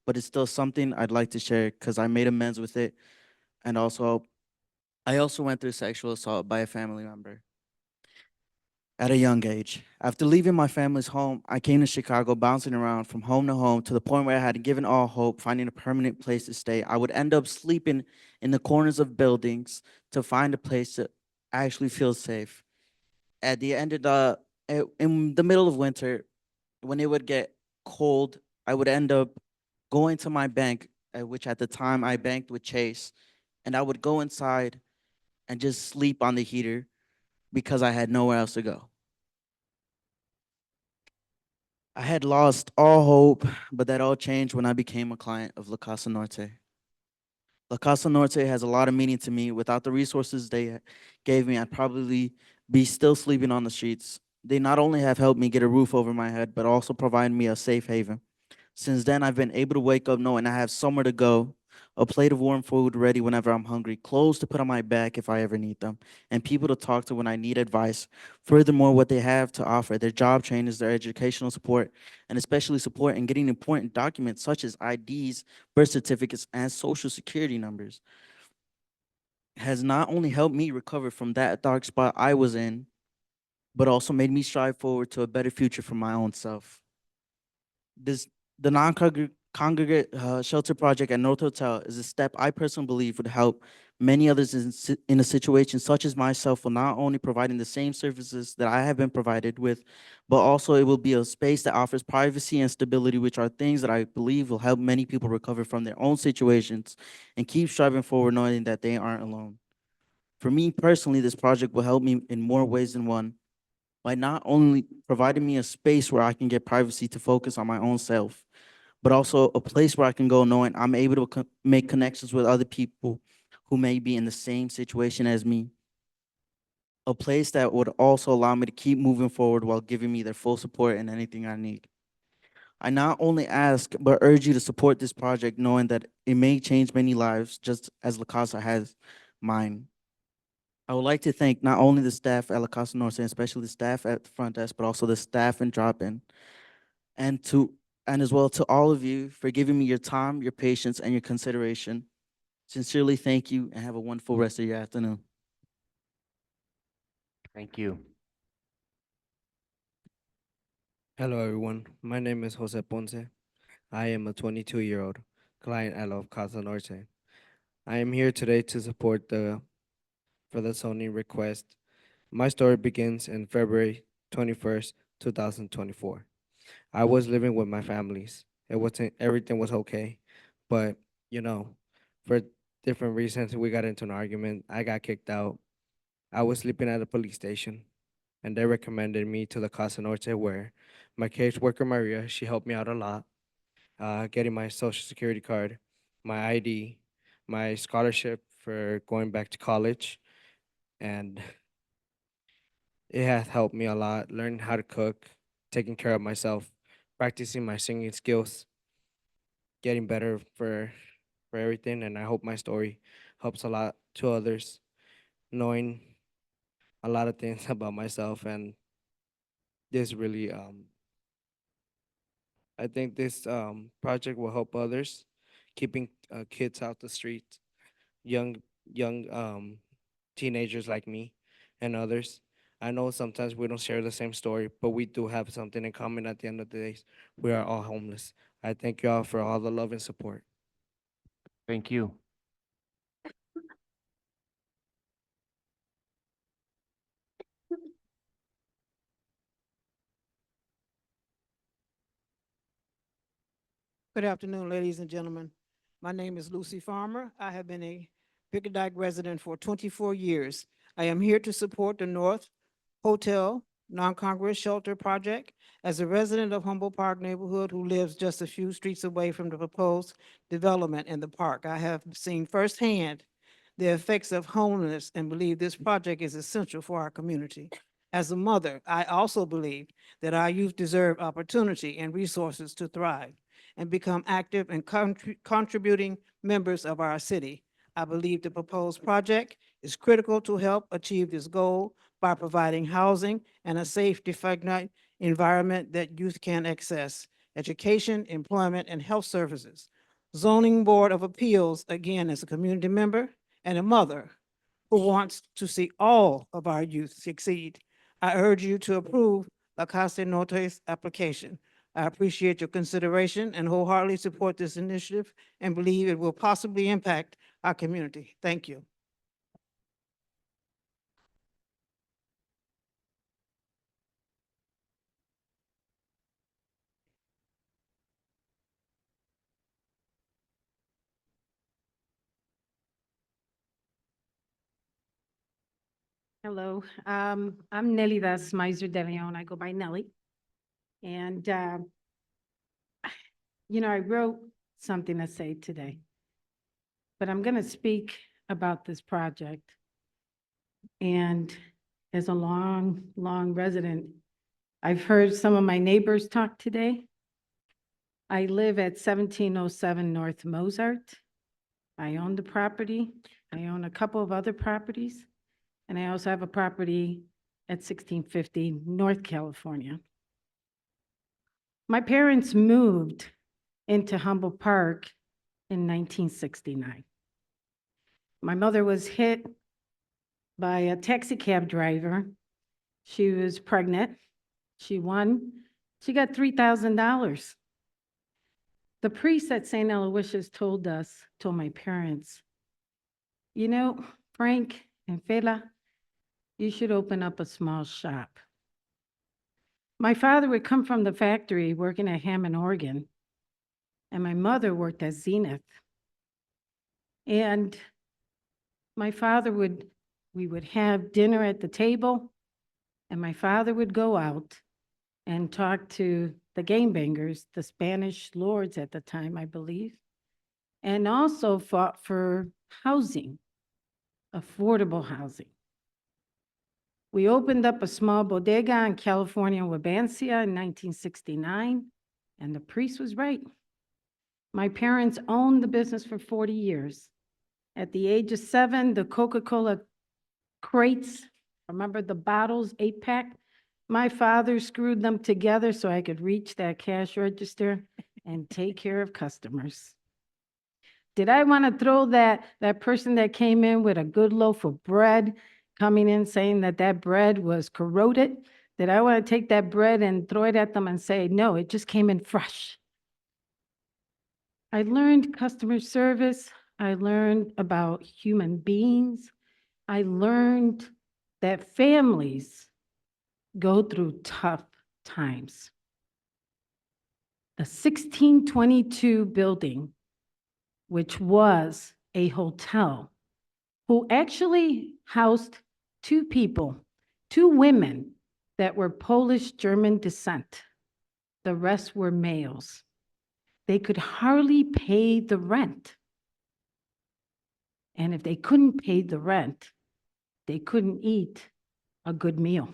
but it's still something I'd like to share because I made amends with it, and also I also went through sexual assault by a family member at a young age. After leaving my family's home, I came to Chicago bouncing around from home to home to the point where I had given all hope finding a permanent place to stay. I would end up sleeping in the corners of buildings to find a place to actually feel safe. At the end of in the middle of winter, when it would get cold, I would end up going to my bank, which at the time I banked with Chase, and I would go inside and just sleep on the heater because I had nowhere else to go. I had lost all hope, but that all changed when I became a client of La Casa Norte. La Casa Norte has a lot of meaning to me. Without the resources they gave me, I'd probably be still sleeping on the streets. They not only have helped me get a roof over my head, but also provide me a safe haven. Since then, I've been able to wake up knowing I have somewhere to go, a plate of warm food ready whenever I'm hungry, clothes to put on my back if I ever need them, and people to talk to when I need advice. Furthermore, what they have to offer, their job trainings, their educational support, and especially support in getting important documents such as IDs, birth certificates, and social security numbers, has not only helped me recover from that dark spot I was in, but also made me strive forward to a better future for my own self. The non-congregate shelter project at North Hotel is a step I personally believe would help many others in a situation such as myself, while not only providing the same services that I have been provided with, but also it will be a space that offers privacy and stability, which are things that I believe will help many people recover from their own situations and keep striving forward knowing that they aren't alone. For me personally, this project will help me in more ways than one by not only providing me a space where I can get privacy to focus on my own self, but also a place where I can go knowing I'm able to make connections with other people who may be in the same situation as me. A place that would also allow me to keep moving forward while giving me their full support in anything I need. I not only ask, but urge you to support this project knowing that it may change many lives just as La Casa has mine. I would like to thank not only the staff at La Casa Norte, especially the staff at the front desk, but also the staff in drop-in, and as well to all of you for giving me your time, your patience, and your consideration. Sincerely, thank you, and have a wonderful rest of your afternoon. Thank you. Hello, everyone. My name is Jose Ponce. I am a 22-year-old client at La Casa Norte. I am here today to support for the zoning request. My story begins in February 21st, 2024. I was living with my families. Everything was okay, but for different reasons, we got into an argument. I got kicked out. I was sleeping at a police station, and they recommended me to the Casa Norte, where my caseworker Maria, she helped me out a lot, getting my social security card, my ID, my scholarship for going back to college, and it has helped me a lot, learning how to cook, taking care of myself, practicing my singing skills, getting better for everything. And I hope my story helps a lot to others, knowing a lot of things about myself. And this really, I think this project will help others, keeping kids out the streets, young teenagers like me and others. I know sometimes we don't share the same story, but we do have something in common at the end of the day. We are all homeless. I thank you all for all the love and support. Thank you. Good afternoon, ladies and gentlemen. My name is Lucy Farmer. I have been a Pickerdike resident for 24 years. I am here to support the North Hotel Non-Congregate Shelter Project. As a resident of Humboldt Park neighborhood who lives just a few streets away from the proposed development in the park, I have seen firsthand the effects of homelessness and believe this project is essential for our community. As a mother, I also believe that our youth deserve opportunity and resources to thrive and become active and contributing members of our city. I believe the proposed project is critical to help achieve this goal by providing housing and a safe, defined environment that youth can access, education, employment, and health services. Zoning Board of Appeals, again, as a community member and a mother, who wants to see all of our youth succeed. I urge you to approve La Casa Norte's application. I appreciate your consideration and wholeheartedly support this initiative and believe it will possibly impact our community. Thank you. Hello, I'm Nelly Das Meiser de Leon. I go by Nelly. And, I wrote something to say today, but I'm going to speak about this project. And as a long resident, I've heard some of my neighbors talk today. I live at 1707 North Mozart. I own the property. I own a couple of other properties. And I also have a property at 1650 North California. My parents moved into Humboldt Park in 1969. My mother was hit by a taxi cab driver. She was pregnant. She won. She got $3,000. The priest at St. Aloysius told my parents, Frank and Fela, you should open up a small shop. My father would come from the factory working at Hammond, Oregon, and my mother worked at Zenith. And my father we would have dinner at the table, and my father would go out and talk to the gangbangers, the Spanish lords at the time, I believe, and also fought for housing, affordable housing. We opened up a small bodega in California, Wabansia in 1969, and the priest was right. My parents owned the business for 40 years. At the age of 7, the Coca-Cola crates, remember the bottles, 8-pack? My father screwed them together so I could reach that cash register and take care of customers. Did I want to throw that person that came in with a good loaf of bread, coming in saying that bread was corroded? Did I want to take that bread and throw it at them and say, no, it just came in fresh? I learned customer service. I learned about human beings. I learned that families go through tough times. The 1622 building, which was a hotel, who actually housed two people, two women that were Polish-German descent. The rest were males. They could hardly pay the rent. And if they couldn't pay the rent, they couldn't eat a good meal.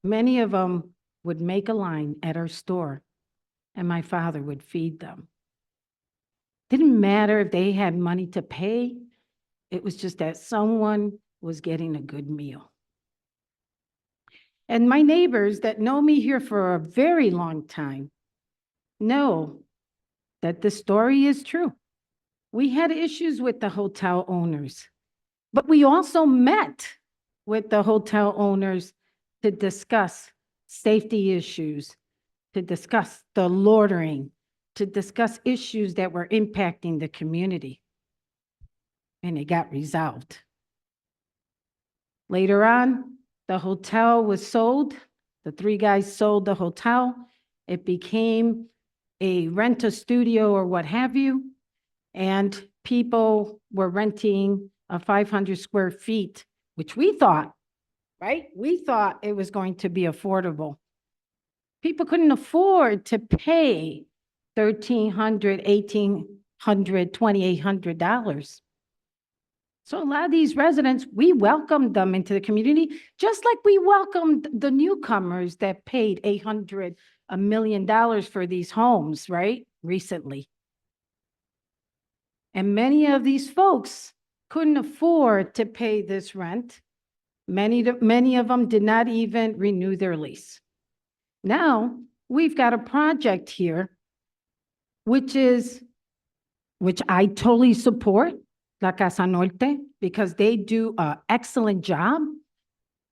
Many of them would make a line at our store, and my father would feed them. Didn't matter if they had money to pay. It was just that someone was getting a good meal. And my neighbors that know me here for a very long time know that the story is true. We had issues with the hotel owners, but we also met with the hotel owners to discuss safety issues, to discuss the loitering, to discuss issues that were impacting the community. And it got resolved. Later on, the hotel was sold. The three guys sold the hotel. It became a rent-a-studio or what have you. And people were renting 500 square feet, which we thought, right? We thought it was going to be affordable. People couldn't afford to pay $1,300, $1,800, $2,800. So a lot of these residents, we welcomed them into the community, just like we welcomed the newcomers that paid $800, $1 million for these homes, right? Recently. And many of these folks couldn't afford to pay this rent. Many of them did not even renew their lease. Now, we've got a project here, which I totally support. La Casa Norte, because they do an excellent job,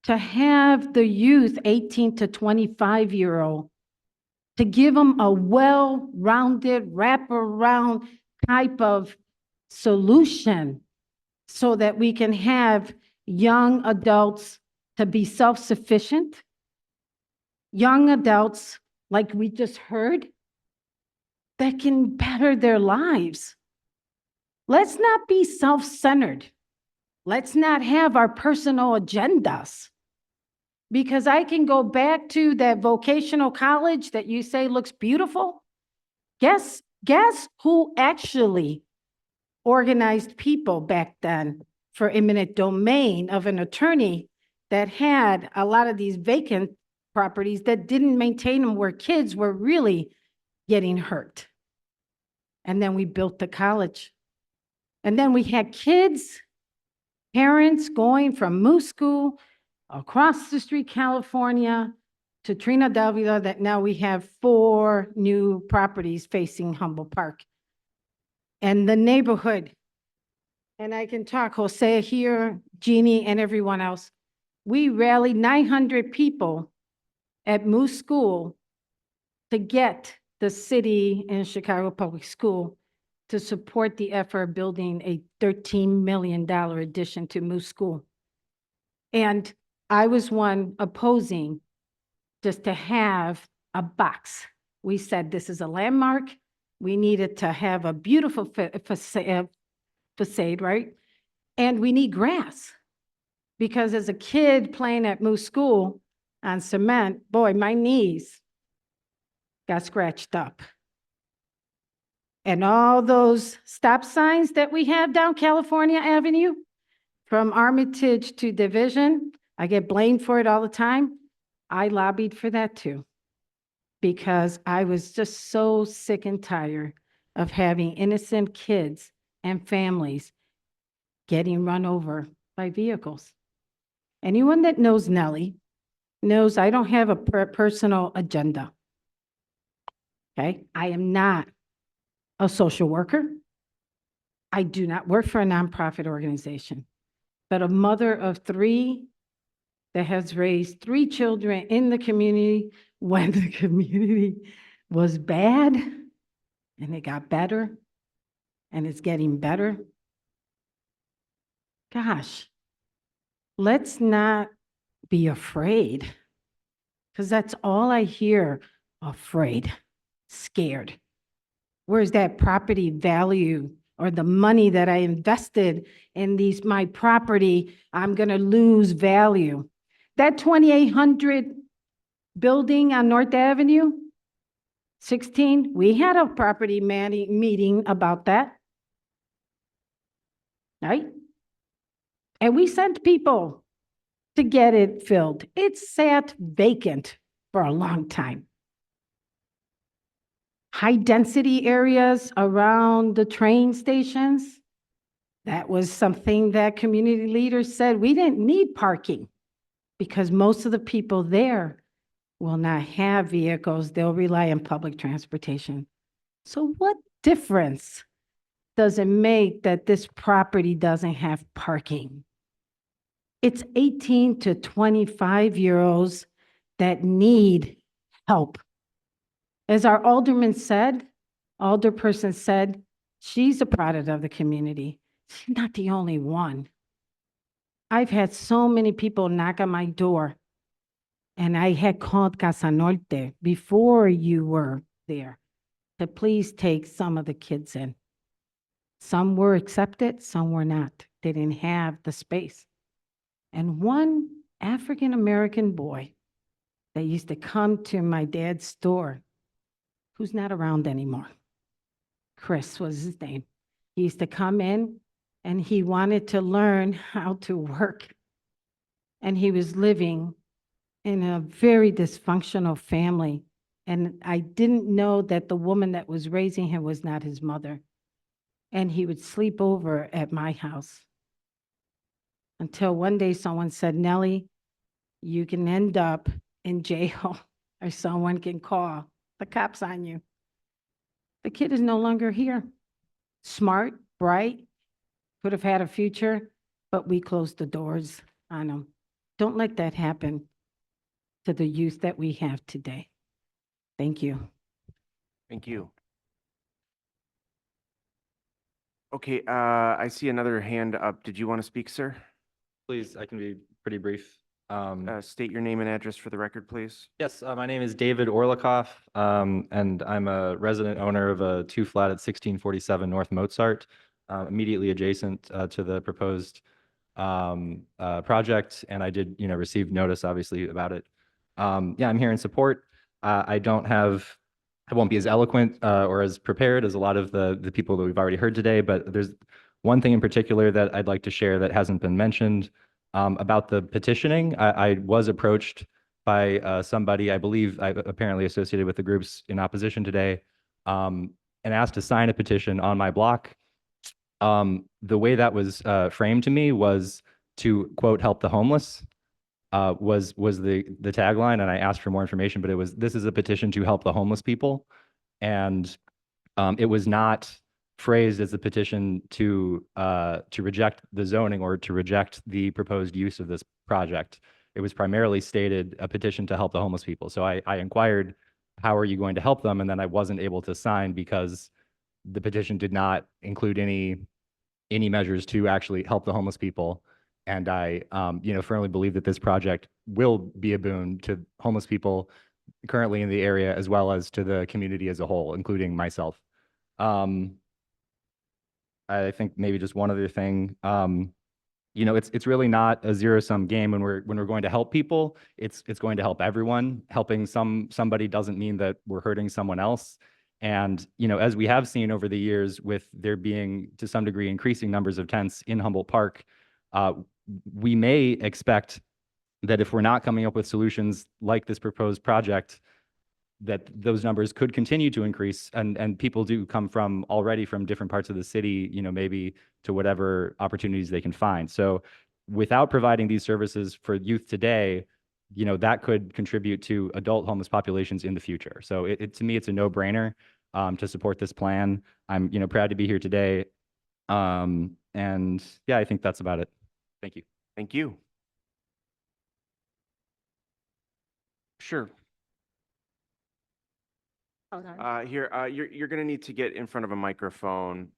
to have the youth 18 to 25-year-old, to give them a well-rounded, wraparound type of solution so that we can have young adults to be self-sufficient, young adults, like we just heard, that can better their lives. Let's not be self-centered. Let's not have our personal agendas. Because I can go back to that vocational college that you say looks beautiful. Guess who actually organized people back then for eminent domain of an attorney that had a lot of these vacant properties that didn't maintain them, where kids were really getting hurt. And then we built the college. And then we had kids, parents going from Moose School across the street, California, to Trinidad Del Vida, that now we have 4 new properties facing Humboldt Park. And the neighborhood, and I can talk Jose here, Jeannie, and everyone else. We rallied 900 people at Moose School to get the city and Chicago Public School to support the effort of building a $13 million addition to Moose School. And I was one opposing just to have a box. We said this is a landmark. We needed to have a beautiful facade, right? And we need grass. Because as a kid playing at Moose School on cement, boy, my knees got scratched up. And all those stop signs that we have down California Avenue, from Armitage to Division, I get blamed for it all the time. I lobbied for that too, because I was just so sick and tired of having innocent kids and families getting run over by vehicles. Anyone that knows Nellie knows I don't have a personal agenda. Okay? I am not a social worker. I do not work for a nonprofit organization, but a mother of 3 that has raised 3 children in the community when the community was bad, and it got better, and it's getting better. Gosh, let's not be afraid, because that's all I hear, afraid, scared. Where's that property value or the money that I invested in my property? I'm going to lose value. That 2800 building on North Avenue, 16, we had a property meeting about that, right? And we sent people to get it filled. It sat vacant for a long time. High density areas around the train stations, that was something that community leaders said we didn't need parking, because most of the people there will not have vehicles. They'll rely on public transportation. So what difference does it make that this property doesn't have parking? It's 18 to 25-year-olds that need help. As our alderperson said, she's a product of the community. She's not the only one. I've had so many people knock on my door, and I had called Casa Norte before you were there to please take some of the kids in. Some were accepted, some were not. They didn't have the space. And one African-American boy that used to come to my dad's store, who's not around anymore. Chris was his name. He used to come in and he wanted to learn how to work. And he was living in a very dysfunctional family. And I didn't know that the woman that was raising him was not his mother. And he would sleep over at my house. Until one day someone said, Nellie, you can end up in jail, or someone can call the cops on you. The kid is no longer here. Smart, bright, could have had a future, but we closed the doors on them. Don't let that happen to the youth that we have today. Thank you. Thank you. Okay, I see another hand up. Did you want to speak, sir? Please, I can be pretty brief. State your name and address for the record, please. Yes, my name is David Orlikoff, and I'm a resident owner of a two-flat at 1647 North Mozart, immediately adjacent to the proposed project, and I did, receive notice, obviously, about it. Yeah, I'm here in support. I won't be as eloquent or as prepared as a lot of the people that we've already heard today, but there's one thing in particular that I'd like to share that hasn't been mentioned. About the petitioning, I was approached by somebody, I believe, apparently associated with the groups in opposition today, and asked to sign a petition on my block. The way that was framed to me was to, quote, help the homeless, was the tagline, and I asked for more information, but this is a petition to help the homeless people, and it was not phrased as a petition to reject the zoning or to reject the proposed use of this project. It was primarily stated a petition to help the homeless people. So I inquired, how are you going to help them? And then I wasn't able to sign because the petition did not include any measures to actually help the homeless people. And I, firmly believe that this project will be a boon to homeless people currently in the area, as well as to the community as a whole, including myself. I think maybe just one other thing, it's really not a zero-sum game when we're going to help people. It's going to help everyone. Helping somebody doesn't mean that we're hurting someone else. And, as we have seen over the years, with there being, to some degree, increasing numbers of tents in Humboldt Park, we may expect that if we're not coming up with solutions like this proposed project, that those numbers could continue to increase, and people do come already from different parts of the city, maybe to whatever opportunities they can find. So without providing these services for youth today, that could contribute to adult homeless populations in the future. So to me, it's a no-brainer to support this plan. I'm, proud to be here today. And yeah, I think that's about it. Thank you. Thank you. Sure. Hold on. You're going to need to get in front of a microphone.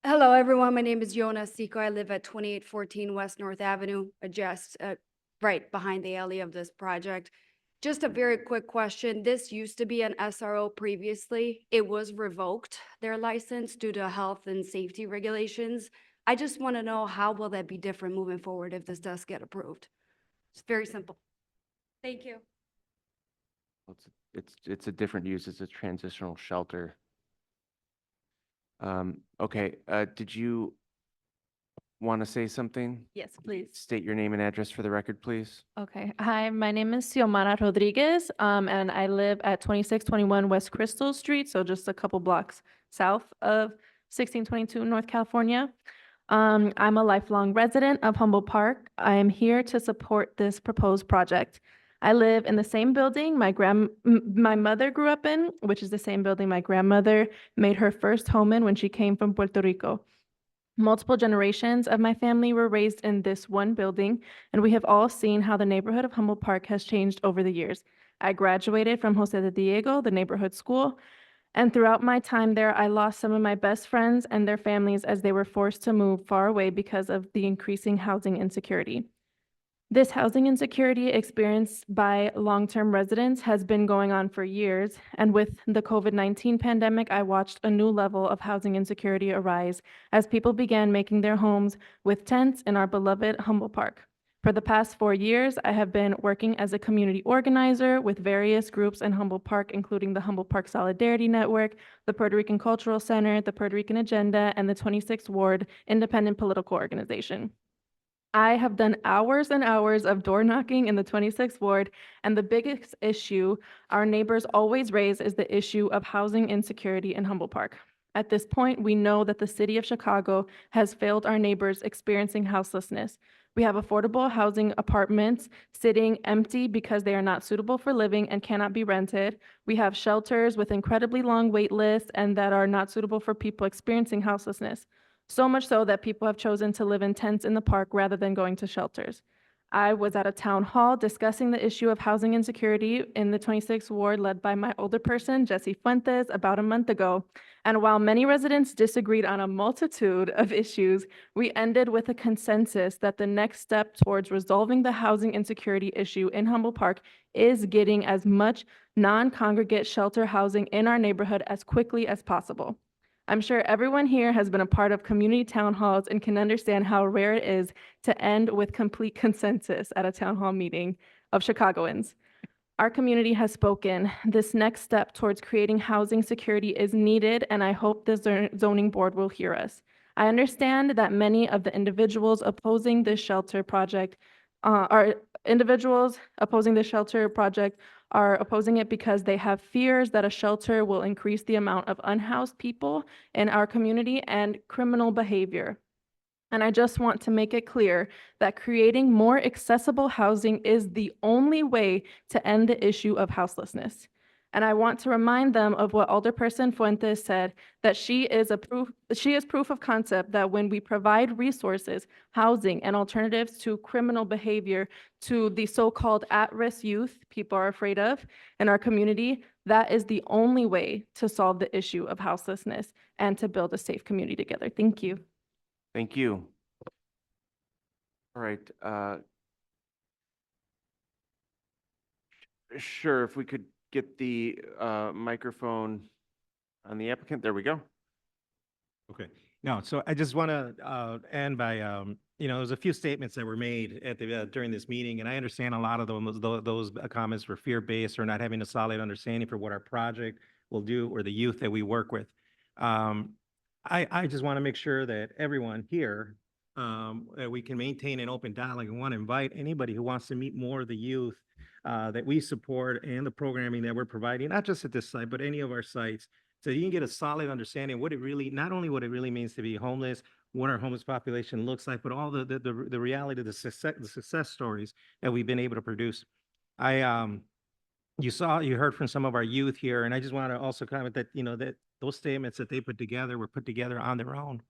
Hello, everyone. My name is Yona Siko. I live at 2814 West North Avenue, just right behind the alley of this project. Just a very quick question. This used to be an SRO previously. It was revoked, their license, due to health and safety regulations. I just want to know, how will that be different moving forward if this does get approved? It's very simple. Thank you. It's a different use. It's a transitional shelter. Okay, did you want to say something? Yes, please. State your name and address for the record, please. Okay. Hi, my name is Xiomara Rodriguez, and I live at 2621 West Crystal Street, so just a couple blocks south of 1622 North California. I'm a lifelong resident of Humboldt Park. I am here to support this proposed project. I live in the same building my mother grew up in, which is the same building my grandmother made her first home in when she came from Puerto Rico. Multiple generations of my family were raised in this one building, and we have all seen how the neighborhood of Humboldt Park has changed over the years. I graduated from Jose de Diego, the neighborhood school, and throughout my time there, I lost some of my best friends and their families as they were forced to move far away because of the increasing housing insecurity. This housing insecurity experienced by long-term residents has been going on for years, and with the COVID-19 pandemic, I watched a new level of housing insecurity arise as people began making their homes with tents in our beloved Humboldt Park. For the past 4 years, I have been working as a community organizer with various groups in Humboldt Park, including the Humboldt Park Solidarity Network, the Puerto Rican Cultural Center, the Puerto Rican Agenda, and the 26th Ward Independent Political Organization. I have done hours and hours of door knocking in the 26th Ward, and the biggest issue our neighbors always raise is the issue of housing insecurity in Humboldt Park. At this point, we know that the city of Chicago has failed our neighbors experiencing houselessness. We have affordable housing apartments sitting empty because they are not suitable for living and cannot be rented. We have shelters with incredibly long wait lists and that are not suitable for people experiencing houselessness. So much so that people have chosen to live in tents in the park rather than going to shelters. I was at a town hall discussing the issue of housing insecurity in the 26th ward led by my older person, Jesse Fuentes, about a month ago. And while many residents disagreed on a multitude of issues, we ended with a consensus that the next step towards resolving the housing insecurity issue in Humboldt Park is getting as much non-congregate shelter housing in our neighborhood as quickly as possible. I'm sure everyone here has been a part of community town halls and can understand how rare it is to end with complete consensus at a town hall meeting of Chicagoans. Our community has spoken. This next step towards creating housing security is needed, and I hope the zoning board will hear us. I understand that many of the individuals opposing this shelter project are opposing it because they have fears that a shelter will increase the amount of unhoused people in our community and criminal behavior. And I just want to make it clear that creating more accessible housing is the only way to end the issue of houselessness. And I want to remind them of what Alderperson Fuentes said, that she is proof of concept that when we provide resources, housing, and alternatives to criminal behavior to the so-called at-risk youth people are afraid of in our community, that is the only way to solve the issue of houselessness and to build a safe community together. Thank you. Thank you. All right. Sure, if we could get the microphone on the applicant. There we go. Okay. No, so I just want to end by, there's a few statements that were made at the, during this meeting, and I understand a lot of those comments were fear-based or not having a solid understanding for what our project will do or the youth that we work with. I just want to make sure that everyone here, that we can maintain an open dialogue and want to invite anybody who wants to meet more of the youth that we support and the programming that we're providing, not just at this site, but any of our sites, so you can get a solid understanding of what it really, not only what it really means to be homeless, what our homeless population looks like, but all the reality, the success stories that we've been able to produce. You heard from some of our youth here, and I just want to also comment that, that those statements that they put together were put together on their own.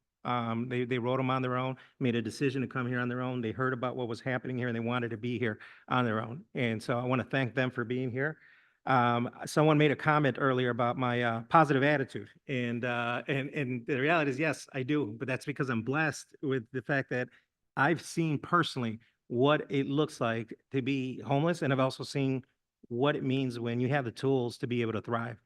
They wrote them on their own, made a decision to come here on their own. They heard about what was happening here and they wanted to be here on their own. And so I want to thank them for being here. Someone made a comment earlier about my positive attitude, and the reality is, yes, I do, but that's because I'm blessed with the fact that I've seen personally what it looks like to be homeless, and I've also seen what it means when you have the tools to be able to thrive.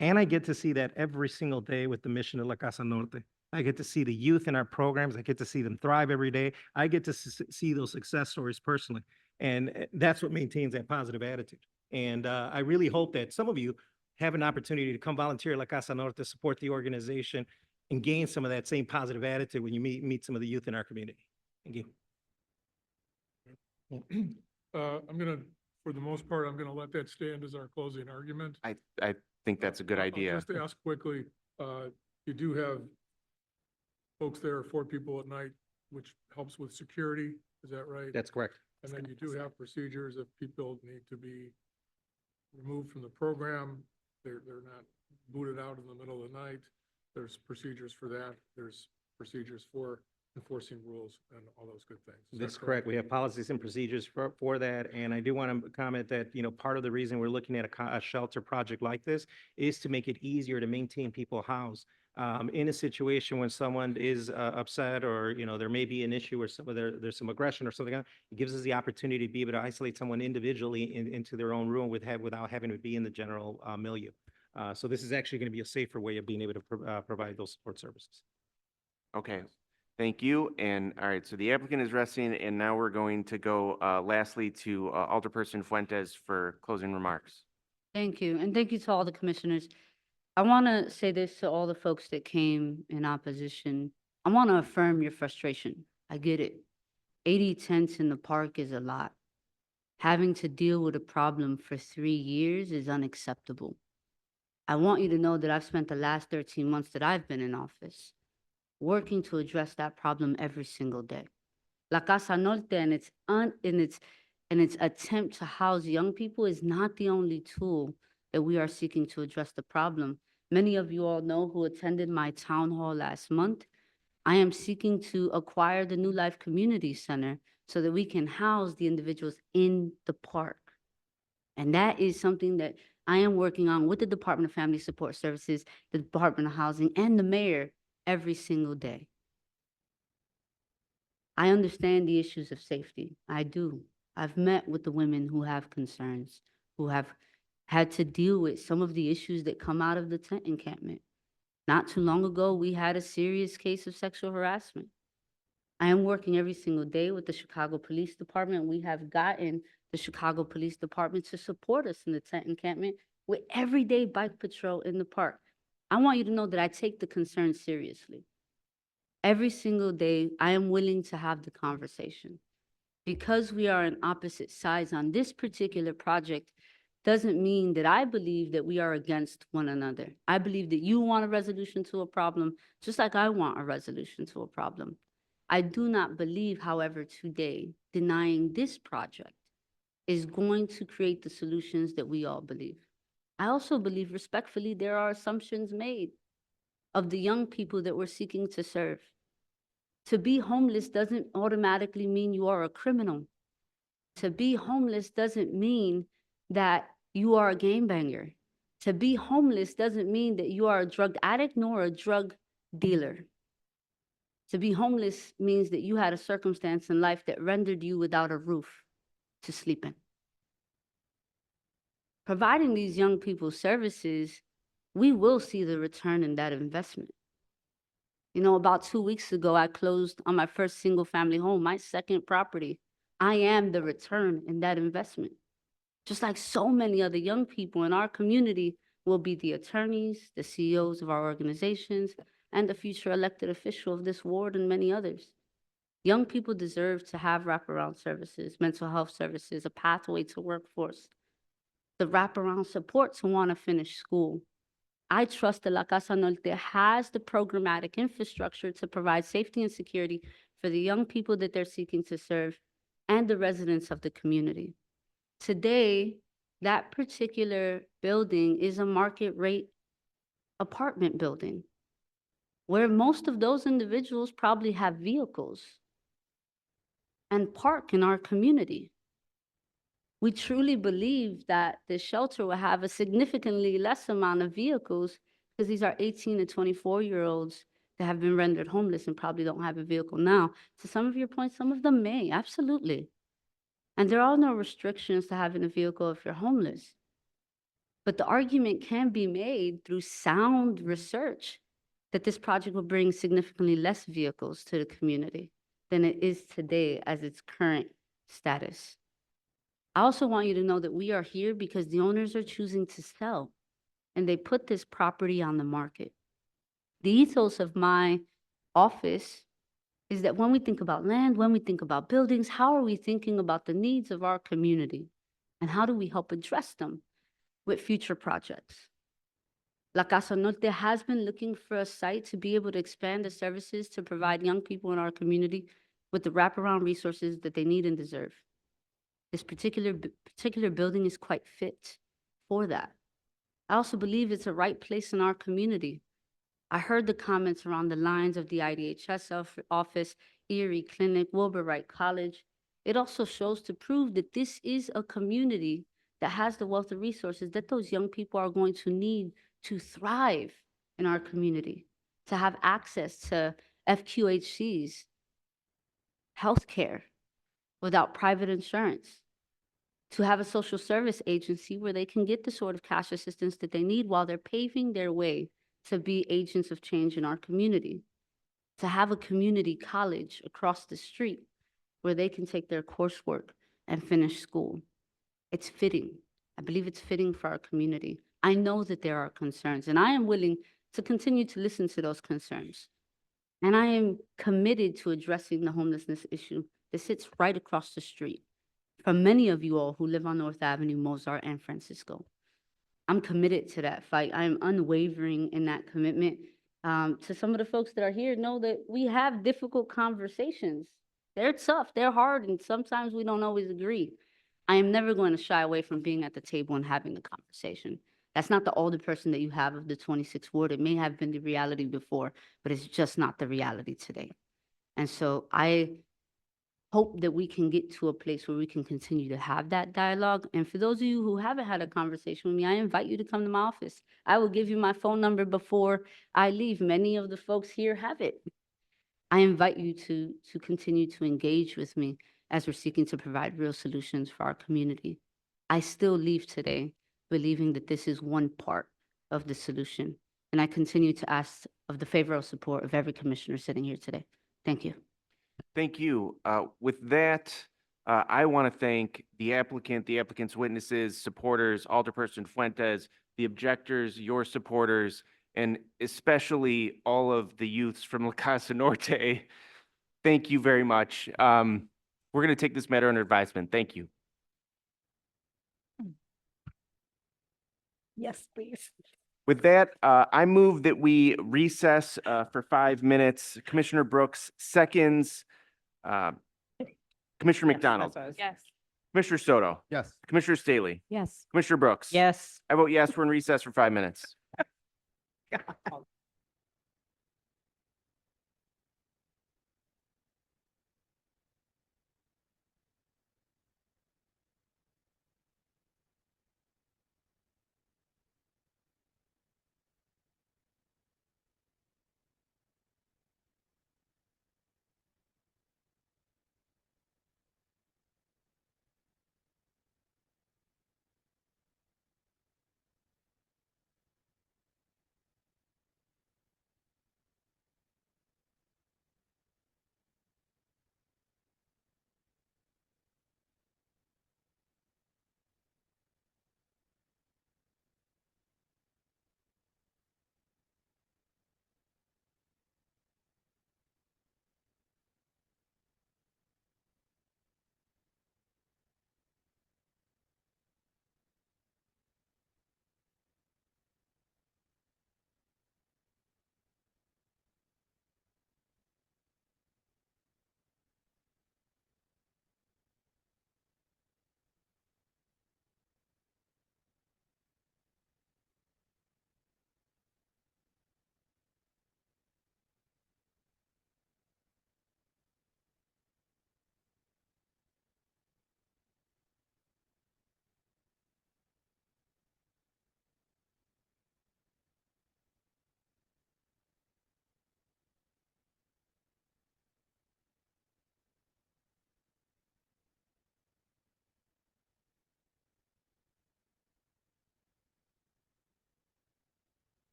And I get to see that every single day with the mission of La Casa Norte. I get to see the youth in our programs. I get to see them thrive every day. I get to see those success stories personally. And that's what maintains that positive attitude. And I really hope that some of you have an opportunity to come volunteer at La Casa Norte to support the organization and gain some of that same positive attitude when you meet some of the youth in our community. Thank you. For the most part, I'm going to let that stand as our closing argument. I think that's a good idea. Just to ask quickly, you do have folks there, 4 people at night, which helps with security. Is that right? That's correct. And then you do have procedures if people need to be removed from the program. They're not booted out in the middle of the night. There's procedures for that. There's procedures for enforcing rules and all those good things. Is that That's correct. We have policies and procedures for that. And I do want to comment that, part of the reason we're looking at a shelter project like this is to make it easier to maintain people housed. In a situation when someone is upset or, there may be an issue or there's some aggression or something, it gives us the opportunity to be able to isolate someone individually into their own room without having to be in the general milieu. So this is actually going to be a safer way of being able to provide those support services. Okay, thank you. And all right, so the applicant is resting, and now we're going to go lastly to Alderperson Fuentes for closing remarks. Thank you, and thank you to all the commissioners. I want to say this to all the folks that came in opposition. I want to affirm your frustration. I get it. 80 tents in the park is a lot. Having to deal with a problem for 3 years is unacceptable. I want you to know that I've spent the last 13 months that I've been in office working to address that problem every single day. La Casa Norte and its attempt to house young people is not the only tool that we are seeking to address the problem. Many of you all know who attended my town hall last month. I am seeking to acquire the New Life Community Center so that we can house the individuals in the park. And that is something that I am working on with the Department of Family Support Services, the Department of Housing, and the mayor every single day. I understand the issues of safety. I do. I've met with the women who have concerns, who have had to deal with some of the issues that come out of the tent encampment. Not too long ago, we had a serious case of sexual harassment. I am working every single day with the Chicago Police Department. We have gotten the Chicago Police Department to support us in the tent encampment with everyday bike patrol in the park. I want you to know that I take the concern seriously. Every single day, I am willing to have the conversation. Because we are on opposite sides on this particular project doesn't mean that I believe that we are against one another. I believe that you want a resolution to a problem, just like I want a resolution to a problem. I do not believe, however, today, denying this project is going to create the solutions that we all believe. I also believe respectfully there are assumptions made of the young people that we're seeking to serve. To be homeless doesn't automatically mean you are a criminal. To be homeless doesn't mean that you are a gangbanger. To be homeless doesn't mean that you are a drug addict nor a drug dealer. To be homeless means that you had a circumstance in life that rendered you without a roof to sleep in. Providing these young people services, we will see the return in that investment. You know, about 2 weeks ago, I closed on my first single-family home, my second property. I am the return in that investment. Just like so many other young people in our community will be the attorneys, the CEOs of our organizations, and the future elected official of this ward and many others. Young people deserve to have wraparound services, mental health services, a pathway to workforce, the wraparound support to want to finish school. I trust that La Casa Norte has the programmatic infrastructure to provide safety and security for the young people that they're seeking to serve and the residents of the community. Today, that particular building is a market rate apartment building where most of those individuals probably have vehicles and park in our community. We truly believe that the shelter will have a significantly less amount of vehicles because these are 18 to 24-year-olds that have been rendered homeless and probably don't have a vehicle now. To some of your points, some of them may, absolutely. And there are no restrictions to having a vehicle if you're homeless. But the argument can be made through sound research that this project will bring significantly less vehicles to the community than it is today as its current status. I also want you to know that we are here because the owners are choosing to sell, and they put this property on the market. The ethos of my office is that when we think about land, when we think about buildings, how are we thinking about the needs of our community? And how do we help address them with future projects? La Casa Norte has been looking for a site to be able to expand the services to provide young people in our community with the wraparound resources that they need and deserve. This particular building is quite fit for that. I also believe it's a right place in our community. I heard the comments around the lines of the IDHS office, Erie Clinic, Wilbur Wright College. It also shows to prove that this is a community that has the wealth of resources that those young people are going to need to thrive in our community, to have access to FQHCs, healthcare without private insurance, to have a social service agency where they can get the sort of cash assistance that they need while they're paving their way to be agents of change in our community, to have a community college across the street where they can take their coursework and finish school. It's fitting. I believe it's fitting for our community. I know that there are concerns, and I am willing to continue to listen to those concerns. And I am committed to addressing the homelessness issue that sits right across the street from many of you all who live on North Avenue, Mozart, and Francisco. I'm committed to that fight. I am unwavering in that commitment. To some of the folks that are here, know that we have difficult conversations They're tough, they're hard, and sometimes we don't always agree. I am never going to shy away from being at the table and having the conversation. That's not the older person that you have of the 26th ward. It may have been the reality before, but it's just not the reality today. And so I hope that we can get to a place where we can continue to have that dialogue. And for those of you who haven't had a conversation with me, I invite you to come to my office. I will give you my phone number before I leave. Many of the folks here have it. I invite you to continue to engage with me as we're seeking to provide real solutions for our community. I still leave today believing that this is one part of the solution. And I continue to ask of the favorable support of every commissioner sitting here today. Thank you. Thank you. With that, I want to thank the applicant, the applicant's witnesses, supporters, Alderperson Fuentes, the objectors, your supporters, and especially all of the youths from La Casa Norte. Thank you very much. We're going to take this matter under advisement. Thank you. Yes, please. With that, I move that we recess for 5 minutes. Commissioner Brooks seconds. Commissioner McDonald. Yes. Commissioner Soto. Yes. Commissioner Staley. Yes. Commissioner Brooks. Yes. I vote yes. We're in recess for 5 minutes.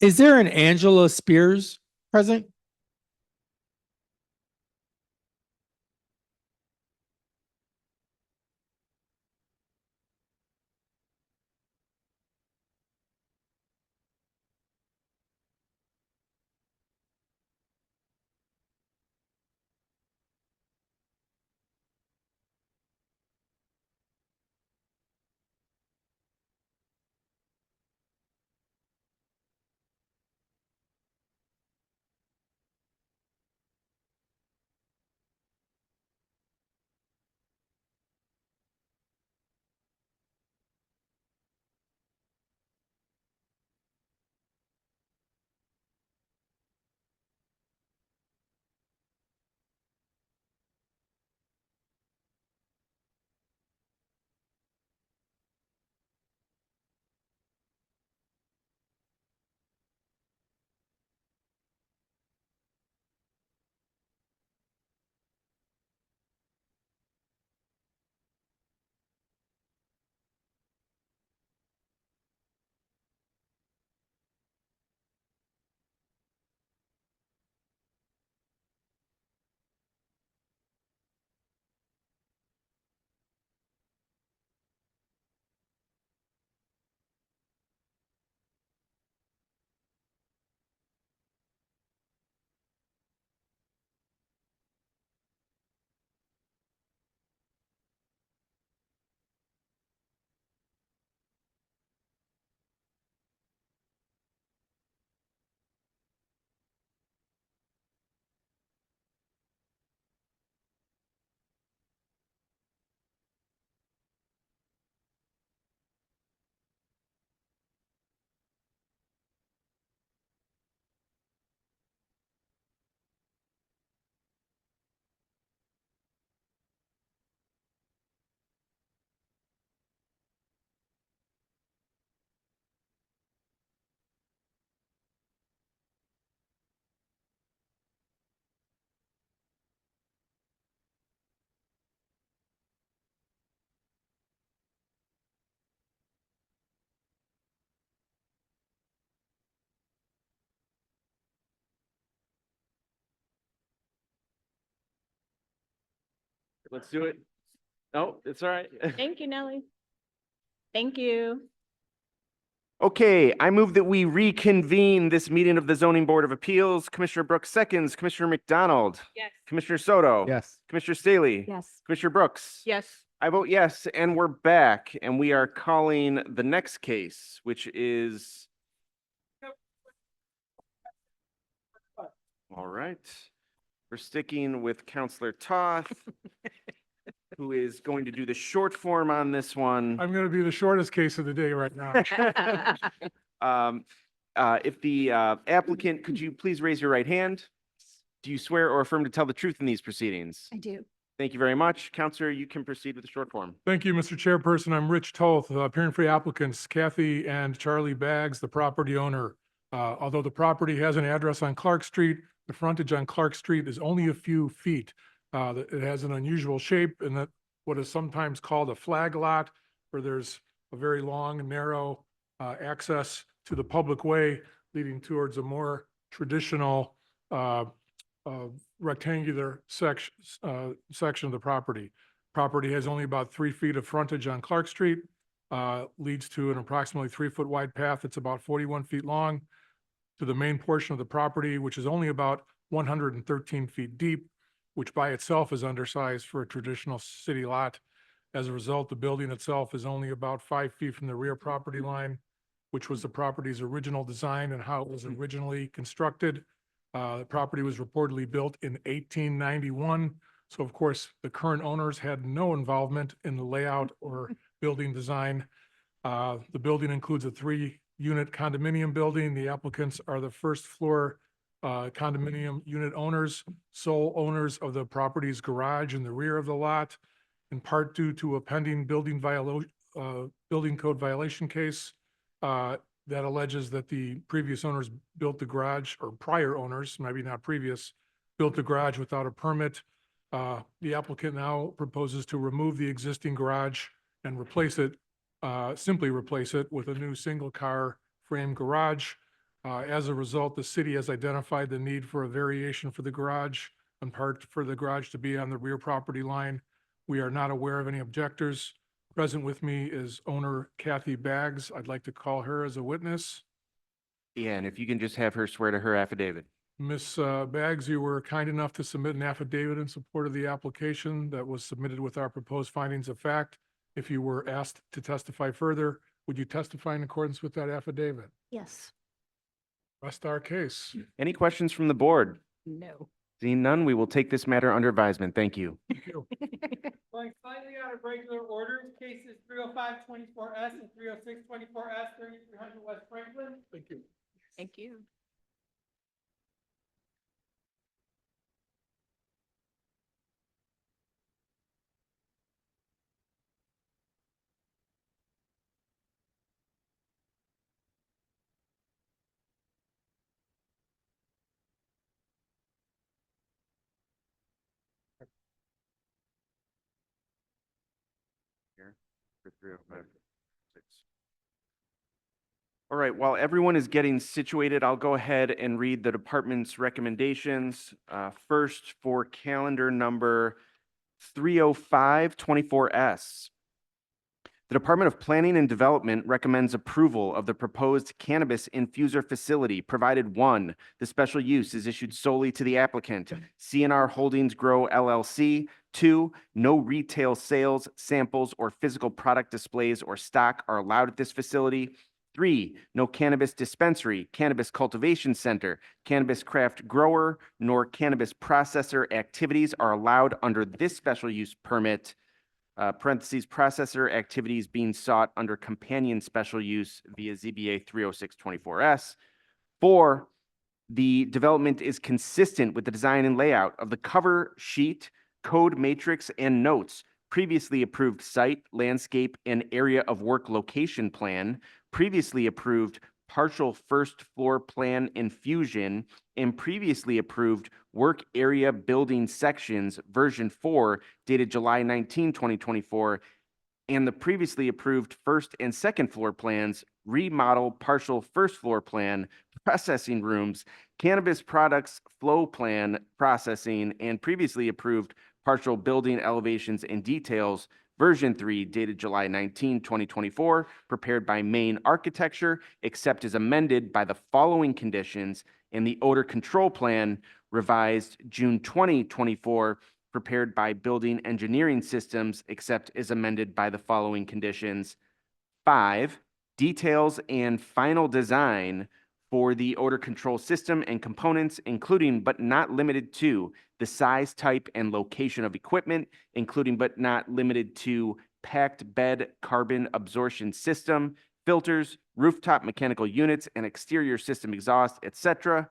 Is there an Angela Spears present? Let's do it. No, it's all right. Thank you, Nellie. Thank you. Okay, I move that we reconvene this meeting of the Zoning Board of Appeals. Commissioner Brooks seconds, Commissioner McDonald. Yes. Commissioner Soto. Yes. Commissioner Staley. Yes. Commissioner Brooks. Yes. I vote yes, and we're back, and we are calling the next case, which is. All right, we're sticking with Counselor Toth, who is going to do the short form on this one. I'm going to be the shortest case of the day right now. If the applicant, could you please raise your right hand? Do you swear or affirm to tell the truth in these proceedings? I do. Thank you very much. Counselor, you can proceed with the short form. Thank you, Mr. Chairperson. I'm Rich Toth, appearing for the applicants Kathy and Charlie Baggs, the property owner. Although the property has an address on Clark Street, the frontage on Clark Street is only a few feet. It has an unusual shape in that what is sometimes called a flag lot, where there's a very long and narrow access to the public way leading towards a more traditional rectangular section of the property. Property has only about 3 feet of frontage on Clark Street, leads to an approximately 3-foot wide path that's about 41 feet long to the main portion of the property, which is only about 113 feet deep, which by itself is undersized for a traditional city lot. As a result, the building itself is only about 5 feet from the rear property line, which was the property's original design and how it was originally constructed. The property was reportedly built in 1891. So of course, the current owners had no involvement in the layout or building design. The building includes a 3-unit condominium building. The applicants are the first floor condominium unit owners, sole owners of the property's garage in the rear of the lot, in part due to a pending building code violation case that alleges that the previous owners built the garage, or prior owners, maybe not previous, built the garage without a permit. The applicant now proposes to remove the existing garage and replace it, simply replace it with a new single-car frame garage. As a result, the city has identified the need for a variation for the garage, in part for the garage to be on the rear property line. We are not aware of any objectors. Present with me is owner Kathy Baggs. I'd like to call her as a witness. Yeah, and if you can just have her swear to her affidavit. Ms. Baggs, you were kind enough to submit an affidavit in support of the application that was submitted with our proposed findings of fact. If you were asked to testify further, would you testify in accordance with that affidavit? Yes. Rest our case. Any questions from the board? No. Seeing none, we will take this matter under advisement. Thank you. Thank you. Going slightly out of regular order, cases 305-24S and 306-24S, 3300 West Franklin. Thank you. Thank you. Here for 305. All right, while everyone is getting situated, I'll go ahead and read the department's recommendations. First, for calendar number 305-24S. The Department of Planning and Development recommends approval of the proposed cannabis infuser facility, provided one, the special use is issued solely to the applicant, CNR Holdings Grow LLC. Two, no retail sales, samples, or physical product displays or stock are allowed at this facility. Three, no cannabis dispensary, cannabis cultivation center, cannabis craft grower, nor cannabis processor activities are allowed under this special use permit. Parentheses, processor activities being sought under companion special use via ZBA 306-24S. Four, the development is consistent with the design and layout of the cover sheet, code matrix, and notes, previously approved site, landscape, and area of work location plan, previously approved partial first floor plan infusion, and previously approved work area building sections, version 4, dated July 19, 2024, and the previously approved first and second floor plans, remodel partial first floor plan, processing rooms, cannabis products flow plan processing, and previously approved partial building elevations and details, version 3, dated July 19, 2024, prepared by Maine Architecture, except as amended by the following conditions, and the odor control plan, revised June 2024, prepared by Building Engineering Systems, except as amended by the following conditions. 5, details and final design for the odor control system and components, including but not limited to the size, type, and location of equipment, including but not limited to packed bed carbon absorption system, filters, rooftop mechanical units, and exterior system exhaust, etc.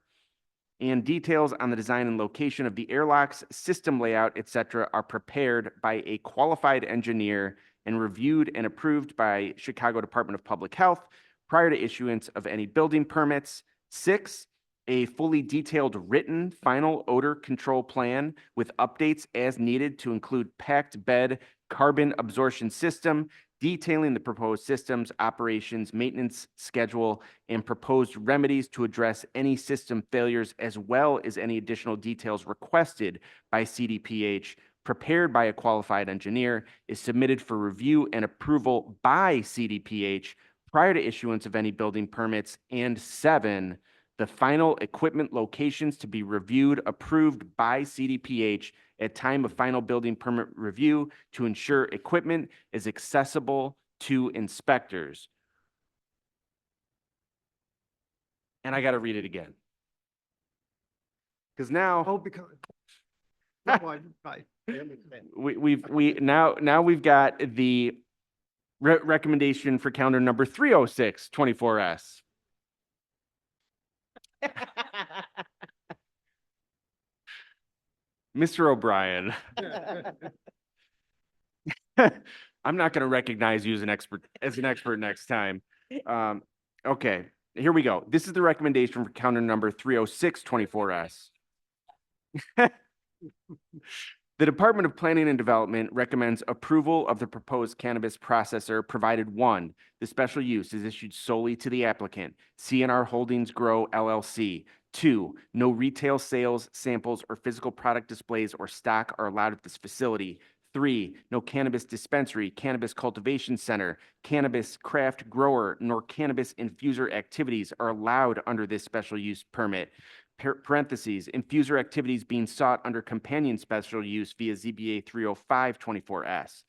And details on the design and location of the airlocks, system layout, etc. are prepared by a qualified engineer and reviewed and approved by Chicago Department of Public Health prior to issuance of any building permits. 6, a fully detailed written final odor control plan with updates as needed to include packed bed carbon absorption system, detailing the proposed systems, operations, maintenance schedule, and proposed remedies to address any system failures, as well as any additional details requested by CDPH, prepared by a qualified engineer, is submitted for review and approval by CDPH prior to issuance of any building permits. And 7, the final equipment locations to be reviewed, approved by CDPH at time of final building permit review to ensure equipment is accessible to inspectors. And I got to read it again. Because now. Oh, because. We've got the recommendation for calendar number 306-24S. Mr. O'Brien. I'm not going to recognize you as an expert next time. Okay, here we go. This is the recommendation for calendar number 306-24S. The Department of Planning and Development recommends approval of the proposed cannabis processor, provided one, the special use is issued solely to the applicant, CNR Holdings Grow LLC. Two, no retail sales, samples, or physical product displays or stock are allowed at this facility. Three, no cannabis dispensary, cannabis cultivation center, cannabis craft grower, nor cannabis infuser activities are allowed under this special use permit. Parentheses, infuser activities being sought under companion special use via ZBA 30524S.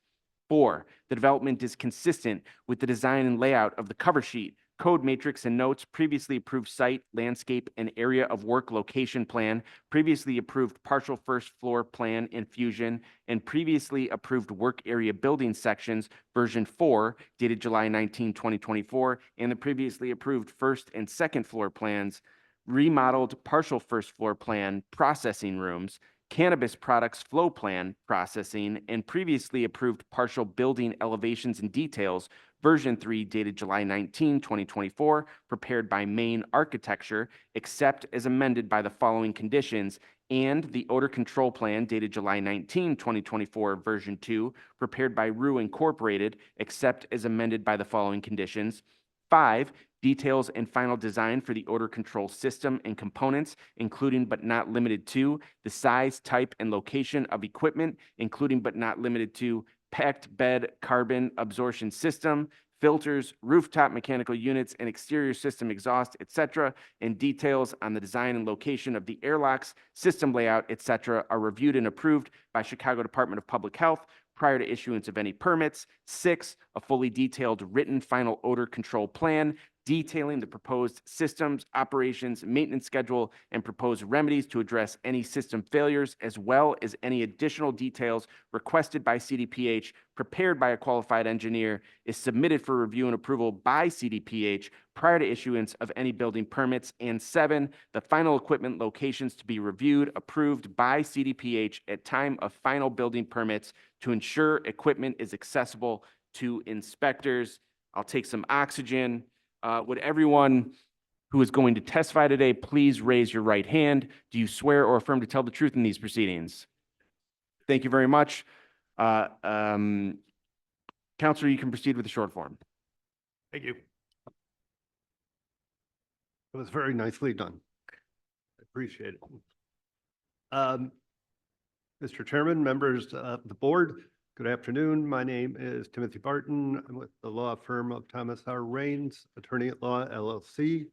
Four, the development is consistent with the design and layout of the cover sheet, code matrix and notes, previously approved site, landscape, and area of work location plan, previously approved partial first floor plan infusion, and previously approved work area building sections, version 4, dated July 19, 2024, and the previously approved first and second floor plans, remodeled partial first floor plan processing rooms, cannabis products flow plan processing, and previously approved partial building elevations and details, version 3 dated July 19, 2024, prepared by Maine Architecture, except as amended by the following conditions, and the odor control plan dated July 19, 2024, version 2, prepared by Rue Incorporated, except as amended by the following conditions. 5, details and final design for the odor control system and components, including but not limited to the size, type, and location of equipment, including but not limited to packed bed carbon absorption system, filters, rooftop mechanical units, and exterior system exhaust, etc., and details on the design and location of the airlocks, system layout, etc., are reviewed and approved by Chicago Department of Public Health prior to issuance of any permits. 6, a fully detailed written final odor control plan detailing the proposed systems, operations, maintenance schedule, and proposed remedies to address any system failures, as well as any additional details requested by CDPH, prepared by a qualified engineer, is submitted for review and approval by CDPH prior to issuance of any building permits. And 7, the final equipment locations to be reviewed, approved by CDPH at time of final building permits to ensure equipment is accessible to inspectors. I'll take some oxygen. Would everyone who is going to testify today please raise your right hand? Do you swear or affirm to tell the truth in these proceedings? Thank you very much. Counselor, you can proceed with the short form. Thank you. It was very nicely done. I appreciate it. Mr. Chairman, members of the board, good afternoon. My name is Timothy Barton. I'm with the law firm of Thomas R. Raines, Attorney at Law, LLC.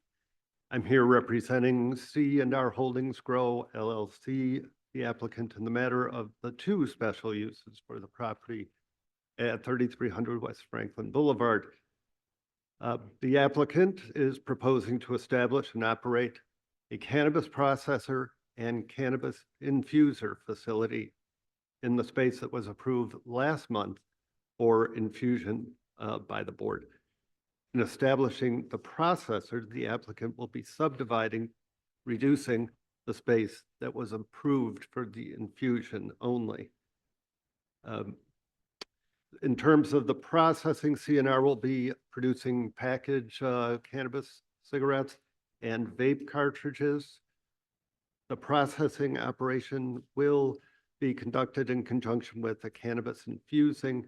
I'm here representing C&R Holdings Grow, LLC, the applicant in the matter of the 2 special uses for the property at 3300 West Franklin Boulevard. The applicant is proposing to establish and operate a cannabis processor and cannabis infuser facility in the space that was approved last month for infusion by the board. In establishing the processor, the applicant will be subdividing, reducing the space that was approved for the infusion only. In terms of the processing, CNR will be producing packaged cannabis cigarettes and vape cartridges. The processing operation will be conducted in conjunction with the cannabis infusing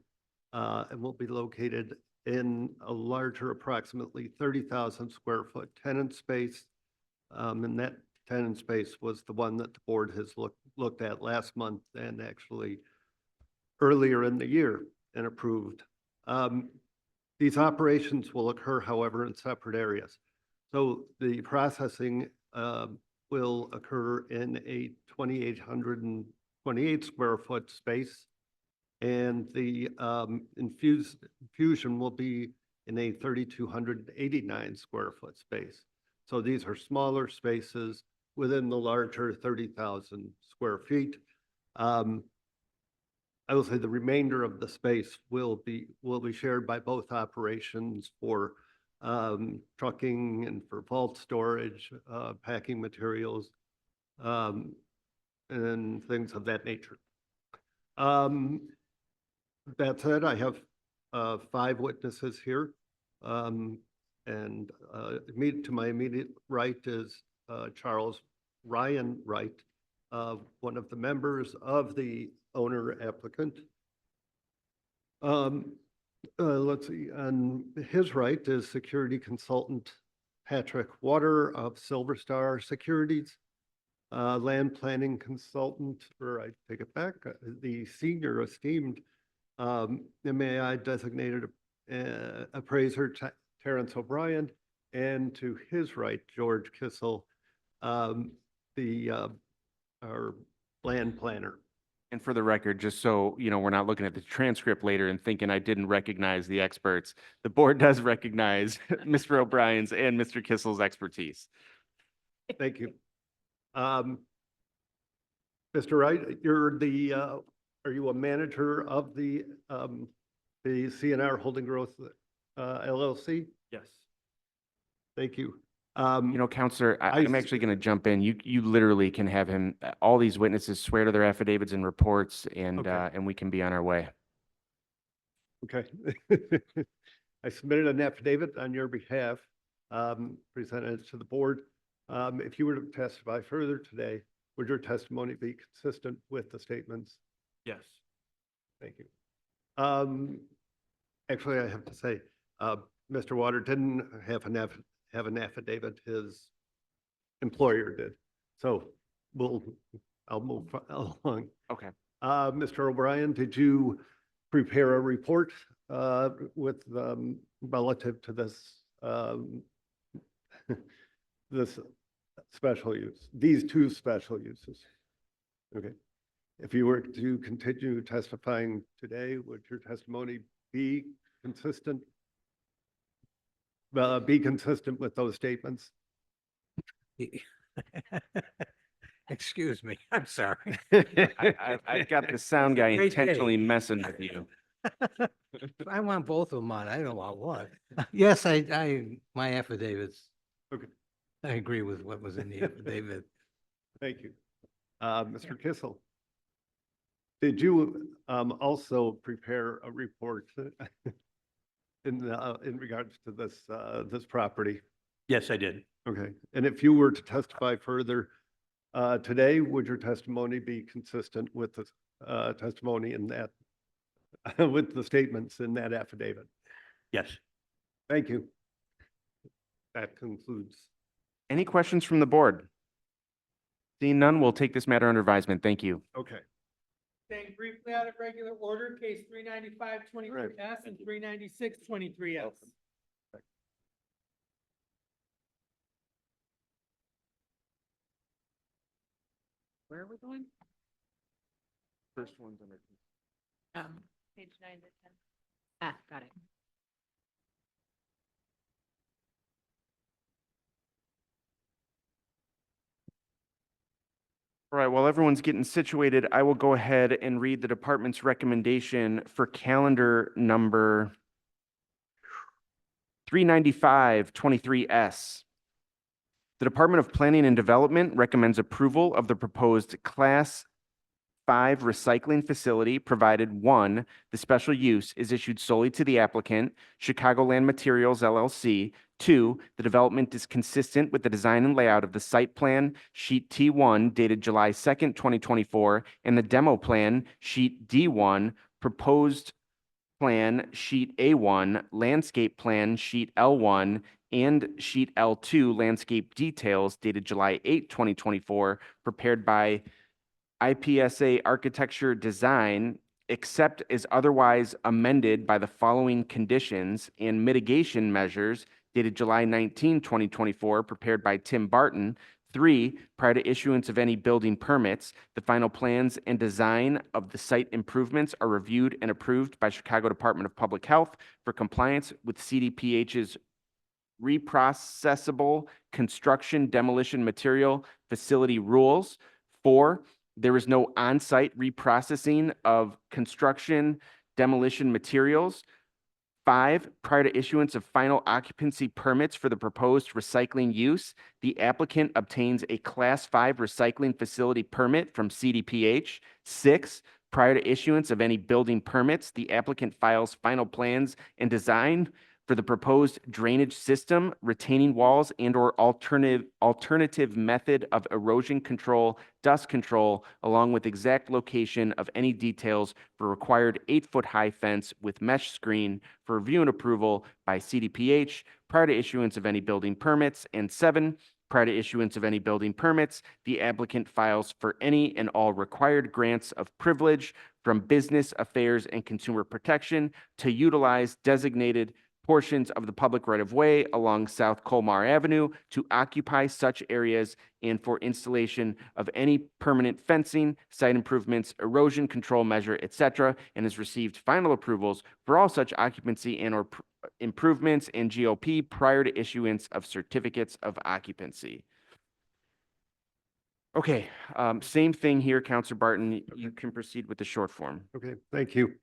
and will be located in a larger, approximately 30,000 square foot tenant space. And that tenant space was the one that the board has looked at last month and actually earlier in the year and approved. These operations will occur, however, in separate areas. So the processing will occur in a 2,828 square foot space, and the infusion will be in a 3,289 square foot space. So these are smaller spaces within the larger 30,000 square feet. I will say the remainder of the space will be shared by both operations for trucking and for vault storage, packing materials, and things of that nature. That said, I have 5 witnesses here, and to my immediate right is Charles Ryan Wright, one of the members of the owner applicant. Let's see, on his right is security consultant Patrick Water of Silver Star Securities. Land planning consultant, or I take it back, the senior esteemed MAI designated appraiser Terrence O'Brien, and to his right, George Kissel, our land planner. And for the record, just so, you know, we're not looking at the transcript later and thinking I didn't recognize the experts, the board does recognize Mr. O'Brien's and Mr. Kissel's expertise. Thank you. Mr. Wright, you're the, are you a manager of the CNR Holding Growth LLC? Yes. Thank you. You know, Counselor, I'm actually going to jump in. You literally can have him, all these witnesses swear to their affidavits and reports, and Okay. and we can be on our way. Okay. I submitted an affidavit on your behalf, presented it to the board. If you were to testify further today, would your testimony be consistent with the statements? Yes. Thank you. Actually, I have to say, Mr. Water didn't have an affidavit, his employer did. So I'll move along. Okay. Mr. O'Brien, did you prepare a report with relative to this this special use, these two special uses? Okay. If you were to continue testifying today, would your testimony be consistent? Be consistent with those statements? Excuse me, I'm sorry. I've got the sound guy Great day. intentionally messing with you. I want both of them on. I don't want one. Yes, my affidavits. Okay. I agree with what was in the affidavit. Thank you. Mr. Kissel, did you also prepare a report in regards to this property? Yes, I did. Okay, and if you were to testify further today, would your testimony be consistent with the testimony in that, with the statements in that affidavit? Yes. Thank you. That concludes. Any questions from the board? Seeing none, we'll take this matter under advisement. Thank you. Okay. Staying briefly out of regular order, case 395-23S and 396-23S. Where are we going? First one's under. Page 9 to 10. Ah, got it. All right, while everyone's getting situated, I will go ahead and read the department's recommendation for calendar number 395-23S. The Department of Planning and Development recommends approval of the proposed Class 5 recycling facility, provided 1, the special use is issued solely to the applicant, Chicagoland Materials LLC. 2, the development is consistent with the design and layout of the site plan, sheet T1 dated July 2nd, 2024, and the demo plan, sheet D1, proposed plan, sheet A1, landscape plan, sheet L1, and sheet L2, landscape details dated July 8, 2024, prepared by IPSA Architecture Design, except as otherwise amended by the following conditions and mitigation measures dated July 19, 2024, prepared by Tim Barton. 3, prior to issuance of any building permits, the final plans and design of the site improvements are reviewed and approved by Chicago Department of Public Health for compliance with CDPH's reprocessable construction demolition material facility rules. 4, there is no on-site reprocessing of construction demolition materials. 5, prior to issuance of final occupancy permits for the proposed recycling use, the applicant obtains a Class 5 recycling facility permit from CDPH. 6, prior to issuance of any building permits, the applicant files final plans and design for the proposed drainage system, retaining walls, and/or alternative method of erosion control, dust control, along with exact location of any details for required 8-foot-high fence with mesh screen for review and approval by CDPH prior to issuance of any building permits. And 7, prior to issuance of any building permits, the applicant files for any and all required grants of privilege from Business Affairs and Consumer Protection to utilize designated portions of the public right-of-way along South Colmar Avenue to occupy such areas and for installation of any permanent fencing, site improvements, erosion control measure, etc., and has received final approvals for all such occupancy and/or improvements and GOP prior to issuance of certificates of occupancy. Okay, same thing here, Counselor Barton. You can proceed with the short form. Okay, thank you.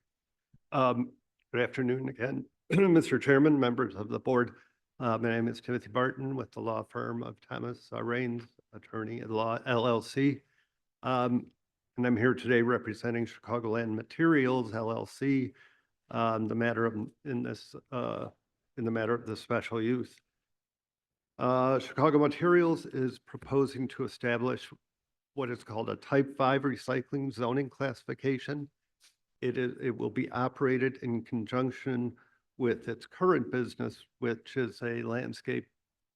Good afternoon again, Mr. Chairman, members of the board. My name is Timothy Barton with the law firm of Thomas Raines, Attorney at Law LLC. And I'm here today representing Chicagoland Materials LLC, the matter of in the matter of the special use. Chicago Materials is proposing to establish what is called a Type 5 recycling zoning classification. It will be operated in conjunction with its current business, which is a landscape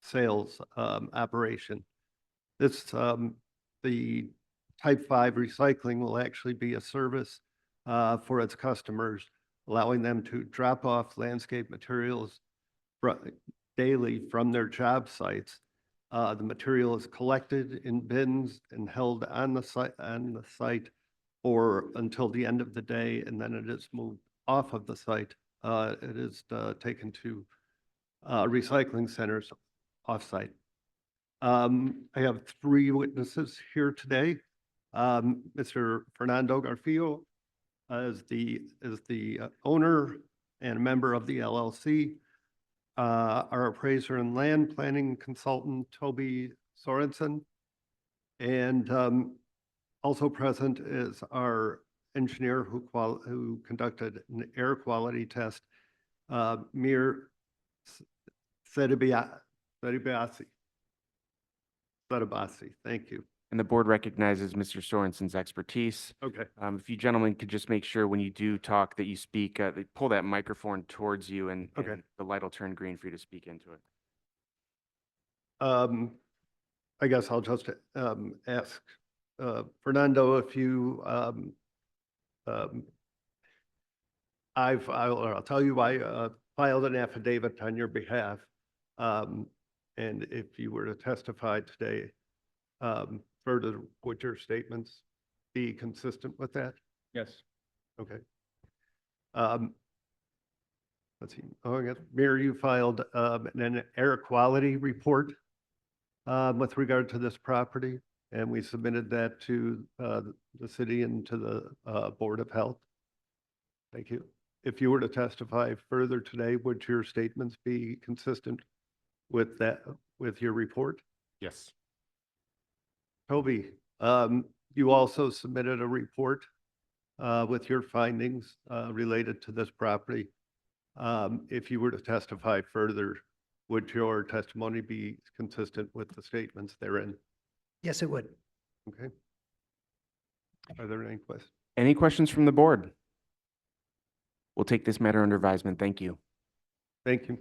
sales operation. This the Type 5 recycling will actually be a service for its customers, allowing them to drop off landscape materials daily from their job sites. The material is collected in bins and held on the site or until the end of the day, and then it is moved off of the site. It is taken to recycling centers off-site. I have 3 witnesses here today. Mr. Fernando Garfio is the owner and a member of the LLC. Our appraiser and land planning consultant, Toby Sorensen. And also present is our engineer who conducted an air quality test, Mir Sedibasi. Thank you. And the board recognizes Mr. Sorensen's expertise. Okay. If you gentlemen could just make sure when you do talk that you speak, they pull that microphone towards you and the light will turn green for you to speak into it. I guess I'll just ask Fernando if you, I'll tell you, I filed an affidavit on your behalf. And if you were to testify today, further, would your statements be consistent with that? Yes. Okay. Let's see. Oh, I guess, Mir, you filed an air quality report with regard to this property, and we submitted that to the city and to the Board of Health. Thank you. If you were to testify further today, would your statements be consistent with that, with your report? Yes. Toby, you also submitted a report with your findings related to this property. If you were to testify further, would your testimony be consistent with the statements therein? Yes, it would. Okay. Are there any questions? Any questions from the board? We'll take this matter under advisement. Thank you. Thank you.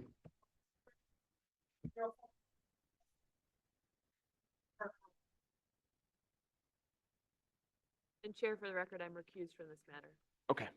And Chair, for the record, I'm recused from this matter. Okay.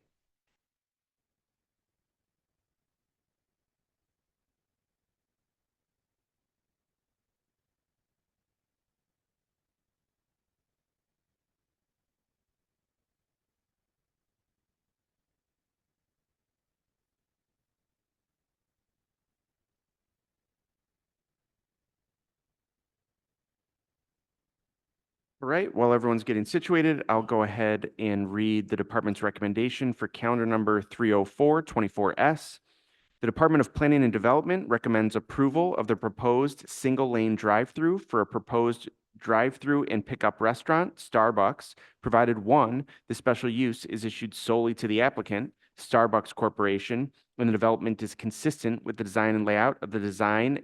All right, while everyone's getting situated, I'll go ahead and read the department's recommendation for calendar number 30424S. The Department of Planning and Development recommends approval of the proposed single-lane drive-through for a proposed drive-through and pickup restaurant, Starbucks, provided 1, the special use is issued solely to the applicant, Starbucks Corporation, and the development is consistent with the design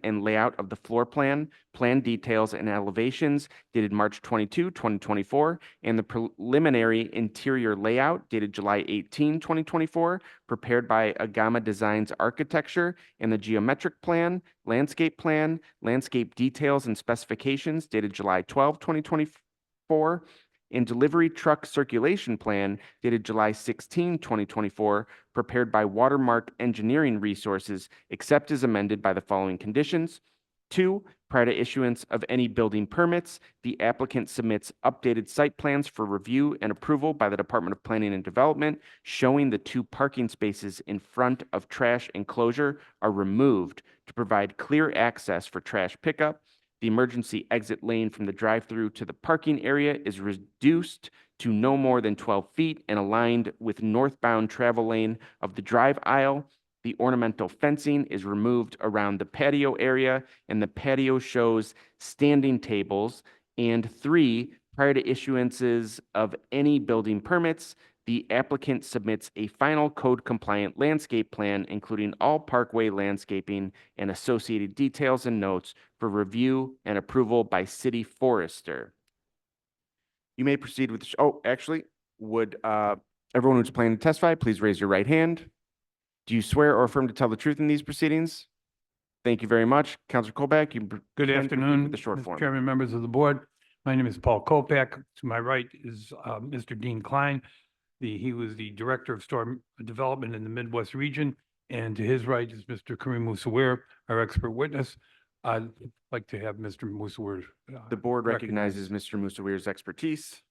and layout of the floor plan, plan details and elevations dated March 22, 2024, and the preliminary interior layout dated July 18, 2024, prepared by Agama Designs Architecture, and the geometric plan, landscape details and specifications dated July 12, 2024, and delivery truck circulation plan dated July 16, 2024, prepared by Watermark Engineering Resources, except as amended by the following conditions. 2, prior to issuance of any building permits, the applicant submits updated site plans for review and approval by the Department of Planning and Development, showing the 2 parking spaces in front of trash enclosure are removed to provide clear access for trash pickup. The emergency exit lane from the drive-through to the parking area is reduced to no more than 12 feet and aligned with northbound travel lane of the drive aisle. The ornamental fencing is removed around the patio area, and the patio shows standing tables. And 3, prior to issuances of any building permits, the applicant submits a final code-compliant landscape plan, including all parkway landscaping and associated details and notes for review and approval by city forester. You may proceed with, would everyone who's planning to testify, please raise your right hand. Do you swear or affirm to tell the truth in these proceedings? Thank you very much. Councilor Colback, you Good can proceed afternoon, with the short Mr. form. Chairman, members of the board. My name is Paul Kolpak. To my right is Mr. Dean Klein. He was the Director of Store Development in the Midwest region. And to his right is Mr. Kareem Musawir, our expert witness. I'd like to have Mr. Musawir. The board recognizes Mr. Musawir's expertise.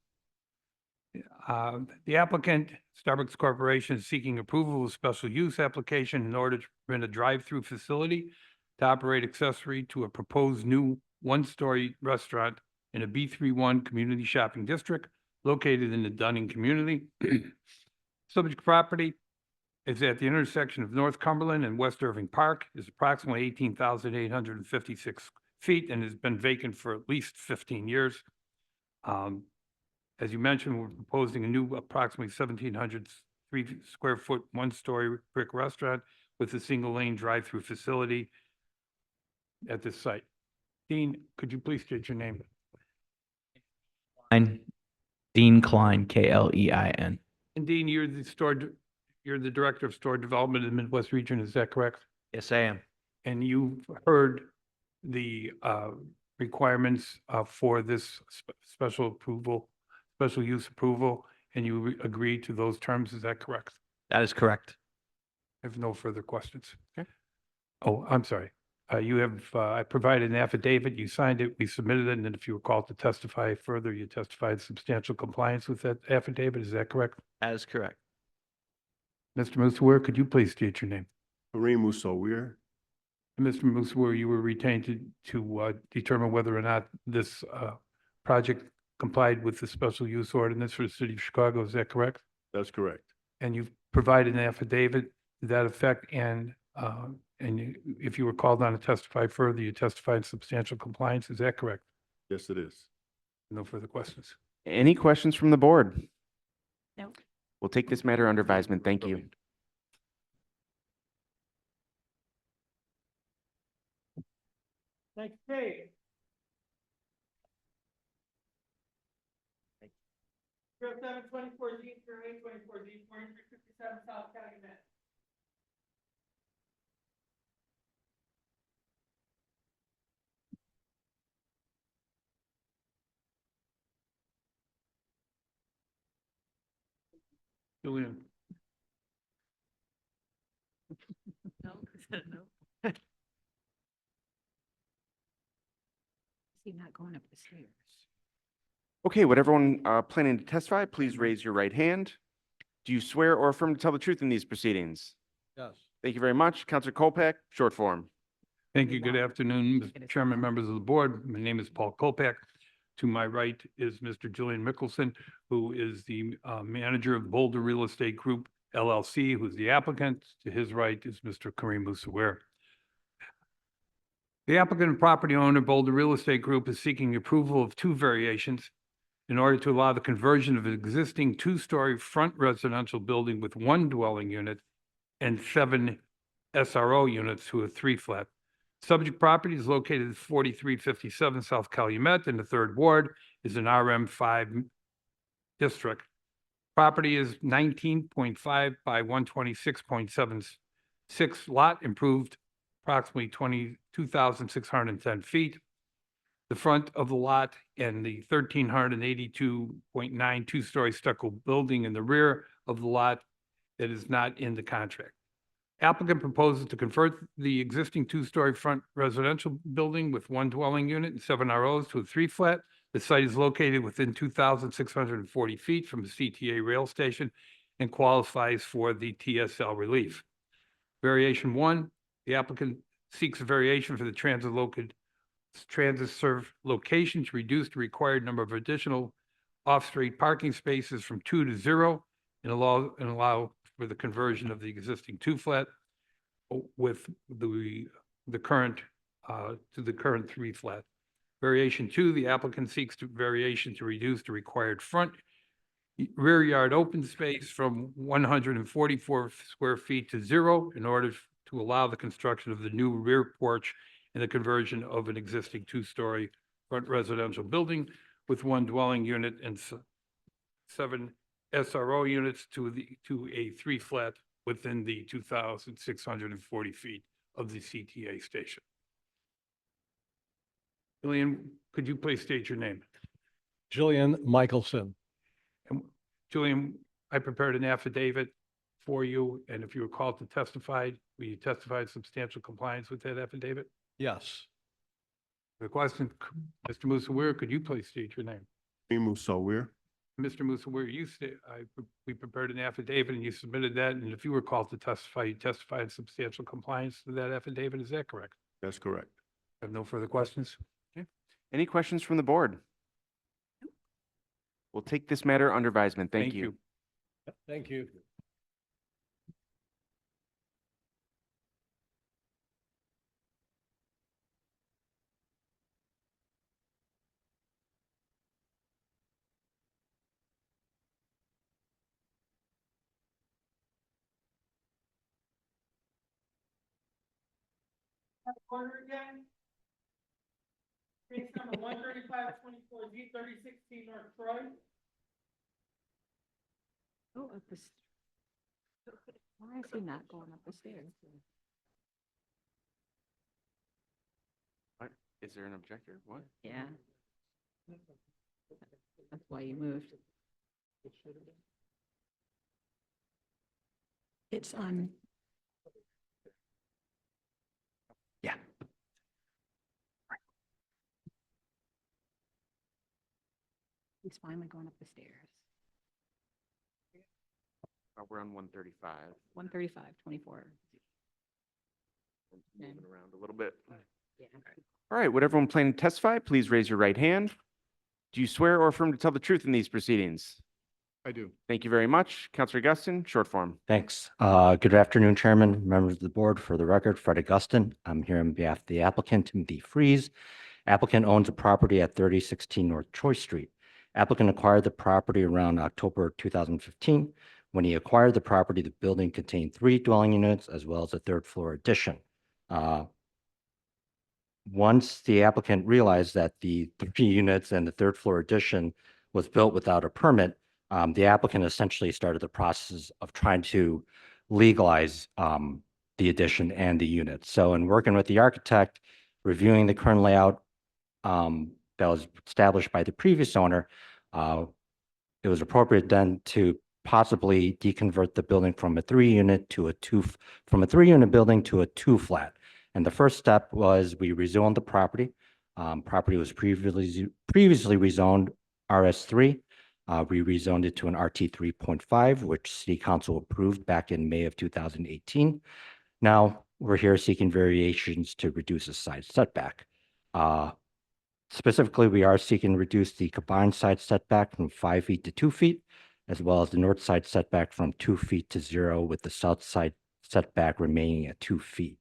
The applicant, Starbucks Corporation, is seeking approval of special use application in order to permit a drive-through facility to operate accessory to a proposed new one-story restaurant in a B31 community shopping district located in the Dunning community. Subject property is at the intersection of North Cumberland and West Irving Park, is approximately 18,856 feet and has been vacant for at least 15 years. As you mentioned, we're proposing a new approximately 1,700 square foot, one-story brick restaurant with a single lane drive-through facility at this site. Dean, could you please state your name? Dean Klein, Klein. And Dean, you're the Director of Store Development in the Midwest region, is that correct? Yes, I am. And you've heard the requirements for this special use approval, and you agree to those terms, is that correct? That is correct. I have no further questions. Okay. Oh, I'm sorry. I provided an affidavit, you signed it, we submitted it, and then if you were called to testify further, you testified substantial compliance with that affidavit, is that correct? That is correct. Mr. Musawir, could you please state your name? Kareem Musawir. And Mr. Musawir, you were retained to determine whether or not this project complied with the special use ordinance for the city of Chicago, is that correct? That's correct. And you've provided an affidavit to that effect, and if you were called on to testify further, you testified substantial compliance, is that correct? Yes, it is. No further questions. Any questions from the board? No. We'll take this matter under advisement. Thank you. Next page. 0724 Z 0824 Z 4357 South County, Mass. Julian. No, no. Is he not going up the stairs? Okay, would everyone planning to testify, please raise your right hand. Do you swear or affirm to tell the truth in these proceedings? Yes. Thank you very much. Councilor Kolpak, short form. Thank you. Good afternoon, Mr. Chairman, members of the board. My name is Paul Kolpak. To my right is Mr. Julian Mickelson, who is the manager of Boulder Real Estate Group LLC, who's the applicant. To his right is Mr. Kareem Musawir. The applicant and property owner, Boulder Real Estate Group, is seeking approval of 2 variations. in order to allow the conversion of an existing two-story front residential building with one dwelling unit and 7 SRO units to a 3-flat. Subject property is located at 4357 South Calumet in the 3rd Ward, is an RM5 district. Property is 19.5 by 126.76 lot, improved approximately 22,610 feet. The front of the lot and the 1,382.9 two-story stucco building in the rear of the lot that is not in the contract. Applicant proposes to convert the existing two-story front residential building with one dwelling unit and 7 ROs to a 3-flat. The site is located within 2,640 feet from the CTA rail station and qualifies for the TSL relief. Variation 1, the applicant seeks a variation for the transit served location to reduce the required number of additional off-street parking spaces from 2 to 0 and allow for the conversion of the existing 2-flat with the current to the current 3-flat. Variation 2, the applicant seeks variation to reduce the required front rear yard open space from 144 square feet to 0 in order to allow the construction of the new rear porch and the conversion of an existing 2-story front residential building with one dwelling unit and 7 SRO units to a 3-flat within the 2,640 feet of the CTA station. Jillian, could you please state your name? Jillian Michelson. And Jillian, I prepared an affidavit for you, and if you were called to testify, will you testify in substantial compliance with that affidavit? Yes. The question, Mr. Musawir, could you please state your name? Musawir. Mr. Musawir, we prepared an affidavit and you submitted that, and if you were called to testify, you testified in substantial compliance to that affidavit, is that correct? That's correct. I have no further questions? Any questions from the board? We'll take this matter under advisement. Thank you. Thank you. Order again. Case number 13524 Z 3016 North Troy. Go up the, why is he not going up the stairs? What? Is there an objector? What? Yeah. That's why you moved. It's on. Yeah. He's finally going up the stairs. We're on 135. 135, 24. Moving around a little bit. Yeah. All right, would everyone planning to testify, please raise your right hand. Do you swear or affirm to tell the truth in these proceedings? I do. Thank you very much. Counselor Augustine, short form. Thanks. Good afternoon, Chairman, members of the board. For the record, Fred Augustine. I'm here on behalf of the applicant, Timothy Freeze. Applicant owns a property at 3016 North Troy Street. Applicant acquired the property around October 2015. When he acquired the property, the building contained 3 dwelling units as well as a 3rd floor addition. Once the applicant realized that the 3 units and the 3rd floor addition was built without a permit, the applicant essentially started the process of trying to legalize the addition and the units. So in working with the architect, reviewing the current layout that was established by the previous owner, it was appropriate then to possibly deconvert the building from a 3-unit to a 3-unit building to a 2-flat. And the first step was we rezoned the property. Property was previously rezoned RS3. We rezoned it to an RT 3.5, which City Council approved back in May of 2018. Now we're here seeking variations to reduce the side setback. Specifically, we are seeking to reduce the combined side setback from 5 feet to 2 feet, as well as the north side setback from 2 feet to 0, with the south side setback remaining at 2 feet.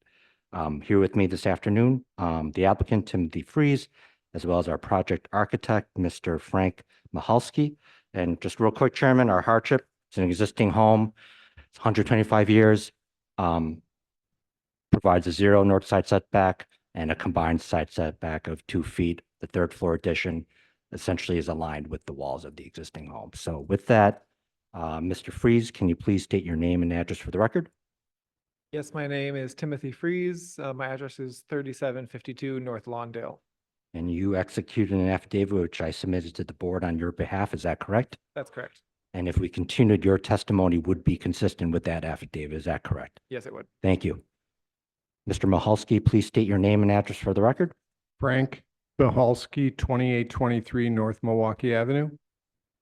Here with me this afternoon, the applicant, Timothy Freeze, as well as our project architect, Mr. Frank Mahalski. And just real quick, Chairman, our hardship, it's an existing home, it's 125 years, provides a 0 north side setback and a combined side setback of 2 feet. The third floor addition essentially is aligned with the walls of the existing home. So with that, Mr. Freeze, can you please state your name and address for the record? Yes, my name is Timothy Freeze. My address is 3752 North Lawndale. And you executed an affidavit which I submitted to the board on your behalf, is that correct? That's correct. And if we continued, your testimony would be consistent with that affidavit, is that correct? Yes, it would. Thank you. Mr. Mahalski, please state your name and address for the record. Frank Bihalski, 2823 North Milwaukee Avenue.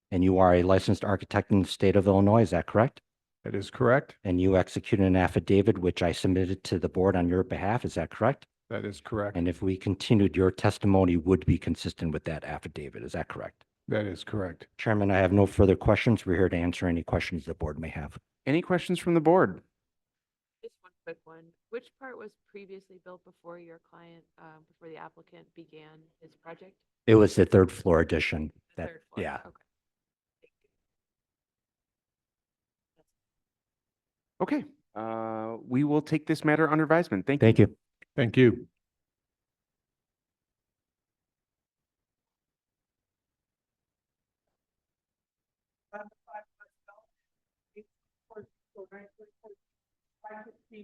And you are a licensed architect in the state of Illinois, is that correct? That is correct. And you executed an affidavit which I submitted to the board on your behalf, is that correct? That is correct. And if we continued, your testimony would be consistent with that affidavit, is that correct? That is correct. Chairman, I have no further questions. We're here to answer any questions the board may have. Any questions from the board? Just one quick one. Which part was previously built before your client, before the applicant began his project? It was the third floor addition. The That, third floor. yeah. Okay, we will take this matter under advisement. Thank you. Thank you. Thank you.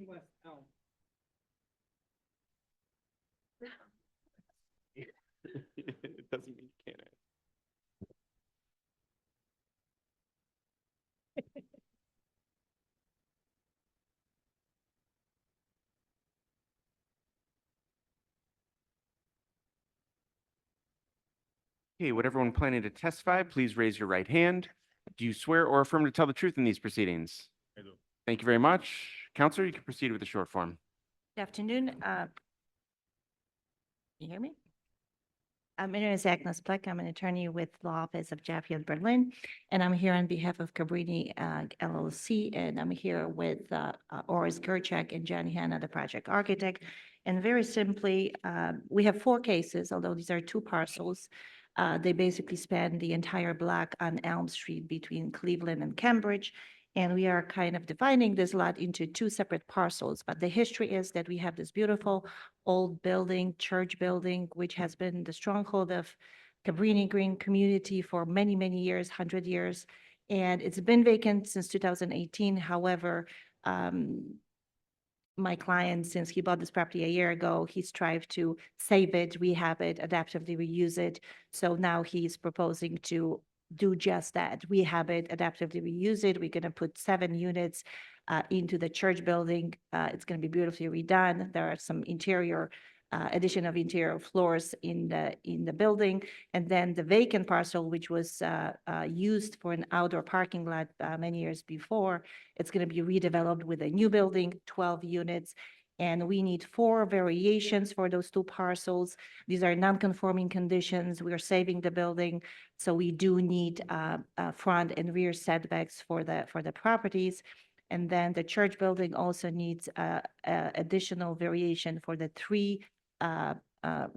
West Elm. It doesn't mean you can't. Okay, would everyone planning to testify, please raise your right hand. Do you swear or affirm to tell the truth in these proceedings? I do. Thank you very much. Counselor, you can proceed with the short form. Good afternoon. You hear me? My name is Agnes Pleck. I'm an attorney with Law Office of Jaffe and Berlin, and I'm here on behalf of Cabrini LLC, and I'm here with Oris Gerchak and Johnny Hanna, the project architect. And very simply, we have 4 cases, although these are 2 parcels. They basically span the entire block on Elm Street between Cleveland and Cambridge. And we are kind of dividing this lot into 2 separate parcels. But the history is that we have this beautiful old building, church building, which has been the stronghold of Cabrini Green community for many, many years, 100 years. And it's been vacant since 2018. However, my client, since he bought this property a year ago, he strived to save it, rehab it, adaptively reuse it. So now he's proposing to do just that. Rehab it, adaptively reuse it. We're going to put 7 units into the church building. It's going to be beautifully redone. There are some interior addition of interior floors in the building, and then the vacant parcel, which was used for an outdoor parking lot many years before, it's going to be redeveloped with a new building, 12 units. And we need 4 variations for those 2 parcels. These are non-conforming conditions. We are saving the building, so we do need front and rear setbacks for the properties. And then the church building also needs additional variation for the 3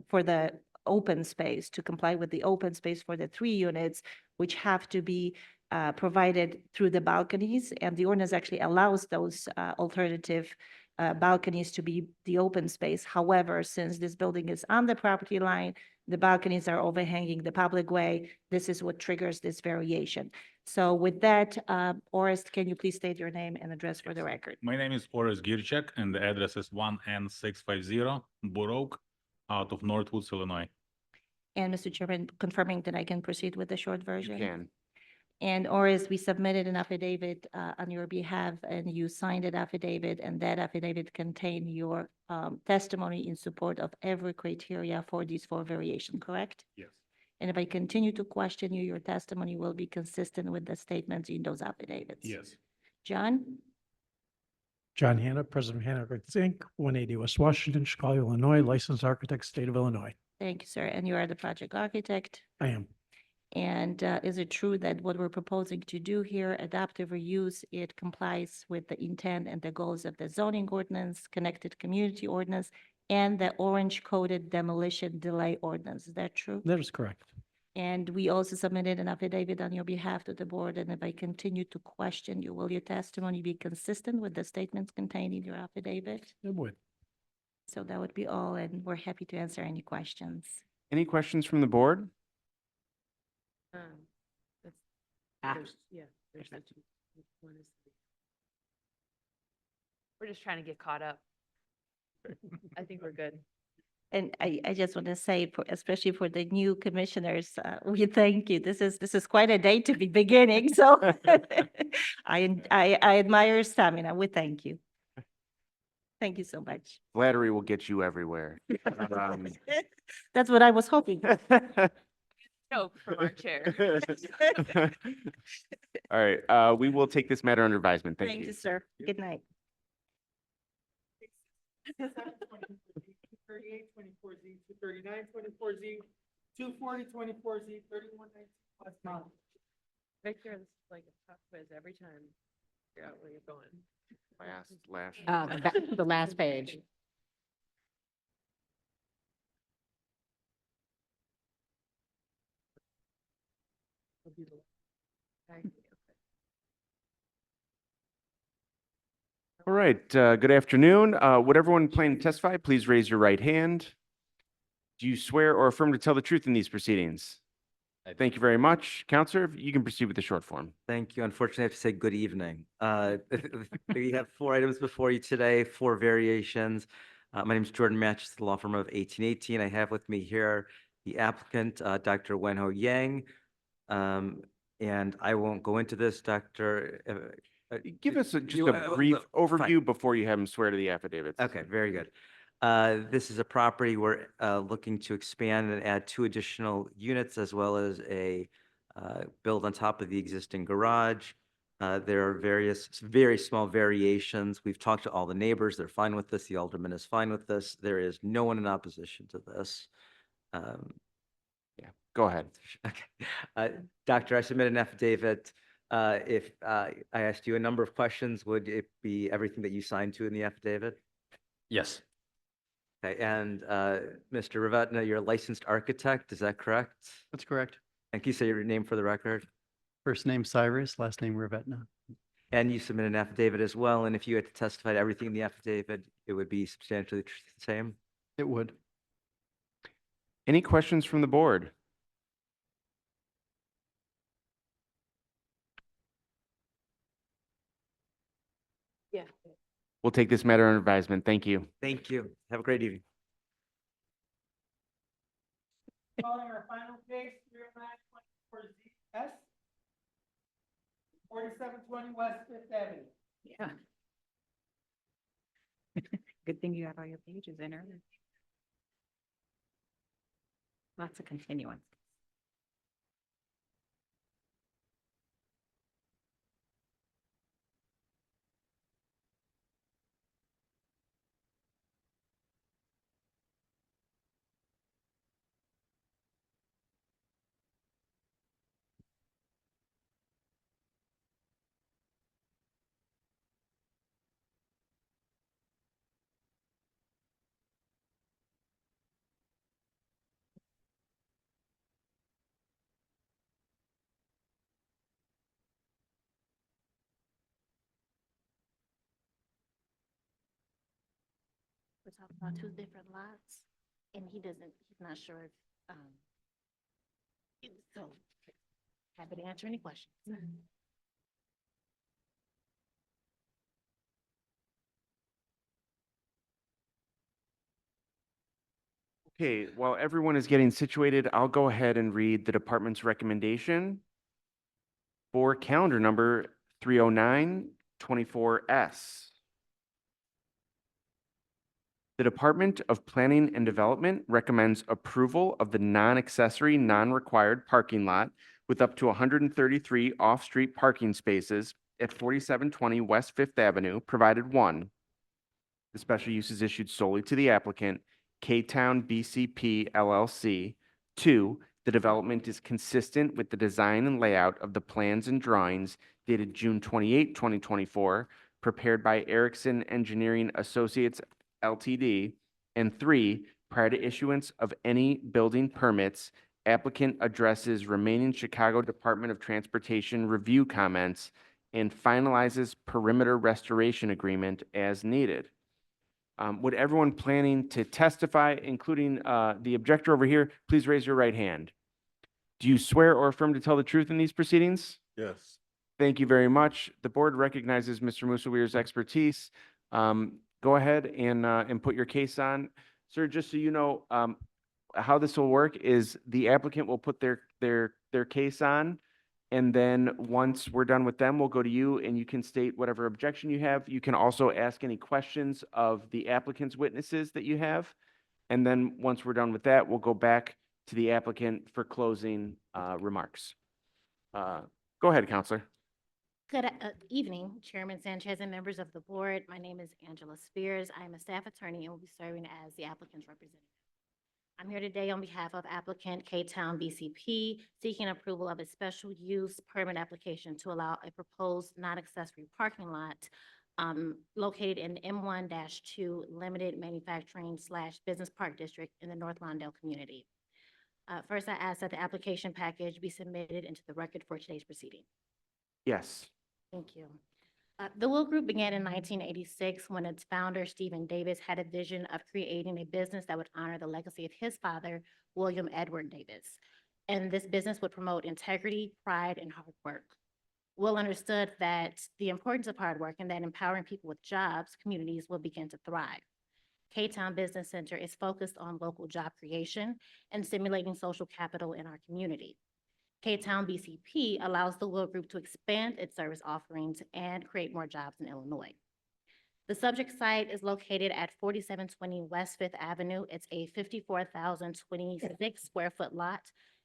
for the open space, to comply with the open space for the 3 units, which have to be provided through the balconies. And the ordinance actually allows those alternative balconies to be the open space. However, since this building is on the property line, the balconies are overhanging the public way. This is what triggers this variation. So with that, Orest, can you please state your name and address for the record? My name is Orest Girchak, and the address is 1N650 Burroke, out of Northwoods, Illinois. And Mr. Chairman, confirming that I can proceed with the short version? You can. And Orest, we submitted an affidavit on your behalf, and you signed that affidavit, and that affidavit contained your testimony in support of every criteria for these 4 variations, correct? Yes. And if I continue to question you, your testimony will be consistent with the statements in those affidavits? Yes. John Hanna, President Hanna Architects Inc., 180 West Washington, Chicago, Illinois, licensed architect, state of Illinois. Thank you, sir. And you are the project architect? I am. And is it true that what we're proposing to do here, adaptive reuse, it complies with the intent and the goals of the zoning ordinance, connected community ordinance, and the orange coated demolition delay ordinance. Is that true? That is correct. And we also submitted an affidavit on your behalf to the board, and if I continue to question you, will your testimony be consistent with the statements contained in your affidavit? It would. So that would be all, and we're happy to answer any questions. Any questions from the board? We're just trying to get caught up. I think we're good. And I just want to say, especially for the new commissioners, we thank you. This is quite a day to be beginning, so I admire your stamina. We thank you. Thank you so much. Flattery will get you everywhere. That's what I was hoping. Joke from our chair. All right, we will take this matter under advisement. Thank Thank you. you, sir. Good night. 38, 24Z, 239, 24Z, 240, 24Z, 3119 West Mount. Victor, this is like a tough quiz every time. Figure out where you're going. Last. The last page. All right, good afternoon. Would everyone planning to testify, please raise your right hand? Do you swear or affirm to tell the truth in these proceedings? Thank you very much. Counselor, you can proceed with the short form. Thank you. Unfortunately, I have to say good evening. We have 4 items before you today, 4 variations. My name is Jordan Matches, the law firm of 1818. I have with me here the applicant, Dr. Wenho Yang. And I won't go into this, Dr. Give us just you- a brief fine. overview before you have him swear to the affidavits. Okay, very good. This is a property we're looking to expand and add 2 additional units as well as a build on top of the existing garage. There are various very small variations. We've talked to all the neighbors. They're fine with this. The alderman is fine with this. There is no one in opposition to this. Yeah, go ahead. Okay. Doctor, I submitted an affidavit. If I asked you a number of questions, would it be everything that you signed to in the affidavit? Yes. Okay, and Mr. Ravetna, you're a licensed architect, is that correct? That's correct. And can you say your name for the record? First name Cyrus, last name Ravetna. And you submit an affidavit as well, and if you had to testify to everything in the affidavit, it would be substantially the same? It would. Any questions from the board? Yeah. We'll take this matter under advisement. Thank you. Thank you. Have a great evening. Calling our final case, 309-24ZS, 4720 West Fifth Avenue. Yeah. Good thing you have all your pages in early. Lots of continuance. We're talking about 2 different lots, and he's not sure if, so happy to answer any questions. Okay, while everyone is getting situated, I'll go ahead and read the department's recommendation for calendar number 309-24S. The Department of Planning and Development recommends approval of the non-accessory, non-required parking lot with up to 133 off-street parking spaces at 4720 West Fifth Avenue, provided 1, the special use is issued solely to the applicant, K-Town BCP LLC. 2, the development is consistent with the design and layout of the plans and drawings dated June 28, 2024, prepared by Erickson Engineering Associates LTD And 3, prior to issuance of any building permits, applicant addresses remaining Chicago Department of Transportation review comments and finalizes perimeter restoration agreement as needed. Would everyone planning to testify, including the objector over here, please raise your right hand? Do you swear or affirm to tell the truth in these proceedings? Yes. Thank you very much. The board recognizes Mr. Musawir's expertise. Go ahead and put your case on. Sir, just so you know, how this will work is the applicant will put their case on. And then once we're done with them, we'll go to you and you can state whatever objection you have. You can also ask any questions of the applicant's witnesses that you have. And then once we're done with that, we'll go back to the applicant for closing remarks. Go ahead, Counselor. Good evening, Chairman Sanchez and members of the board. My name is Angela Spears. I am a staff attorney and will be serving as the applicant's representative. I'm here today on behalf of applicant K-Town BCP seeking approval of a special use permit application to allow a proposed non-accessory parking lot located in M1-2 Limited Manufacturing / Business Park District in the North Lawndale community. First, I ask that the application package be submitted into the record for today's proceeding. Yes. Thank you. The Will Group began in 1986 when its founder, Stephen Davis, had a vision of creating a business that would honor the legacy of his father, William Edward Davis. And this business would promote integrity, pride, and hard work. Will understood that the importance of hard work and that empowering people with jobs, communities will begin to thrive. K-Town Business Center is focused on local job creation and stimulating social capital in our community. K-Town BCP allows the Will Group to expand its service offerings and create more jobs in Illinois. The subject site is located at 4720 West Fifth Avenue. It's a 54,026 square foot lot,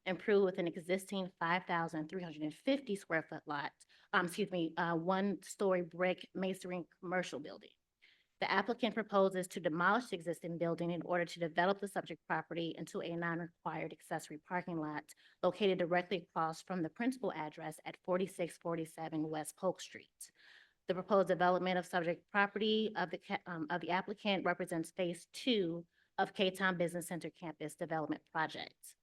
improved with an existing 5,350 square foot lot, one-story brick masonry commercial building. The applicant proposes to demolish the existing building in order to develop the subject property into a non-required accessory parking lot located directly across from the principal address at 4647 West Polk Street. The proposed development of subject property of the applicant represents phase 2 of K-Town Business Center Campus Development Project.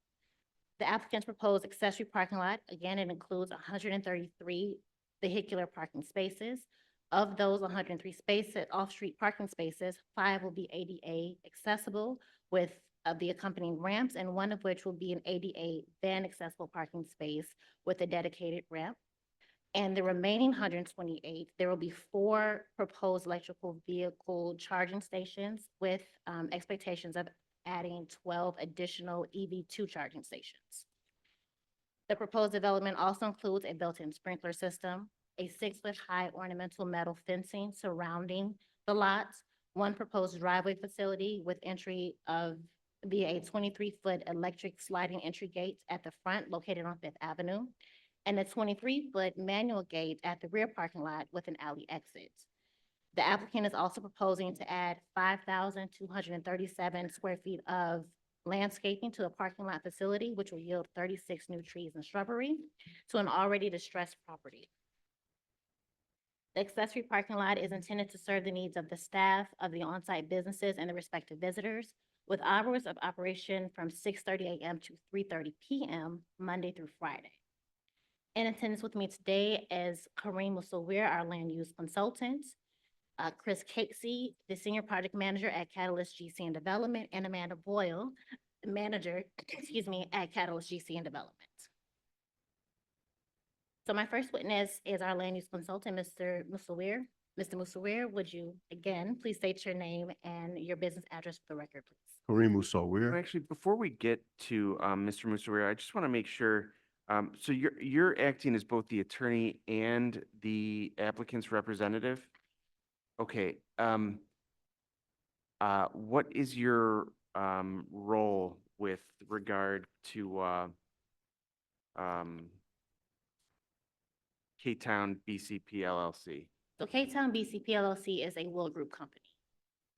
The applicant's proposed accessory parking lot, again, it includes 133 vehicular parking spaces. Of those 103 spaces, off-street parking spaces, 5 will be ADA accessible with the accompanying ramps, and 1 of which will be an ADA van accessible parking space with a dedicated ramp. And the remaining 128, there will be 4 proposed electrical vehicle charging stations with expectations of adding 12 additional EV2 charging stations. The proposed development also includes a built-in sprinkler system, a 6-foot-high ornamental metal fencing surrounding the lots, 1 proposed driveway facility with entry via a 23-foot electric sliding entry gate at the front located on Fifth Avenue, and a 23-foot manual gate at the rear parking lot with an alley exit. The applicant is also proposing to add 5,237 square feet of landscaping to a parking lot facility, which will yield 36 new trees and shrubbery to an already distressed property. The accessory parking lot is intended to serve the needs of the staff of the on-site businesses and the respective visitors, with hours of operation from 6:30 a.m. to 3:30 p.m., Monday through Friday. In attendance with me today is Kareem Musawir, our land use consultant, Chris Casey, the senior project manager at Catalyst GC and Development, and Amanda Boyle, manager, at Catalyst GC and Development. So my first witness is our land use consultant, Mr. Musawir. Mr. Musawir, would you again please state your name and your business address for the record, please? Kareem Musawir. Actually, before we get to Mr. Musawir, I just want to make sure, so you're acting as both the attorney and the applicant's representative? Okay. What is your role with regard to K-Town BCP LLC? So K-Town BCP LLC is a Will Group company.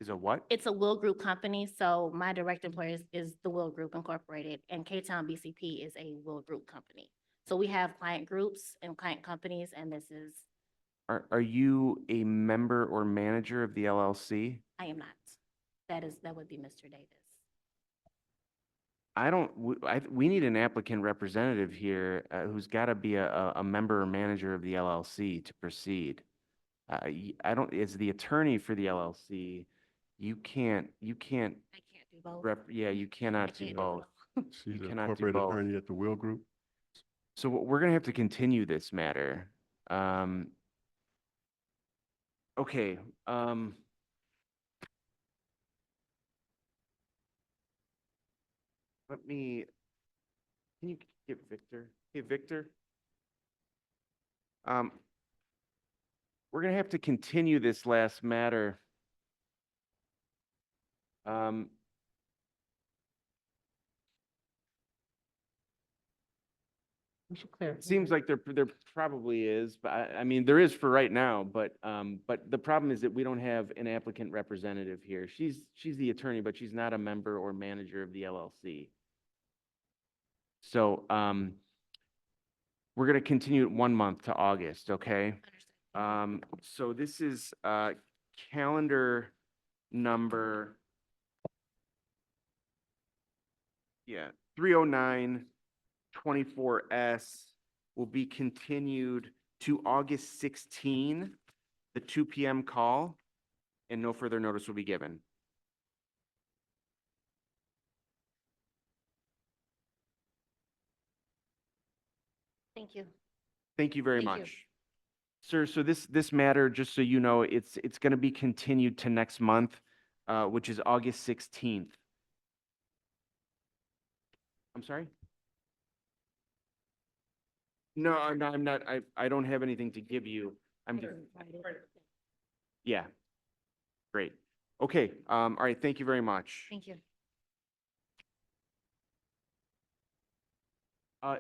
Is a what? It's a Will Group company, so my direct employer is the Will Group Incorporated, and K-Town BCP is a Will Group company. So we have client groups and client companies, and this is, Are you a member or manager of the LLC? I am not. That would be Mr. Davis. I don't, we need an applicant representative here who's got to be a member or manager of the LLC to proceed. I don't, as the attorney for the LLC, you can't, I can't do both. yeah, you cannot do can't do both. She's You a cannot do corporate both. attorney at the Will Group. So we're gonna have to continue this matter. Okay, let me, can you get Victor? Hey, Victor? We're gonna have to continue this last matter. We should clear. It seems like there probably is, but I mean, there is for right now, but the problem is that we don't have an applicant representative here. She's the attorney, but she's not a member or manager of the LLC. So, we're gonna continue it 1 month to August, okay? So this is, calendar number, 309-24S will be continued to August 16, the 2 PM call, and no further notice will be given. Thank you. Thank you very Thank you. much. Sir, so this matter, just so you know, it's going to be continued to next month, which is August 16th. I'm sorry? No, I'm not. I don't have anything to give you. Yeah. Great. Okay, all right, thank you very much. Thank you.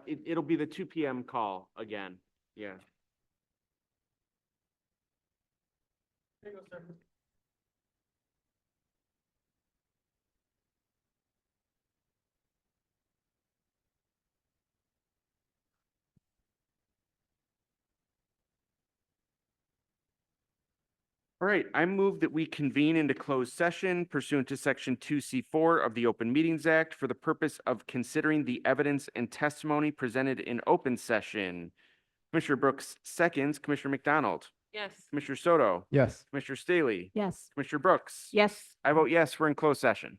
It'll be the 2 PM call again. Yeah. There you go, sir. All right, I move that we convene into closed session pursuant to Section 2C4 of the Open Meetings Act for the purpose of considering the evidence and testimony presented in open session. Commissioner Brooks seconds, Commissioner McDonald, Yes. Commissioner Soto, Yes. Commissioner Staley, Yes. Commissioner Brooks. Yes. I vote yes, we're in closed session.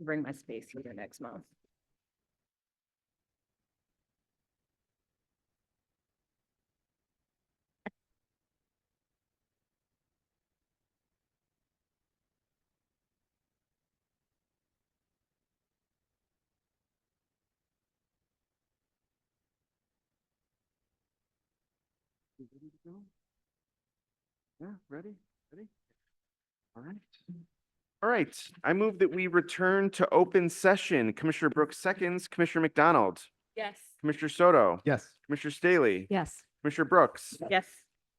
Bring my space here next month. Yeah, ready? All right. All right, I move that we return to open session. Commissioner Brooks seconds, Commissioner McDonald, Yes. Commissioner Soto, Yes. Commissioner Staley, Yes. Commissioner Brooks. Yes.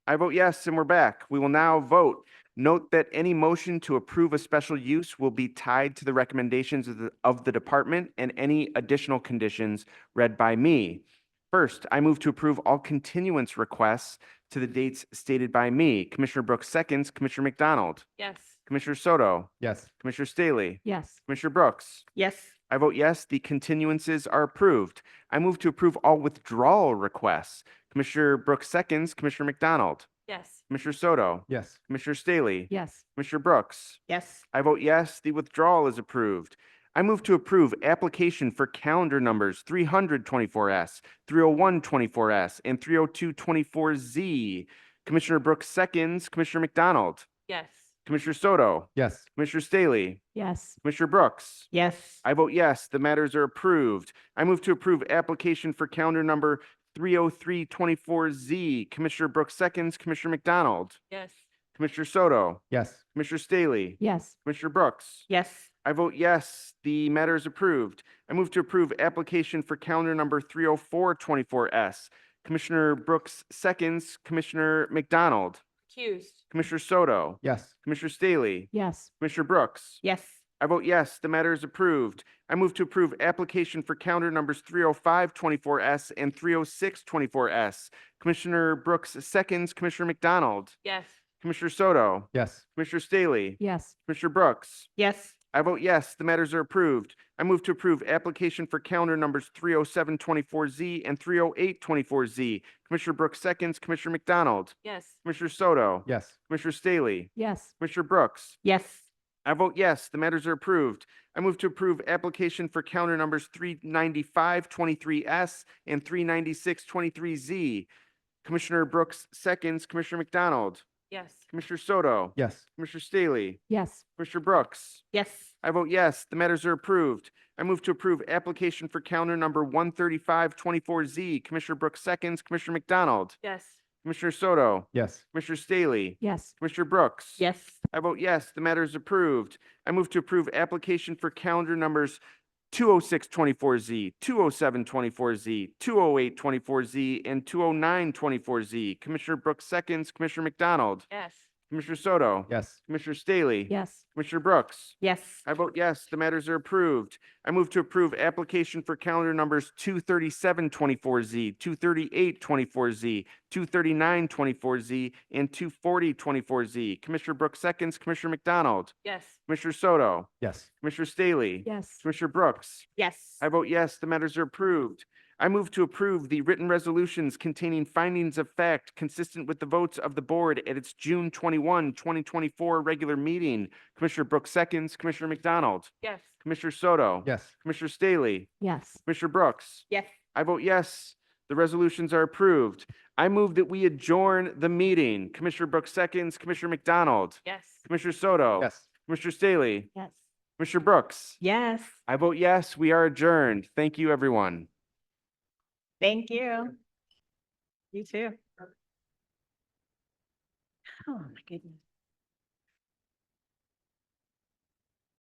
I vote yes, and we're back. We will now vote. Note that any motion to approve a special use will be tied to the recommendations of the department and any additional conditions read by me. First, I move to approve all continuance requests to the dates stated by me. Commissioner Brooks seconds, Commissioner McDonald, Yes. Commissioner Soto, Yes. Commissioner Staley, Yes. Commissioner Brooks. Yes. I vote yes, the continuances are approved. I move to approve all withdrawal requests. Commissioner Brooks seconds, Commissioner McDonald, Yes. Commissioner Soto, Yes. Commissioner Staley, Yes. Commissioner Brooks. Yes. I vote yes, the withdrawal is approved. I move to approve application for calendar numbers 324S, 30124S, and 30224Z. Commissioner Brooks seconds, Commissioner McDonald, Yes. Commissioner Soto, Yes. Commissioner Staley, Yes. Commissioner Brooks. Yes. I vote yes, the matters are approved. I move to approve application for calendar number 30324Z. Commissioner Brooks seconds, Commissioner McDonald, Yes. Commissioner Soto, Yes. Commissioner Staley, Yes. Commissioner Brooks. Yes. I vote yes, the matter is approved. I move to approve application for calendar number 30424S. Commissioner Brooks seconds, Commissioner McDonald, Accused. Commissioner Soto, Yes. Commissioner Staley, Yes. Commissioner Brooks. Yes. I vote yes, the matter is approved. I move to approve application for calendar numbers 30524S and 30624S. Commissioner Brooks seconds, Commissioner McDonald, Yes. Commissioner Soto, Yes. Commissioner Staley, Yes. Commissioner Brooks. Yes. I vote yes, the matters are approved. I move to approve application for calendar numbers 30724Z and 30824Z. Commissioner Brooks seconds, Commissioner McDonald, Yes. Commissioner Soto, Yes. Commissioner Staley, Yes. Commissioner Brooks. Yes. I vote yes, the matters are approved. I move to approve application for calendar numbers 39523S and 39623Z. Commissioner Brooks seconds, Commissioner McDonald, Yes. Commissioner Soto, Yes. Commissioner Staley, Yes. Commissioner Brooks. Yes. I vote yes, the matters are approved. I move to approve application for calendar number 13524Z. Commissioner Brooks seconds, Commissioner McDonald, Yes. Commissioner Soto, Yes. Commissioner Staley, Yes. Commissioner Brooks. Yes. I vote yes, the matter is approved. I move to approve application for calendar numbers 20624Z, 20724Z, 20824Z, and 20924Z. Commissioner Brooks seconds, Commissioner McDonald, Yes. Commissioner Soto, Yes. Commissioner Staley, Yes. Commissioner Brooks. Yes. I vote yes, the matters are approved. I move to approve application for calendar numbers 23724Z, 23824Z, 23924Z, and 24024Z. Commissioner Brooks seconds, Commissioner McDonald, Yes. Commissioner Soto, Yes. Commissioner Staley, Yes. Commissioner Brooks. Yes. I vote yes, the matters are approved. I move to approve the written resolutions containing findings of fact consistent with the votes of the board at its June 21, 2024 regular meeting. Commissioner Brooks seconds, Commissioner McDonald, Yes. Commissioner Soto, Yes. Commissioner Staley, Yes. Commissioner Brooks. Yes. I vote yes, the resolutions are approved. I move that we adjourn the meeting. Commissioner Brooks seconds, Commissioner McDonald, Yes. Commissioner Soto, Yes. Commissioner Staley, Yes. Commissioner Brooks. Yes. I vote yes, we are adjourned. Thank you, everyone. Thank you. You too. Oh, my goodness.